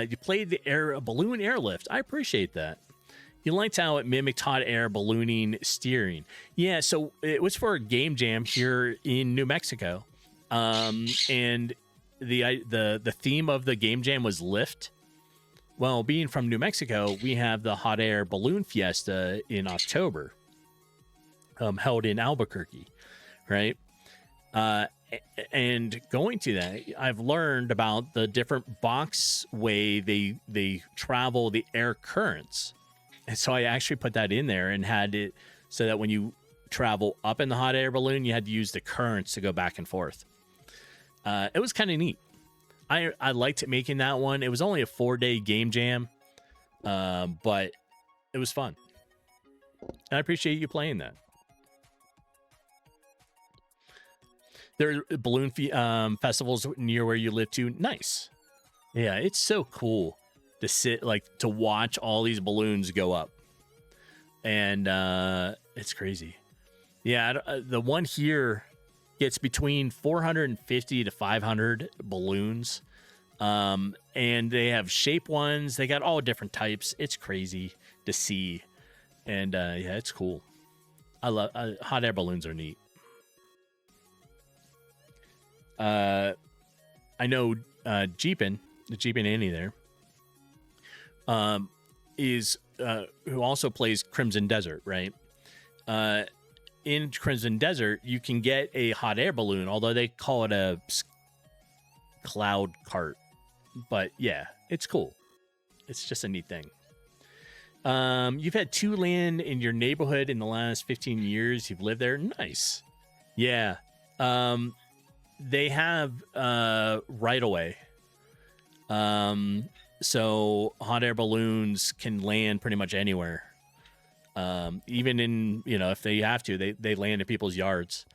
you played the balloon airlift. I appreciate that. You liked how it mimicked hot air ballooning steering. Yeah, so it was for a game jam here in New Mexico. And the theme of the game jam was lift. Well, being from New Mexico, we have the hot air balloon fiesta in October, held in Albuquerque, right? And going to that, I've learned about the different box way they travel the air currents. And so I actually put that in there and had it so that when you travel up in the hot air balloon, you had to use the currents to go back and forth. It was kind of neat. I liked making that one. It was only a 4-day game jam, but it was fun. And I appreciate you playing that. There are balloon festivals near where you live too. Nice. Yeah, it's so cool to sit, to watch all these balloons go up. And it's crazy. Yeah, the one here gets between 450 to 500 balloons. And they have shape ones. They got all different types. It's crazy to see. And yeah, it's cool. I love hot air balloons are neat. I know Jeepin, the Jeepin Annie there, is who also plays Crimson Desert, right? In Crimson Desert, you can get a hot air balloon, although they call it a cloud cart. But yeah, it's cool. It's just a neat thing. You've had 2 land in your neighborhood in the last 15 years. You've lived there. Nice. Yeah. They have right away. So hot air balloons can land pretty much anywhere. Even in, if they have to, they land in people's yards,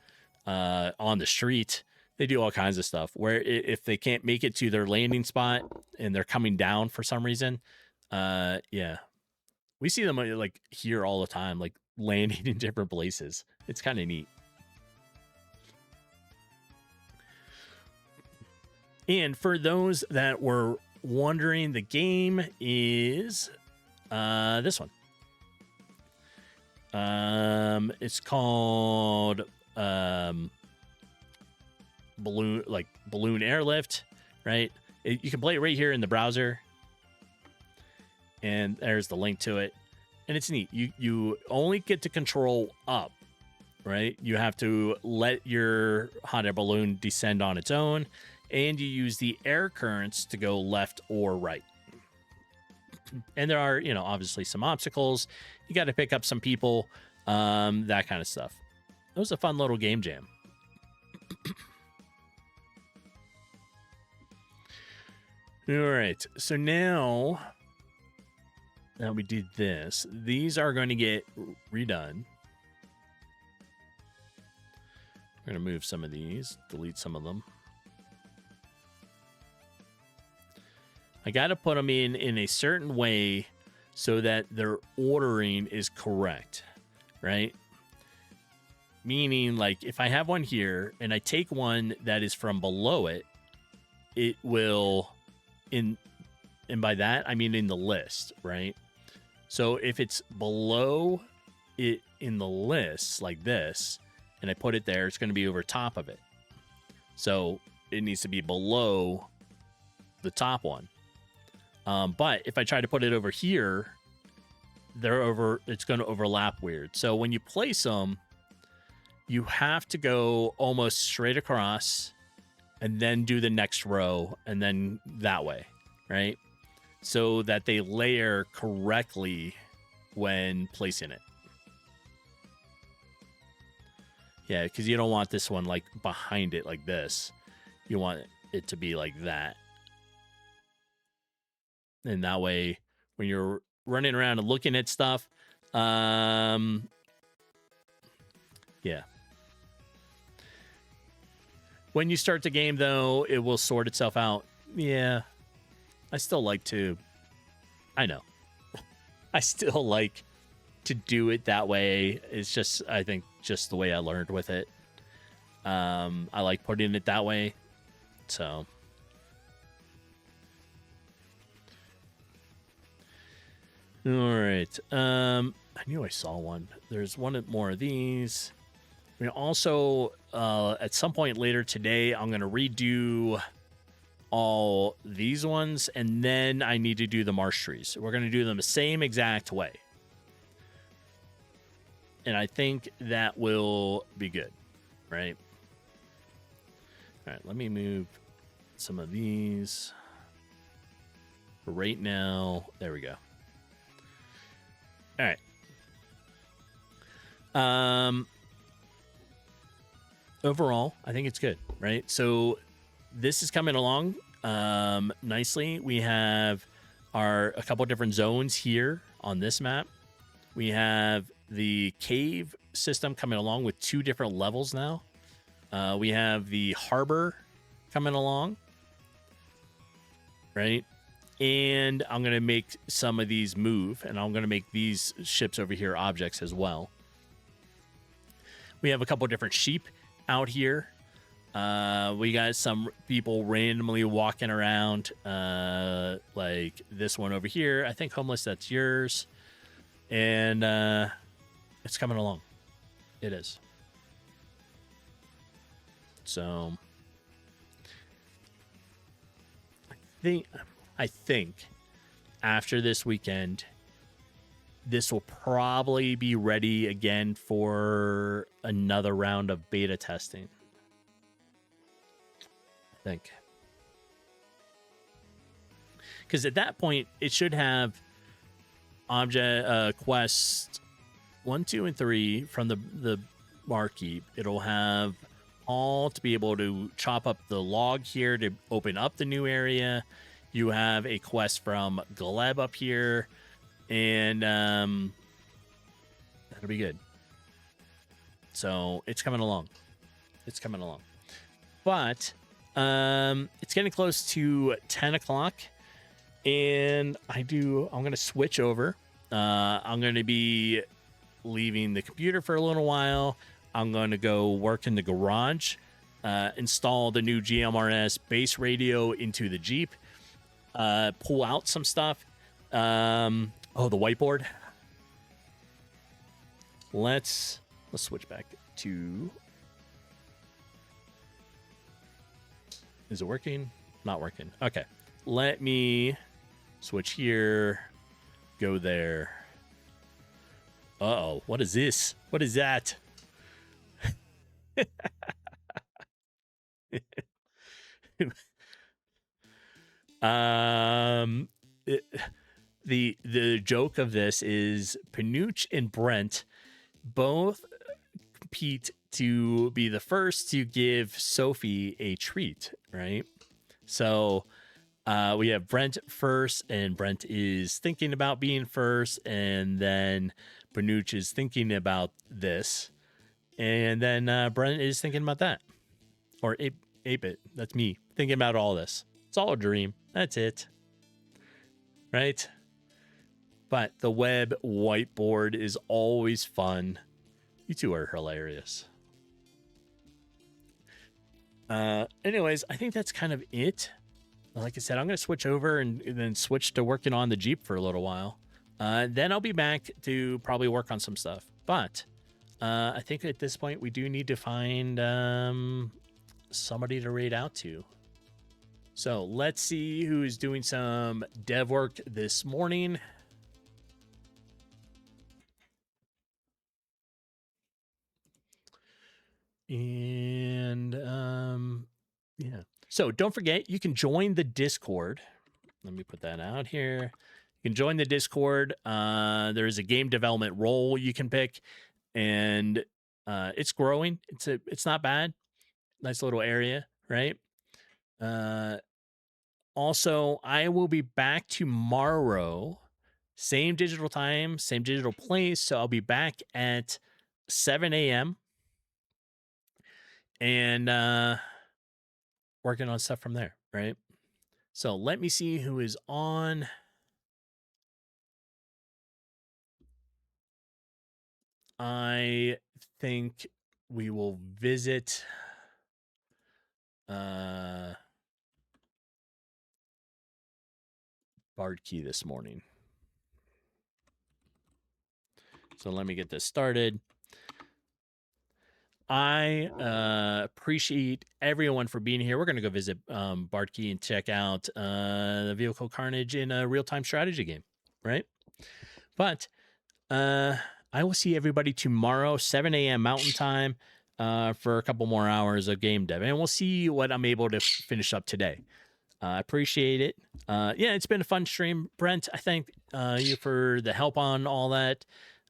on the street. They do all kinds of stuff where if they can't make it to their landing spot and they're coming down for some reason, yeah, we see them here all the time, landing in different places. It's kind of neat. And for those that were wondering, the game is this one. It's called balloon airlift, right? You can play it right here in the browser, and there's the link to it. And it's neat. You only get to control up, right? You have to let your hot air balloon descend on its own, and you use the air currents to go left or right. And there are, obviously some obstacles. You got to pick up some people, that kind of stuff. It was a fun little game jam. All right. So now that we did this, these are going to get redone. We're going to move some of these, delete some of them. I got to put them in a certain way so that their ordering is correct, right? Meaning, if I have one here and I take one that is from below it, it will, and by that, I mean in the list, right? So if it's below it in the list like this, and I put it there, it's going to be over top of it. So it needs to be below the top one. But if I try to put it over here, it's going to overlap weird. So when you place them, you have to go almost straight across and then do the next row and then that way, right? So that they layer correctly when placing it. Yeah, because you don't want this one like behind it like this. You want it to be like that. And that way, when you're running around and looking at stuff, yeah. When you start the game, though, it will sort itself out. Yeah. I still like to... I know. I still like to do it that way. It's just, I think, just the way I learned with it. I like putting it that way. So... All right. I knew I saw one. There's one more of these. We also, at some point later today, I'm going to redo all these ones, and then I need to do the marsh trees. We're going to do them the same exact way. And I think that will be good, right? All right, let me move some of these. For right now, there we go. All right. Overall, I think it's good, right? So this is coming along nicely. We have a couple different zones here on this map. We have the cave system coming along with 2 different levels now. We have the harbor coming along, right? And I'm going to make some of these move, and I'm going to make these ships over here objects as well. We have a couple different sheep out here. We got some people randomly walking around, like this one over here. I think Homeless, that's yours. And it's coming along. It is. So I think after this weekend, this will probably be ready again for another round of beta testing. I think. Because at that point, it should have object quest 1, 2, and 3 from the barkeep. It'll have all to be able to chop up the log here to open up the new area. You have a quest from Gleb up here, and that'll be good. So it's coming along. It's coming along. But it's getting close to 10 o'clock, and I'm going to switch over. I'm going to be leaving the computer for a little while. I'm going to go work in the garage, install the new GMRS base radio into the Jeep, pull out some stuff. The whiteboard. Let's switch back to... Is it working? Not working. Okay. Let me switch here. Go there. Uh-oh. What is this? What is that? The joke of this is Panuch and Brent both compete to be the first to give Sophie a treat, right? So we have Brent first, and Brent is thinking about being first, and then Panuch is thinking about this, and then Brent is thinking about that. Or 8-bit, that's me thinking about all this. It's all a dream. That's it. Right? But the web whiteboard is always fun. You two are hilarious. Anyways, I think that's kind of it. Like I said, I'm going to switch over and then switch to working on the Jeep for a little while. Then I'll be back to probably work on some stuff. But I think at this point, we do need to find somebody to raid out to. So let's see who is doing some dev work this morning. And yeah. So don't forget, you can join the Discord. Let me put that out here. You can join the Discord. There is a game development role you can pick, and it's growing. It's not bad. Nice little area, right? Also, I will be back tomorrow. Same digital time, same digital place. So I'll be back at 7 a.m. and working on stuff from there, right? So let me see who is on. I think we will visit Bardkey this morning. So let me get this started. I appreciate everyone for being here. We're going to go visit Bardkey and check out the Vehicle Carnage in a real-time strategy game, right? But I will see everybody tomorrow, 7 a.m. Mountain Time, for a couple more hours of game dev. And we'll see what I'm able to finish up today. I appreciate it. Yeah, it's been a fun stream. Brent, I thank you for the help on all that.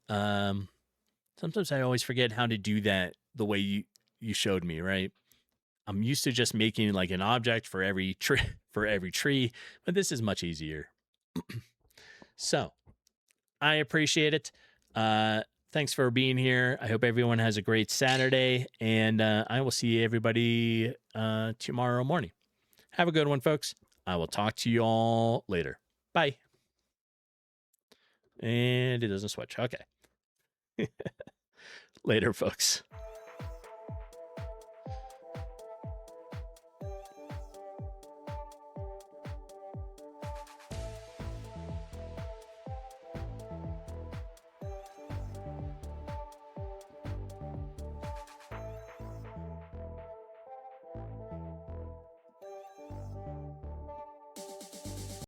Sometimes I always forget how to do that the way you showed me, right? I'm used to just making like an object for every tree, but this is much easier. So I appreciate it. Thanks for being here. I hope everyone has a great Saturday, and I will see everybody tomorrow morning. Have a good one, folks. I will talk to you all later. Bye. And it doesn't switch. Okay. Later, folks.